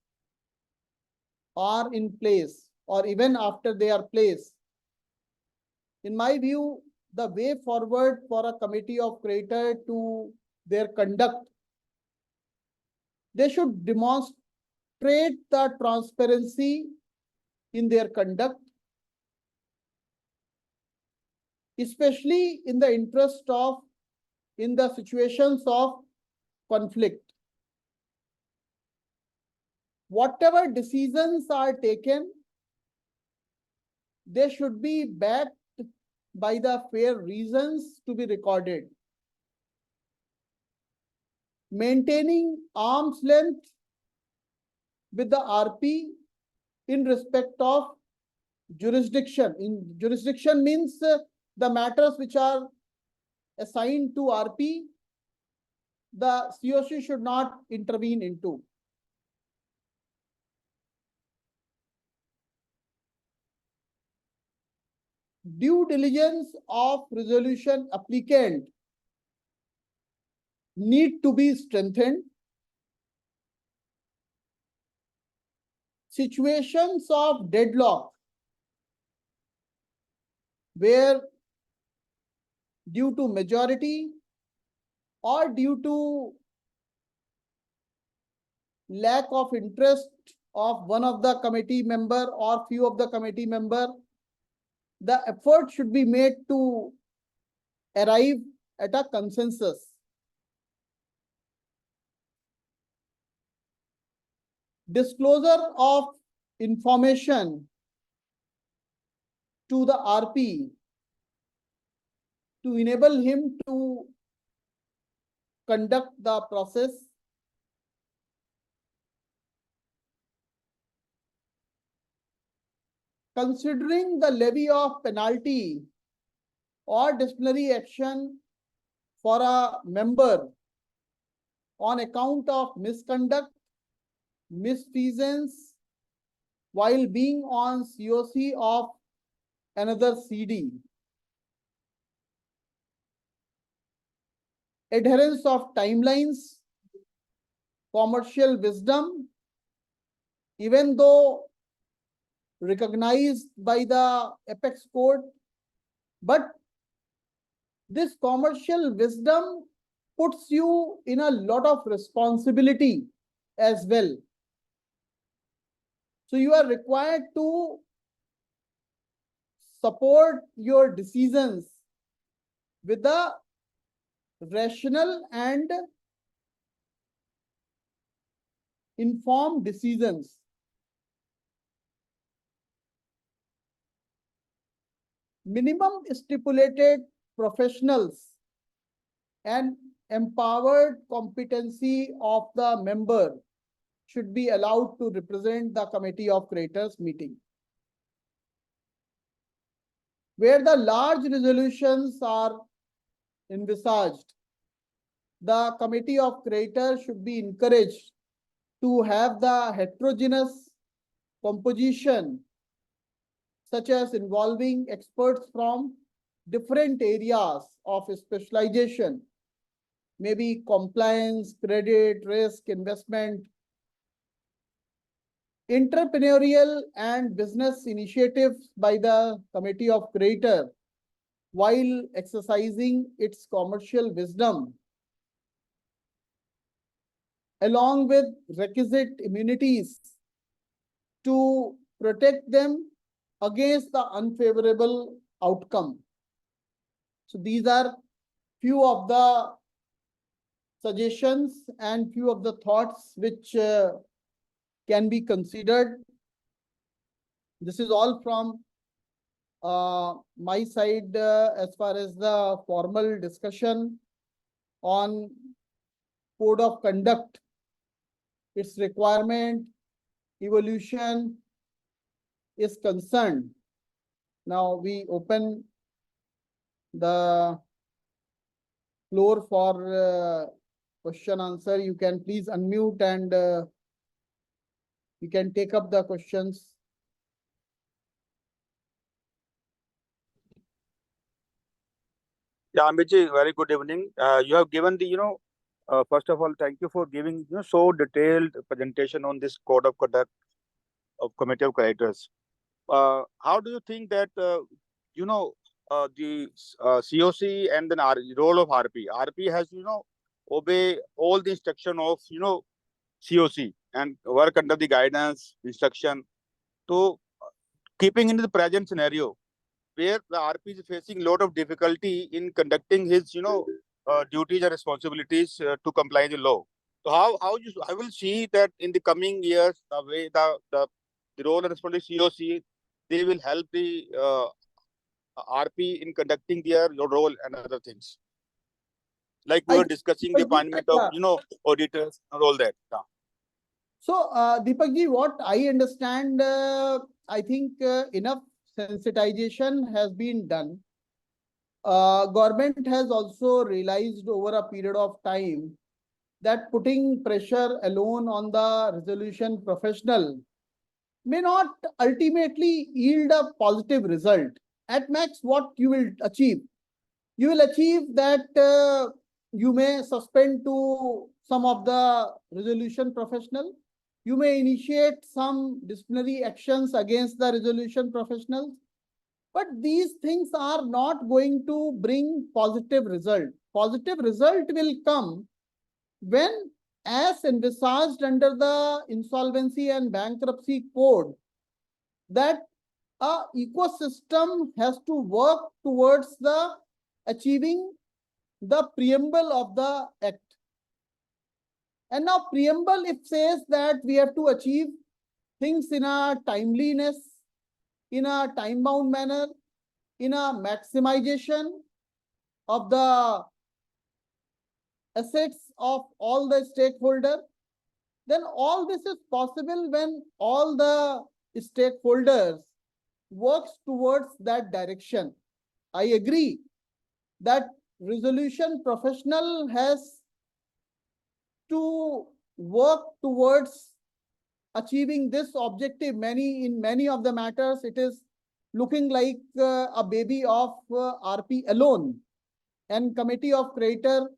are in place, or even after they are placed, in my view, the way forward for a committee of creditor to their conduct, they should demonstrate the transparency in their conduct, especially in the interest of, in the situations of conflict. Whatever decisions are taken, they should be backed by the fair reasons to be recorded. Maintaining arm's length with the RP in respect of jurisdiction. In jurisdiction means the matters which are assigned to RP, the CoC should not intervene into. Due diligence of resolution applicant need to be strengthened. Situations of deadlock where due to majority or due to lack of interest of one of the committee member or few of the committee member, the effort should be made to arrive at a consensus. Disclosure of information to the RP to enable him to conduct the process. Considering the levy of penalty or disciplinary action for a member on account of misconduct, misfeasance, while being on CoC of another CD. Adherence of timelines, commercial wisdom, even though recognized by the Apex Code, but this commercial wisdom puts you in a lot of responsibility as well. So you are required to support your decisions with the rational and informed decisions. Minimum stipulated professionals and empowered competency of the member should be allowed to represent the committee of creators meeting. Where the large resolutions are envisaged, the committee of creators should be encouraged to have the heterogeneous composition, such as involving experts from different areas of specialization, maybe compliance, credit, risk, investment, entrepreneurial and business initiatives by the committee of creator while exercising its commercial wisdom, along with requisite immunities to protect them against the unfavorable outcome. So these are few of the suggestions and few of the thoughts which can be considered. This is all from my side as far as the formal discussion on code of conduct, its requirement, evolution is concerned. Now we open the floor for question answer. You can please unmute and you can take up the questions. Yeah, Amitji, very good evening. You have given the, first of all, thank you for giving, so detailed presentation on this code of conduct of committee of creators. How do you think that, the CoC and then role of RP? RP has, obey all the instruction of, CoC and work under the guidance, instruction. So, keeping in the present scenario, where the RP is facing a lot of difficulty in conducting his, duties and responsibilities to comply with the law. So I will see that in the coming years, the way the role and responsibility CoC, they will help the RP in conducting their role and other things. Like we were discussing the appointment of, auditors and all that. Yeah. So, Deepakji, what I understand, I think enough sensitization has been done. Government has also realized over a period of time that putting pressure alone on the resolution professional may not ultimately yield a positive result. At max, what you will achieve? You will achieve that you may suspend to some of the resolution professional. You may initiate some disciplinary actions against the resolution professionals. But these things are not going to bring positive result. Positive result will come when, as envisaged under the Insolvency and Bankruptcy Code, that a ecosystem has to work towards the achieving the preamble of the act. And now preamble, it says that we have to achieve things in a timeliness, in a time-bound manner, in a maximization of the assets of all the stakeholders. Then all this is possible when all the stakeholders works towards that direction. I agree that resolution professional has to work towards achieving this objective. In many of the matters, it is looking like a baby of RP alone, and committee of creditor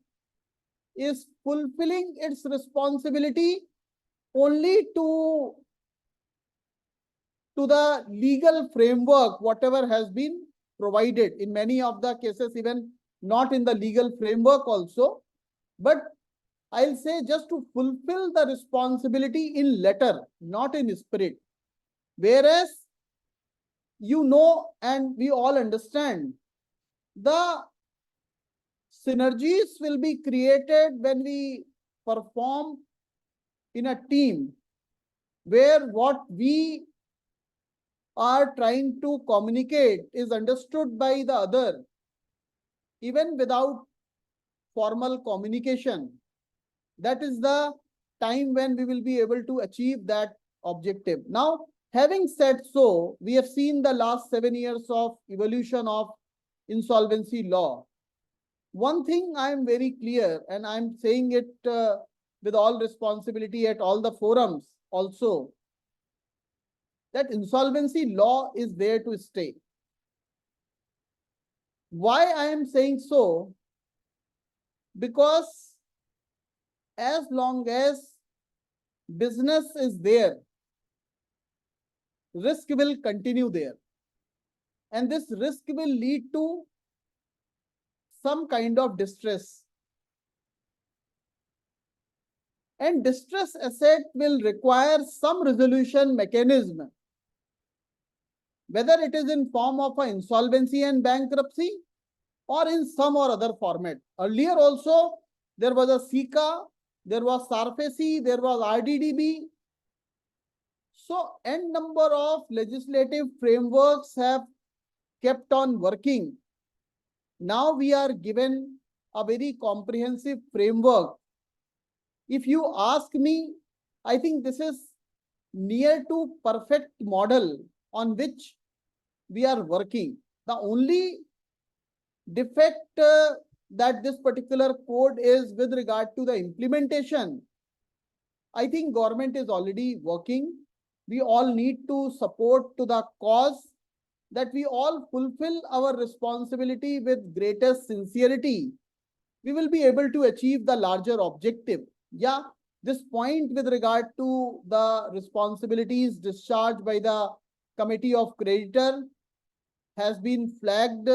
is fulfilling its responsibility only to the legal framework, whatever has been provided. In many of the cases, even not in the legal framework also, but I'll say just to fulfill the responsibility in letter, not in spirit. Whereas, and we all understand, the synergies will be created when we perform in a team, where what we are trying to communicate is understood by the other, even without formal communication. That is the time when we will be able to achieve that objective. Now, having said so, we have seen the last 7 years of evolution of insolvency law. One thing I am very clear, and I'm saying it with all responsibility at all the forums also, that insolvency law is there to stay. Why I am saying so? Because as long as business is there, risk will continue there. And this risk will lead to some kind of distress. And distress asset will require some resolution mechanism, whether it is in form of an insolvency and bankruptcy or in some or other format. Earlier also, there was a CoC, there was SARFAESI, there was RDDB. So, n number of legislative frameworks have kept on working. Now we are given a very comprehensive framework. If you ask me, I think this is near to perfect model on which we are working. The only defect that this particular code is with regard to the implementation. I think government is already working. We all need to support to the cause, that we all fulfill our responsibility with greatest sincerity. We will be able to achieve the larger objective. Yeah, this point with regard to the responsibilities discharged by the committee of creditor has been flagged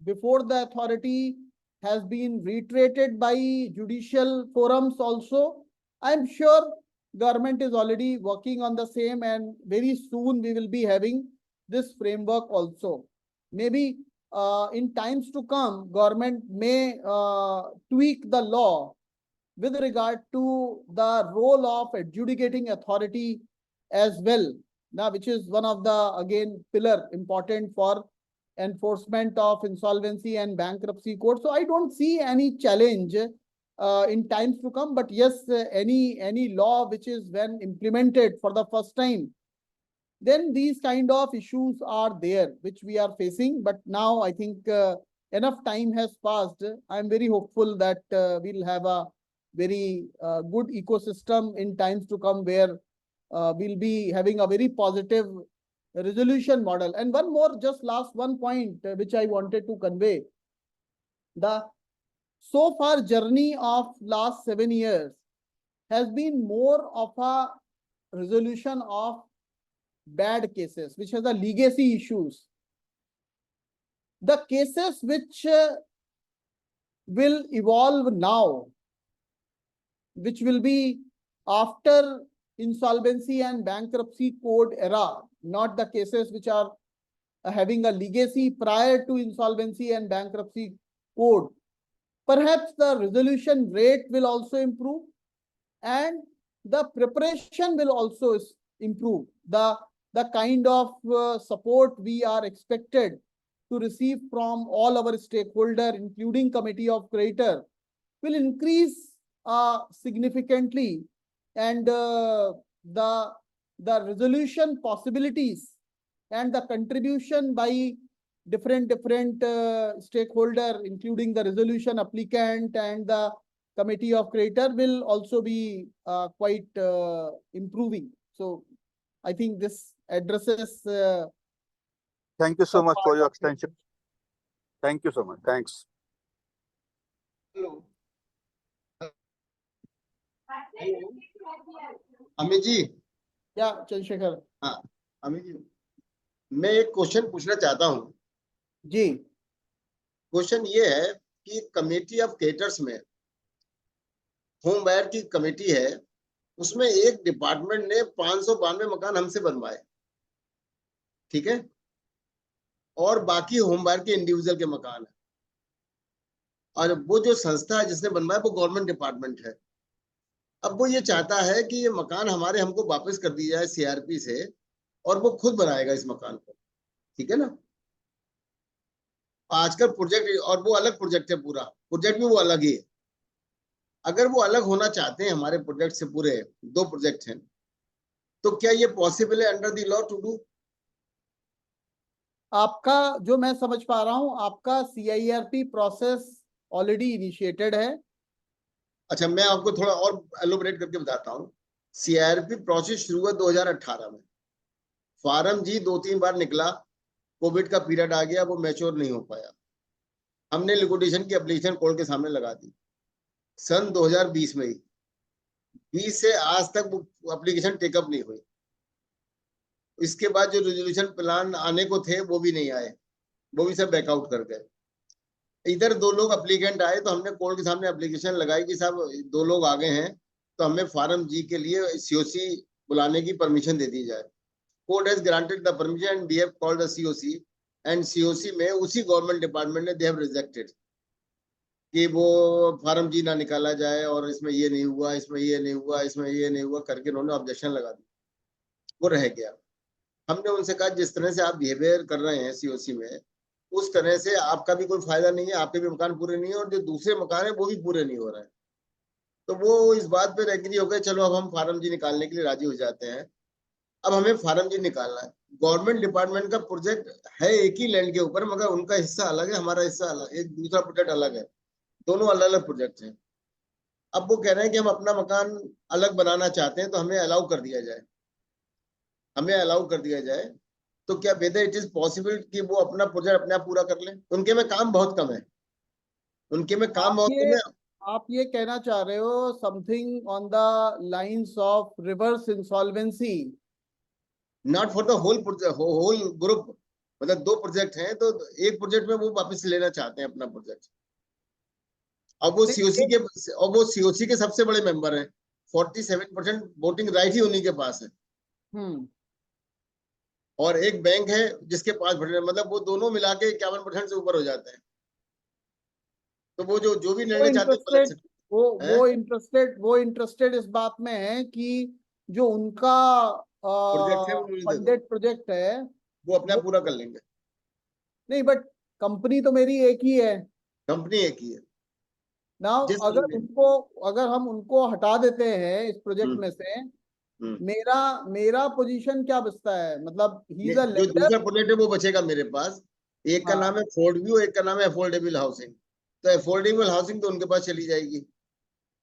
before the authority, has been reiterated by judicial forums also. I'm sure government is already working on the same, and very soon we will be having this framework also. Maybe in times to come, government may tweak the law with regard to the role of adjudicating authority as well, now, which is one of the, again, pillar important for enforcement of insolvency and bankruptcy code. So I don't see any challenge in times to come, but yes, any law which is when implemented for the first time, then these kind of issues are there which we are facing. But now I think enough time has passed. I'm very hopeful that we'll have a very good ecosystem in times to come, where we'll be having a very positive resolution model. And one more, just last one point which I wanted to convey. The so far journey of last 7 years has been more of a resolution of bad cases, which has a legacy issues. The cases which will evolve now, which will be after insolvency and bankruptcy code era, not the cases which are having a legacy prior to insolvency and bankruptcy code. Perhaps the resolution rate will also improve, and the preparation will also improve. The kind of support we are expected to receive from all our stakeholders, including committee of creditor, will increase significantly, and the resolution possibilities and the contribution by different stakeholder, including the resolution applicant and the committee of creator, will also be quite improving. So I think this addresses Thank you so some much for part your of it. extension. Thank you so much. Thanks. Hello Amit ji. या चंद्रशेखर हाँ अमित जी, मैं एक question पूछना चाहता हूँ। जी। Question ये है कि कमेटी ऑफ क्रिएटर्स में होम बायर की कमेटी है, उसमें एक डिपार्टमेंट ने 592 मकान हमसे बनवाए, ठीक है, और बाकी होम बायर के इंडिविजुअल के मकान है, और वो जो संस्था है जिसने बनवाया वो गवर्नमेंट डिपार्टमेंट है। अब वो ये चाहता है कि ये मकान हमारे हमको वापस कर दिया जाए सीआरपी से, और वो खुद बनाएगा इस मकान को, ठीक है ना। आजकल प्रोजेक्ट, और वो अलग प्रोजेक्ट है, पूरा प्रोजेक्ट भी वो अलग ही है। अगर वो अलग होना चाहते हैं हमारे प्रोजेक्ट से, पूरे 2 प्रोजेक्ट हैं, तो क्या ये पॉसिबल है under the law to do? आपका जो मैं समझ पा रहा हूं, आपका CIRP प्रोसेस ऑलरेडी इनिशिएटेड है। अच्छा, मैं आपको थोड़ा और एलोबरेट करके बताता हूँ। सीआरपी प्रोसेस शुरू हुआ 2018 में। फार्म जी 2-3 बार निकला, कोविड का पीरियड आ गया, वो मैच्योर नहीं हो पाया। हमने लिक्विडेशन की एप्लीकेशन कोर्ट के सामने लगा दी सन 2020 में ही। 20 से आज तक वो एप्लीकेशन टेकअप नहीं हुई। इसके बाद जो रेजोल्यूशन प्लान आने को थे वो भी नहीं आए, वो भी सब बैकआउट कर गए। इधर 2 लोग एप्लीकेंट आए तो हमने कोर्ट के सामने एप्लीकेशन लगाई कि साहब 2 लोग आ गए हैं, तो हमें फार्म जी के लिए COC बुलाने की परमिशन दे दी जाए। Court has granted the permission and we have called the COC, एंड COC में उसी गवर्नमेंट डिपार्टमेंट ने दे हैव रिजेक्टेड कि वो फार्म जी ना निकाला जाए, और इसमें ये नहीं हुआ, इसमें ये नहीं हुआ, इसमें ये नहीं हुआ करके उन्होंने ऑब्जेक्शन लगा दी, वो रह गया। हमने उनसे कहा जिस तरह से आप बिहेवियर कर रहे हैं COC में, उस तरह से आपका भी कोई फायदा नहीं है, आपके भी मकान पूरे नहीं है, और जो दूसरे मकान है वो भी पूरे नहीं हो रहे हैं। तो वो इस बात पे एग्री हो गए, चलो अब हम फार्म जी निकालने के लिए राजी हो जाते हैं। अब हमें फार्म जी निकालना है। गवर्नमेंट डिपार्टमेंट का प्रोजेक्ट है एक ही लैंड के ऊपर, मगर उनका हिस्सा अलग है, हमारा हिस्सा अलग, एक दूसरा प्रोजेक्ट अलग है, दोनों अलग अलग प्रोजेक्ट हैं। अब वो कह रहे हैं कि हम अपना मकान अलग बनाना चाहते हैं, तो हमें अलाउ कर दिया जाए, हमें अलाउ कर दिया जाए। तो क्या वेदर इट इज पॉसिबल कि वो अपना प्रोजेक्ट अपने आप पूरा कर लें? उनके में काम बहुत कम है, उनके में काम बहुत कम है। आप ये कहना चाह रहे हो something on the lines of reverse insolvency? Not for the whole group, मतलब 2 प्रोजेक्ट हैं, तो एक प्रोजेक्ट में वो वापस लेना चाहते हैं अपना प्रोजेक्ट। अब वो COC के सबसे बड़े मेंबर हैं, 47% वोटिंग राइट ही उन्हीं के पास है। और एक बैंक है जिसके 5%, मतलब वो दोनों मिला के 51% से ऊपर हो जाते हैं। तो वो जो भी निर्णय चाहते हैं वो इंटरेस्टेड इस बात में है कि जो उनका प्रोजेक्ट है वो मुझे दे दो, फंडेड प्रोजेक्ट है वो अपना पूरा कर लेंगे। नहीं, बट कंपनी तो मेरी एक ही है। कंपनी एक ही है। नाउ अगर हम उनको हटा देते हैं इस प्रोजेक्ट में से, मेरा पोजीशन क्या बचता है? मतलब ही इज अ जो लेंडर। दूसरा प्रोजेक्ट है वो बचेगा मेरे पास। एक का नाम है फोर्ड व्यू, एक का नाम है अफोर्डेबल हाउसिंग। तो अफोर्डेबल हाउसिंग तो उनके पास चली जाएगी,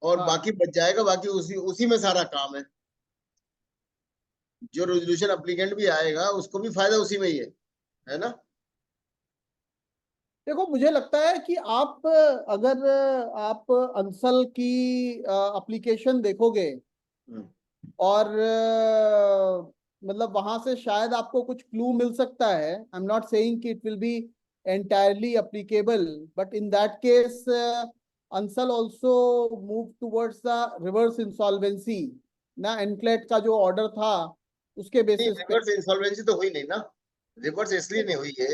और बाकी बच जाएगा, बाकी उसी में सारा काम है। जो रेजोल्यूशन एप्लीकेंट भी आएगा उसको भी फायदा उसी में ही है ना। देखो, मुझे लगता है कि अगर आप अंसल की एप्लीकेशन देखोगे और मतलब वहां से शायद आपको कुछ क्लू मिल सकता है। आई एम नॉट सेइंग कि it will be entirely applicable, but in that case Ansal also moved towards the reverse insolvency ना। एनक्लेट का जो ऑर्डर था उसके बेसिस पे रिवर्स इंसॉल्वेंसी तो हुई नहीं ना, रिवर्स इसलिए नहीं हुई है,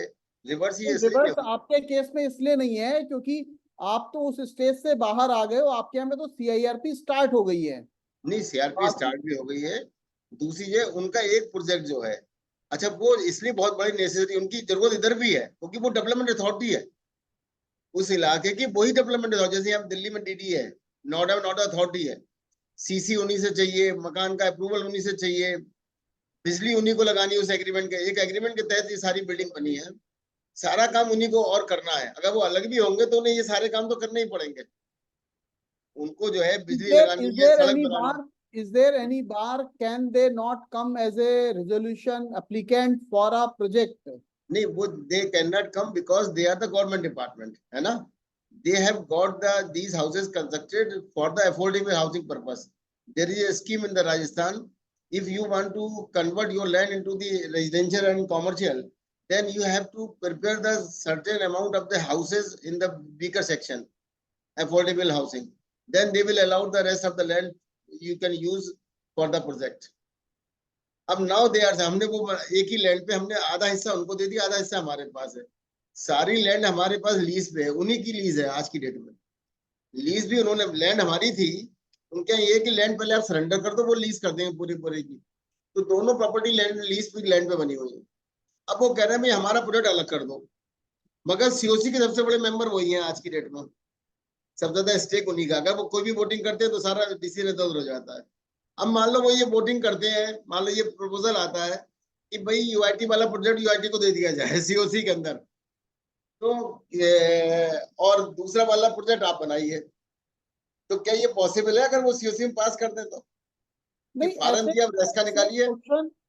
रिवर्स ही इसलिए रिवर्स नहीं हुई। आपके केस में इसलिए नहीं है क्योंकि आप तो उस स्टेज से बाहर आ गए हो, आपके यहाँ में तो CIRP स्टार्ट हो गई है। नहीं, CRP स्टार्ट भी हो गई है। दूसरी है उनका एक प्रोजेक्ट जो है, अच्छा वो इसलिए बहुत बड़ी नेसेसिटी, उनकी जरूरत इधर भी है क्योंकि वो डेवलपमेंट अथॉरिटी है उस इलाके की, वही डेवलपमेंट अथॉरिटी। जैसे हम दिल्ली में DD है, नोएडा में नोएडा अथॉरिटी है, CC उन्हीं से चाहिए, मकान का अप्रूवल उन्हीं से चाहिए, बिजली उन्हीं को लगानी है उस एग्रीमेंट के। एक एग्रीमेंट के तहत ये सारी बिल्डिंग बनी है। सारा काम उन्हीं को और करना है। अगर वो अलग भी होंगे तो उन्हें ये सारे काम तो करने ही पड़ेंगे। उनको जो है बिजली लगानी is है, there सड़क any बनानी bar? Is there any bar? Can they not come as a resolution applicant for a project? नहीं, वो they cannot come because they are the government department, है ना? They have got these houses constructed for the affordable housing purpose. There is a scheme in the Rajasthan. If you want to convert your land into the residential and commercial, then you have to prepare the certain amount of the houses in the weaker section, affordable housing. Then they will allow the rest of the land you can use for the project. अब now they are, हमने वो एक ही land पे हमने आधा हिस्सा उनको दे दिया, आधा हिस्सा हमारे पास है। सारी लैंड हमारे पास लीज पे है, उन्हीं की लीज है आज की डेट में। लीज भी उन्होंने, लैंड हमारी थी, उनके ये कि लैंड पहले आप सरेंडर कर दो, वो लीज कर देंगे पूरी पूरी की। तो दोनों प्रॉपर्टी लैंड लीज पे लैंड पे बनी हुई है। अब वो कह रहे हैं भाई हमारा प्रोजेक्ट अलग कर दो, मगर सीओसी के सबसे बड़े मेंबर वही हैं आज की डेट में, सबसे ज्यादा स्टेक उन्हीं का। अगर वो कोई भी वोटिंग करते हैं तो सारा डिसीजन इधर उधर हो जाता है। अब मान लो वो ये वोटिंग करते हैं, मान लो ये प्रपोजल आता है कि भाई यूआईटी वाला प्रोजेक्ट यूआईटी को दे दिया जाए सीओसी के अंदर, तो और दूसरा वाला प्रोजेक्ट आप बनाइए, तो क्या ये पॉसिबल है अगर वो सीओसी में पास कर दे तो? नहीं, फार्म दिया, रस्का निकालिए।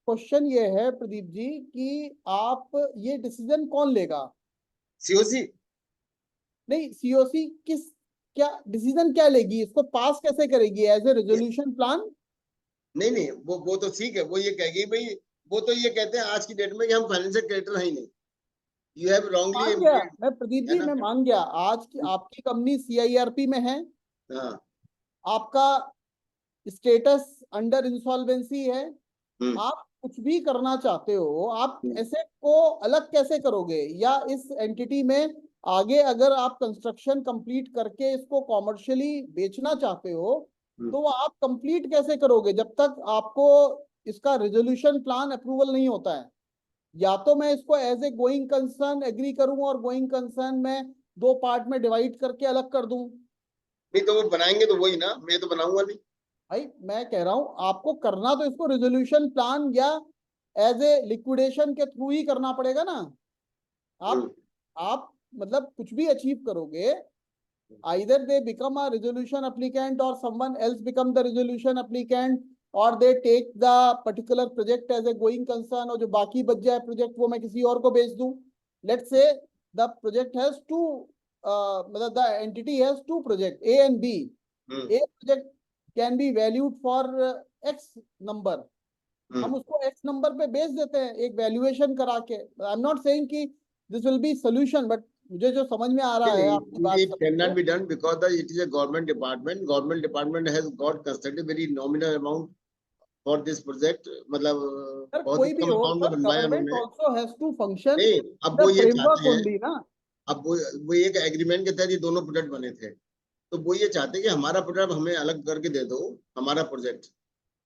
क्वेश्चन ये है प्रदीप जी कि आप ये डिसीजन कौन लेगा? सीओसी नहीं, सीओसी किस, क्या डिसीजन क्या लेगी, इसको पास कैसे करेगी? As a resolution plan? नहीं, वो तो ठीक है, वो ये कहेगी भाई, वो तो ये कहते हैं आज की डेट में कि हम फाइनेंशियल क्रेडिटर है ही नहीं। यू हैव रॉन्गली मान गया मैं प्रदीप जी, मैं मान गया। आज की आपकी कंपनी सीआईआरपी में है, हाँ, आपका स्टेटस अंडर इंसॉल्वेंसी है, आप कुछ भी करना चाहते हो, आप एसेट को अलग कैसे करोगे? या इस एंटिटी में आगे अगर आप कंस्ट्रक्शन कंप्लीट करके इसको कॉमर्शियली बेचना चाहते हो तो वो आप कंप्लीट कैसे करोगे जब तक आपको इसका रेजोल्यूशन प्लान अप्रूवल नहीं होता है? या तो मैं इसको as a going concern agree करूं और गोइंग कंसर्न में दो पार्ट में डिवाइड करके अलग कर दूं। नहीं तो वो बनाएंगे तो वही ना, मैं तो बनाऊंगा नहीं भाई। मैं कह रहा हूं आपको करना तो इसको रेजोल्यूशन प्लान या एज ए लिक्विडेशन के थ्रू ही करना पड़ेगा ना। आप मतलब कुछ भी अचीव करोगे, either they become a resolution applicant or someone else become the resolution applicant, or they take the particular project as a going concern, और जो बाकी बच जाए प्रोजेक्ट वो मैं किसी और को बेच दूं। Let's say the project has two, मतलब the entity has two project A and B. A project can be valued for X number. हम उसको X नंबर पे बेच देते हैं एक वैल्यूएशन करा के। आई एम नॉट सेइंग कि this will be solution, but मुझे जो समझ में आ रहा है आपकी बात, it cannot be done because it is a government department. Government department has got constructed very nominal amount for this project. मतलब बहुत कोई भी कम हो अमाउंट में सर, बनवाया गवर्नमेंट उन्होंने। आल्सो हैज टू फंक्शन नहीं, अब द वो ये फ्रेमवर्क चाहते हैं, ओनली ना। अब वो एक एग्रीमेंट के तहत ये दोनों प्रोजेक्ट बने थे, तो वो ये चाहते हैं कि हमारा प्रोजेक्ट हमें अलग करके दे दो, हमारा प्रोजेक्ट,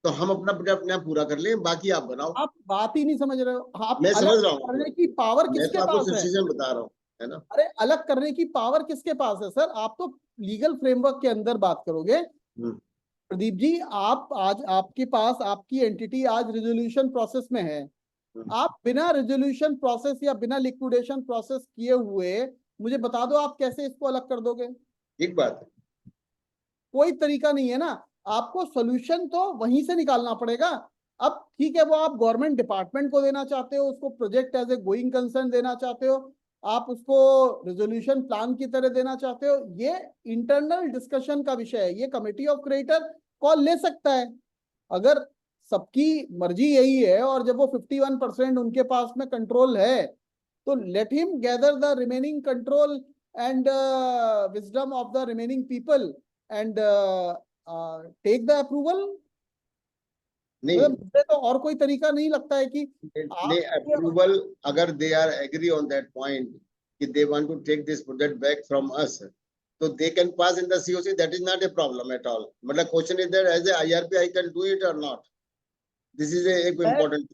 तो हम अपना प्रोजेक्ट अपने आप पूरा कर लें, बाकी आप बनाओ। आप बात ही नहीं समझ रहे हो। आप मैं समझ अलग रहा हूँ, करने की पावर मैं किसके तो आपको पास है? सिचुएशन बता रहा हूँ, है ना। अरे अलग करने की पावर किसके पास है सर? आप तो लीगल फ्रेमवर्क के अंदर बात करोगे। प्रदीप जी, आप आज आपके पास आपकी एंटिटी आज रेजोल्यूशन प्रोसेस में है, आप बिना रेजोल्यूशन प्रोसेस या बिना लिक्विडेशन प्रोसेस किए हुए मुझे बता दो आप कैसे इसको अलग कर दोगे? एक बात है, कोई तरीका नहीं है ना। आपको सोल्यूशन तो वहीं से निकालना पड़ेगा। अब ठीक है, वो आप गवर्नमेंट डिपार्टमेंट को देना चाहते हो, उसको project as a going concern देना चाहते हो, आप उसको रेजोल्यूशन प्लान की तरह देना चाहते हो, ये इंटरनल डिस्कशन का विषय है। ये कमेटी ऑफ क्रेडिटर कॉल ले सकता है अगर सबकी मर्जी यही है, और जब वो 51% उनके पास में कंट्रोल है तो let him gather the remaining control and wisdom of the remaining people and take the approval. नहीं मुझे तो और कोई तरीका नहीं लगता है कि नहीं, अप्रूवल अगर they are agree on that point कि they want to take this project back from us, तो they can pass in the COC, that is not a problem at all. मतलब question is that as a IRP I can do it or not, this is एक important.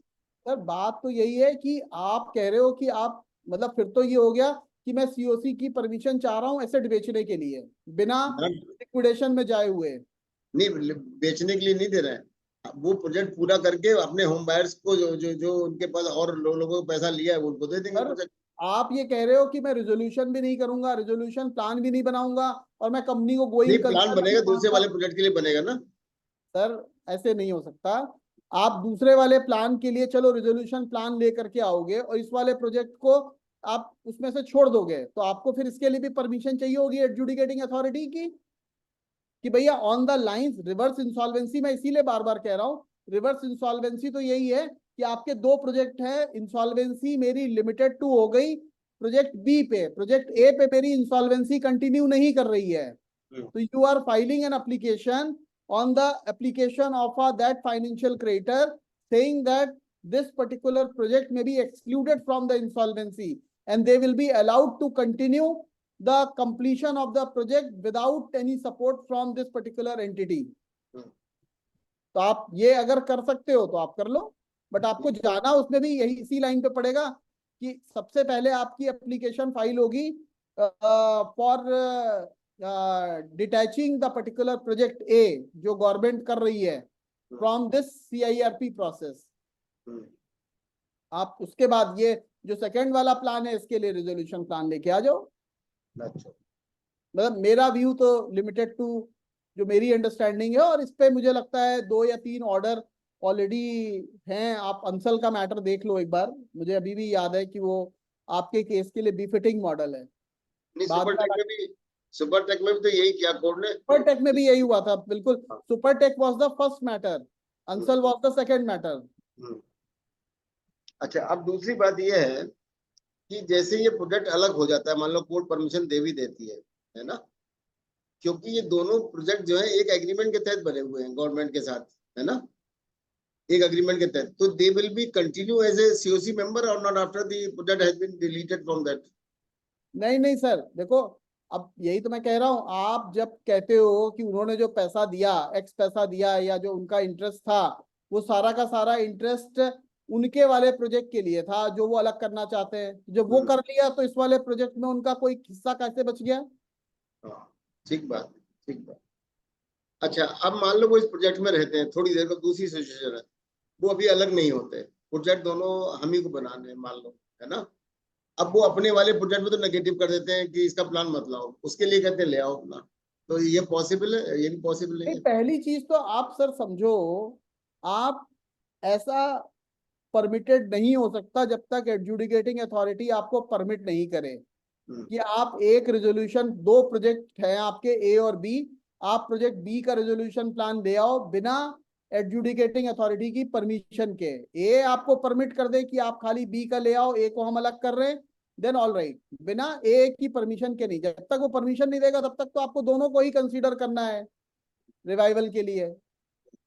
Sir बात तो यही है कि आप कह रहे हो कि आप मतलब फिर तो ये हो गया कि मैं सीओसी की परमिशन चाह रहा हूँ एसेट बेचने के लिए बिना लिक्विडेशन में जाए हुए। नहीं, बेचने के लिए नहीं दे रहे हैं, वो प्रोजेक्ट पूरा करके अपने होम बायर्स को जो जो जो उनके पास और लोगों को पैसा लिया है उनको दे देंगे प्रोजेक्ट। आप ये कह रहे हो कि मैं रिजोल्यूशन भी नहीं करूंगा, रिजोल्यूशन प्लान भी नहीं बनाऊंगा और मैं कंपनी को नहीं, गोइंग प्लान बनेगा दूसरे वाले प्रोजेक्ट के लिए बनेगा ना। सर ऐसे नहीं हो सकता। आप दूसरे वाले प्लान के लिए चलो रिजोल्यूशन प्लान लेकर के आओगे और इस वाले प्रोजेक्ट को आप उसमें से छोड़ दोगे, तो आपको फिर इसके लिए भी परमिशन चाहिए होगी एडजुडिकेटिंग अथॉरिटी की कि भैया on the lines reverse insolvency. मैं इसीलिए बार बार कह रहा हूँ रिवर्स इंसॉल्वेंसी तो यही है कि आपके दो प्रोजेक्ट है, इंसॉल्वेंसी मेरी लिमिटेड टू हो गई प्रोजेक्ट बी पे, प्रोजेक्ट ए पे मेरी इंसॉल्वेंसी कंटिन्यू नहीं कर रही है, तो you are filing an application on the application of that financial creditor saying that this particular project may be excluded from the insolvency and they will be allowed to continue the completion of the project without any support from this particular entity. तो आप ये अगर कर सकते हो तो आप कर लो, बट आपको जाना उसमें भी यही इसी लाइन पे पड़ेगा कि सबसे पहले आपकी एप्लीकेशन फाइल होगी for detaching the particular project A जो गवर्नमेंट कर रही है फ्रॉम दिस CIRP प्रोसेस। आप उसके बाद ये जो सेकंड वाला प्लान है इसके लिए रिजोल्यूशन प्लान लेके आ जाओ। मतलब मेरा व्यू तो लिमिटेड टू जो मेरी अंडरस्टैंडिंग है, और इस पे मुझे लगता है 2 या 3 ऑर्डर ऑलरेडी हैं। आप अंसल का मैटर देख लो एक बार, मुझे अभी भी याद है कि वो आपके केस के लिए बिफिटिंग मॉडल है। सुपरटेक में भी तो यही किया कोर्ट ने। सुपरटेक में भी यही हुआ था, बिल्कुल। Supertech was the first matter, Ansal was the second matter. अच्छा, अब दूसरी बात यह है कि जैसे ये प्रोजेक्ट अलग हो जाता है, मान लो कोर्ट परमिशन दे भी देती है ना, क्योंकि ये दोनों प्रोजेक्ट जो है एक एग्रीमेंट के तहत बने हुए हैं गवर्नमेंट के साथ, है ना, एक एग्रीमेंट के तहत, तो they will be continue as a CoC member और not after the project has been deleted from that. नहीं सर, देखो अब यही तो मैं कह रहा हूँ, आप जब कहते हो कि उन्होंने जो पैसा दिया, एक्स पैसा दिया, या जो उनका इंटरेस्ट था वो सारा का सारा इंटरेस्ट उनके वाले प्रोजेक्ट के लिए था जो वो अलग करना चाहते हैं, जब वो कर लिया तो इस वाले प्रोजेक्ट में उनका कोई हिस्सा कैसे बच गया? ठीक बात, ठीक बात। अच्छा, अब मान लो वो इस प्रोजेक्ट में रहते हैं, थोड़ी देर बाद दूसरी सिचुएशन है, वो अभी अलग नहीं होते, प्रोजेक्ट दोनों हम ही को बनाने हैं मान लो, है ना, अब वो अपने वाले प्रोजेक्ट में तो नेगेटिव कर देते हैं कि इसका प्लान मत लाओ, उसके लिए कहते हैं ले आओ अपना, तो ये पॉसिबल है? ये भी पॉसिबल नहीं है। पहली चीज तो आप सर समझो, आप ऐसा परमिटेड नहीं हो सकता जब तक एडजुडिकेटिंग अथॉरिटी आपको परमिट नहीं करे कि आप एक रेजोल्यूशन, 2 प्रोजेक्ट हैं आपके ए और बी, आप प्रोजेक्ट बी का रेजोल्यूशन प्लान ले आओ बिना एडजुडिकेटिंग अथॉरिटी की परमिशन के। ए आपको परमिट कर दे कि आप खाली बी का ले आओ, ए को हम अलग कर रहे हैं, देन ऑल राइट, बिना ए की परमिशन के नहीं। जब तक वो परमिशन नहीं देगा तब तक तो आपको दोनों को ही कंसीडर करना है रिवाइवल के लिए।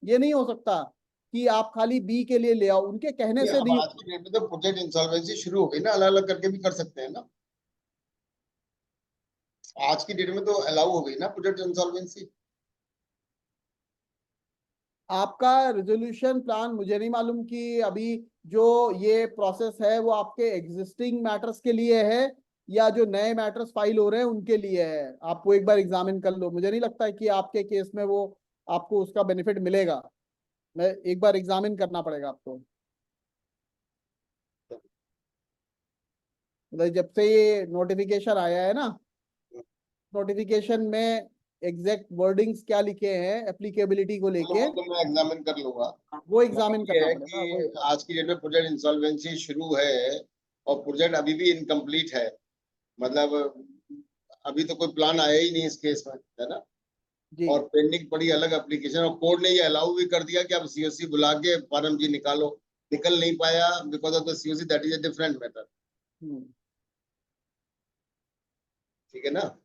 ये नहीं हो सकता कि आप खाली बी के लिए ले आओ, उनके कहने से नहीं। आज की डेट में तो प्रोजेक्ट इंसॉल्वेंसी शुरू हो गई ना, अलग अलग करके भी कर सकते हैं ना, आज की डेट में तो अलाउ हो गई ना प्रोजेक्ट इंसॉल्वेंसी। आपका रिजोल्यूशन प्लान मुझे नहीं मालूम कि अभी जो ये प्रोसेस है वो आपके एग्जिस्टिंग मैटर्स के लिए है या जो नए मैटर्स फाइल हो रहे हैं उनके लिए है। आपको एक बार एग्जामिन कर लो, मुझे नहीं लगता है कि आपके केस में वो आपको उसका बेनिफिट मिलेगा। मैं एक बार एग्जामिन करना पड़ेगा आपको। मतलब जब से ये नोटिफिकेशन आया है ना, नोटिफिकेशन में एग्जैक्ट वर्डिंग्स क्या लिखे हैं एप्लीकेबिलिटी को लेके, तो मैं एग्जामिन कर लूंगा। वो एग्जामिन ये करना है पड़ेगा। कि आज की डेट में प्रोजेक्ट इंसॉल्वेंसी शुरू है और प्रोजेक्ट अभी भी इनकम्प्लीट है, मतलब अभी तो कोई प्लान आया ही नहीं इस केस में, है ना, जी। और पेंडिंग पड़ी अलग एप्लीकेशन, और कोर्ट ने ये अलाउ भी कर दिया कि आप CoC बुला के फॉर्म जी निकालो, निकल नहीं पाया because of the CoC, that is a different matter. ठीक है ना,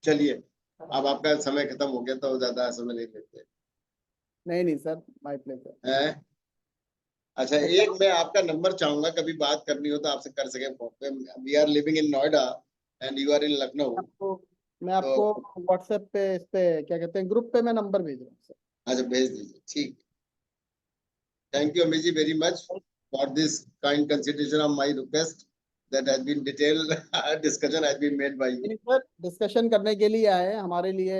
चलिए अब आपका समय खत्म हो गया तो ज्यादा समय नहीं लेते। नहीं सर, माय प्लेजर है। अच्छा, एक मैं आपका नंबर चाहूंगा, कभी बात करनी हो तो आपसे कर सके फोन पे। We are living in Noida and you are in Lucknow. मैं आपको व्हाट्सएप पे, इस पे क्या कहते हैं, ग्रुप पे मैं नंबर भेज रहा हूँ सर। अच्छा, भेज दीजिए, ठीक। Thank you Amit ji very much for this kind consideration of my request that has been detailed discussion has been made by you. Sir discussion करने के लिए आए हैं, हमारे लिए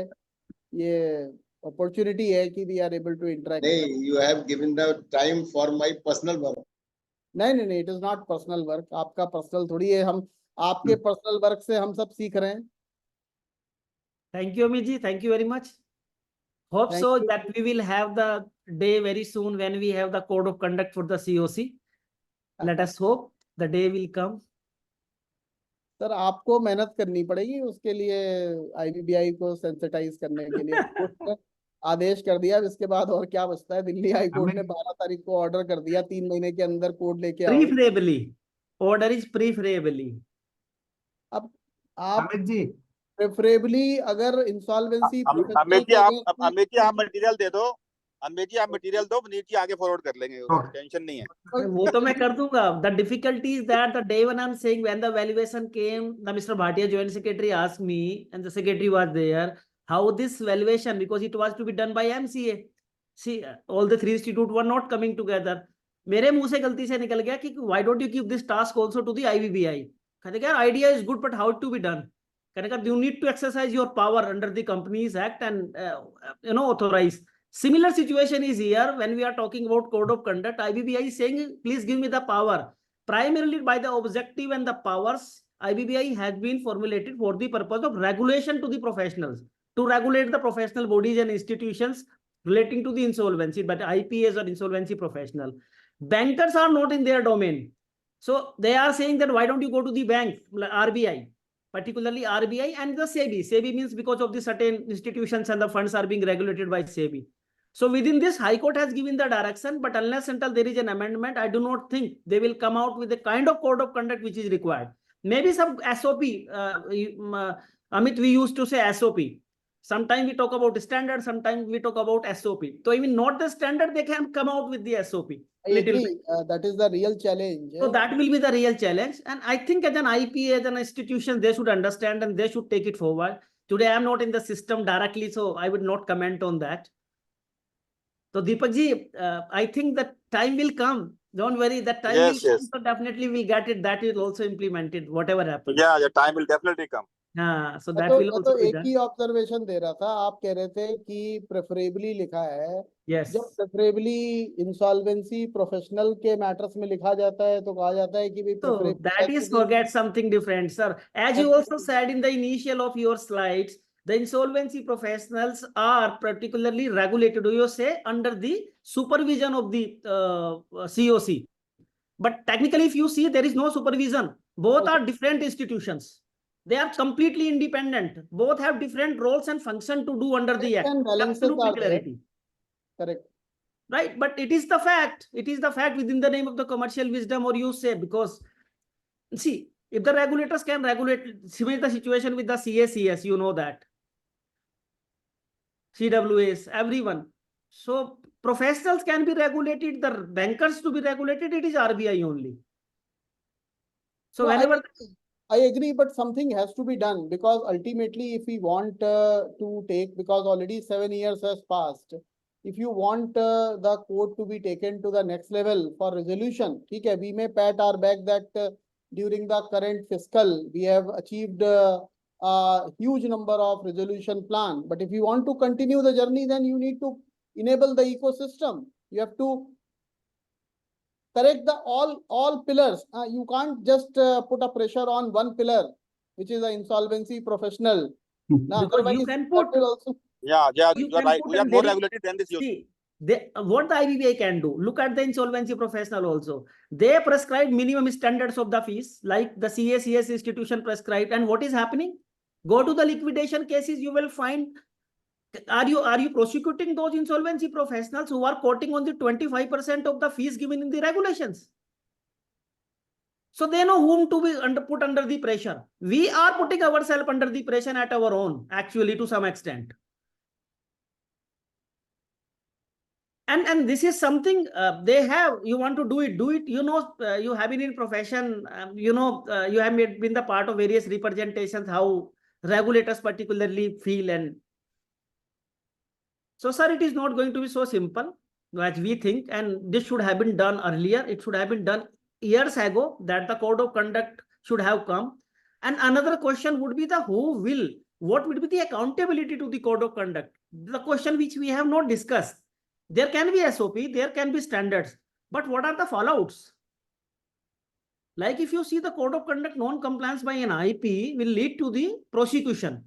ये अपॉर्चुनिटी है कि we are able to interact. नहीं, you have given the time for my personal work. नहीं नहीं नहीं, it is not personal work. आपका पर्सनल थोड़ी है, हम आपके पर्सनल वर्क से हम सब सीख रहे हैं। Thank you, Amit ji. Thank you very much. Hope Thank so you. that we will have the day very soon when we have the code of conduct for the CoC. Let us hope the day will come. Sir आपको मेहनत करनी पड़ेगी उसके लिए, IBBI को sensitize करने के लिए। कोर्ट ने आदेश कर दिया, अब इसके बाद और क्या बचता है। दिल्ली हाई कोर्ट ने 12 तारीख को ऑर्डर कर दिया, 3 महीने के अंदर कोड लेके आओ। Preferably. Order is preferably. अब आप अमित जी, प्रेफरेबली अगर इंसॉल्वेंसी अमित जी आप मटेरियल दे दो। अमित जी आप मटेरियल दो, नीट जी आगे फॉरवर्ड कर लेंगे, टेंशन नहीं है। वो तो मैं कर दूंगा. The difficulty is that the day when I'm saying when the valuation came, the Mr. Bhatia joint secretary asked me, and the secretary was there, how this valuation, because it was to be done by MCA. See, all the three institutes were not coming together. मेरे मुंह से गलती से निकल गया कि why don't you give this task also to the IBBI? कहते क्या idea is good, but how to be done? कहने का you need to exercise your power under the Companies Act and authorize. Similar situation is here when we are talking about code of conduct. IBBI is saying, please give me the power. Primarily by the objective and the powers, IBBI has been formulated for the purpose of regulation to the professionals, to regulate the professional bodies and institutions relating to the insolvency, but IPS or insolvency professional. Bankers are not in their domain. So they are saying that why don't you go to the bank, RBI, particularly RBI and the SEBI. SEBI means because of the certain institutions and the funds are being regulated by SEBI. So within this, High Court has given the direction, but unless until there is an amendment, I do not think they will come out with the kind of code of conduct which is required. Maybe some SOP, Amit, we used to say SOP. Sometimes we talk about standard, sometimes we talk about SOP. So even not the standard, they can come out with the SOP. I agree. That is the real challenge. So that will be the real challenge. And I think as an IP, as an institution, they should understand and they should take it forward. Today, I'm not in the system directly, so I would not comment on that. So Deepak ji, I think that time will come. Don't worry, that time will come. So definitely we'll get it. That is also implemented, whatever happens. Yeah, the time will definitely come. So that will also be एक done. ही observation दे रहा था, आप कह रहे थे कि preferably लिखा है। Yes. जब प्रेफरेबली इंसॉल्वेंसी प्रोफेशनल के मैटर्स में लिखा जाता है तो कहा जाता है कि भाई So that is forget something different, sir. As you also said in the initial of your slides, the insolvency professionals are particularly regulated, do you say, under the supervision of the CoC. But technically, if you see, there is no supervision. Both are different institutions. They are completely independent. Both have different roles and function to do under the Act. Absolutely clarity. Correct. Right, but it is the fact. It is the fact within the name of the commercial wisdom, or you say, because see, if the regulators can regulate, similar the situation with the CACS, you know that. CWS, everyone. So professionals can be regulated, the bankers to be regulated, it is RBI only. So No, whenever I agree, but something has to be done, because ultimately if we want to take, because already 7 years has passed, if you want the code to be taken to the next level for resolution, okay, we may pat our back that during the current fiscal, we have achieved a huge number of resolution plan. But if you want to continue the journey, then you need to enable the ecosystem. You have to correct the all pillars. You can't just put a pressure on one pillar, which is the insolvency professional. because you can put Also, Yeah, you you're can right. put We are and more there is- regulated than this. See, what the IBBI can do, look at the insolvency professional also. They prescribe minimum standards of the fees, like the CACS institution prescribed. And what is happening? Go to the liquidation cases, you will find, are you prosecuting those insolvency professionals who are quoting on the 25% of the fees given in the regulations? So they know whom to be put under the pressure. We are putting ourselves under the pressure at our own, actually, to some extent. And this is something they have. You want to do it. You know, you have been in profession. You know, you have been the part of various representations, how regulators particularly feel. And so, sir, it is not going to be so simple as we think. And this should have been done earlier. It should have been done years ago, that the code of conduct should have come. And another question would be what would be the accountability to the code of conduct? The question which we have not discussed. There can be SOP, there can be standards, but what are the fallouts? Like if you see the code of conduct, non-compliance by an IP will lead to the prosecution,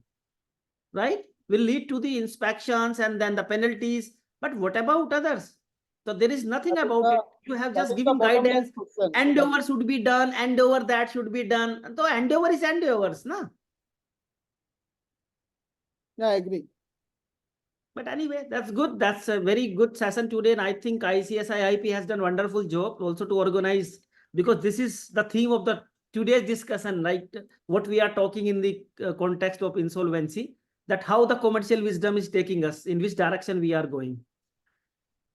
right? Will lead to the inspections and then the penalties. But what about others? So there is nothing That is about the- it. You have that just is the given bottom line guidance. question. Endeavor should be done. Endeavor that should be done. So endeavor is endeavors, na? Yeah, I agree. But anyway, that's good. That's a very good session today. And I think ICSI IP has done wonderful job also to organize, because this is the theme of the today's discussion, right? What we are talking in the context of insolvency, that how the commercial wisdom is taking us, in which direction we are going.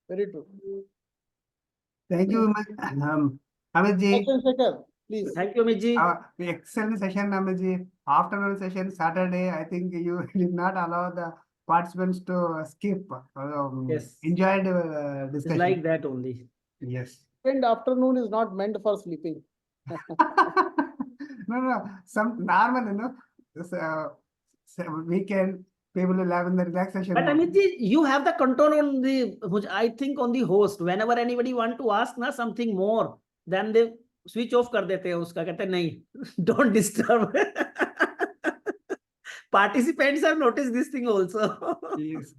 Very true. Thank you, Amit ji. Second, please. Thank you, Miji. Excellent session, Amit ji. Afternoon session, Saturday. I think you did not allow the participants to skip. Yes. Enjoyed It's discussion. like that only. Yes. And afternoon is not meant for sleeping. No. Some normal, this, weekend people will have in the relaxation. But mode. Amit ji, you have the control on the, I think on the host. Whenever anybody want to ask na something more, then they switch off कर देते हैं उसका, कहते हैं नहीं, don't disturb. Participants have noticed this thing also. Yes.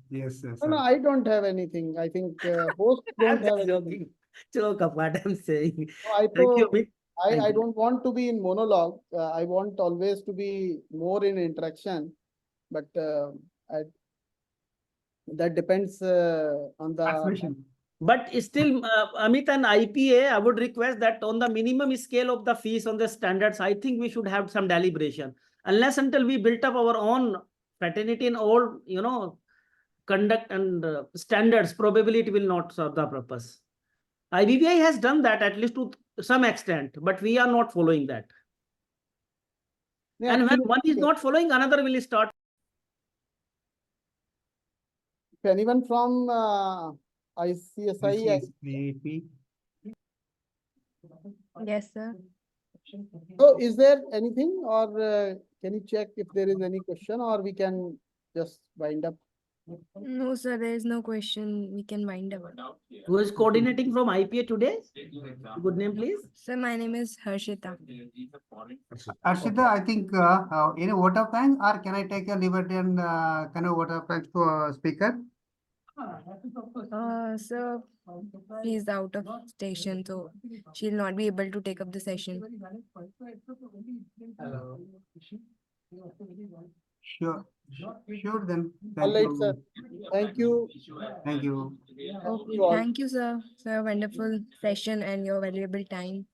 No, I don't have anything. I think host I'm don't have just anything. joking. Joke of what I'm saying. No, I Thank you, thought- Amit. Thank I you. don't want to be in monologue. I want always to be more in interaction, but that depends on the. Transmission. But still, Amit and IPA, I would request that on the minimum scale of the fees on the standards, I think we should have some deliberation. Unless until we built up our own fraternity and all, conduct and standards, probably it will not serve the purpose. IBBI has done that at least to some extent, but we are not following that. Yeah, And when actually, one is not following, another will start. if anyone from ICSI, VP. Yes, sir. so is there anything, or can you check if there is any question, or we can just wind up? No, sir, there is no question. We can wind up. Who is coordinating from IPA today? Good name, please. Sir, my name is Harshita. Arshita, I think any vote of thanks, or can I take a liberty and can I vote of thanks to speaker? Sir, she is out of station, so she'll not be able to take up the session. Sure then. All right, sir. Thank you. Thank you. Okay, all. thank you, sir. Sir, wonderful session and your valuable time.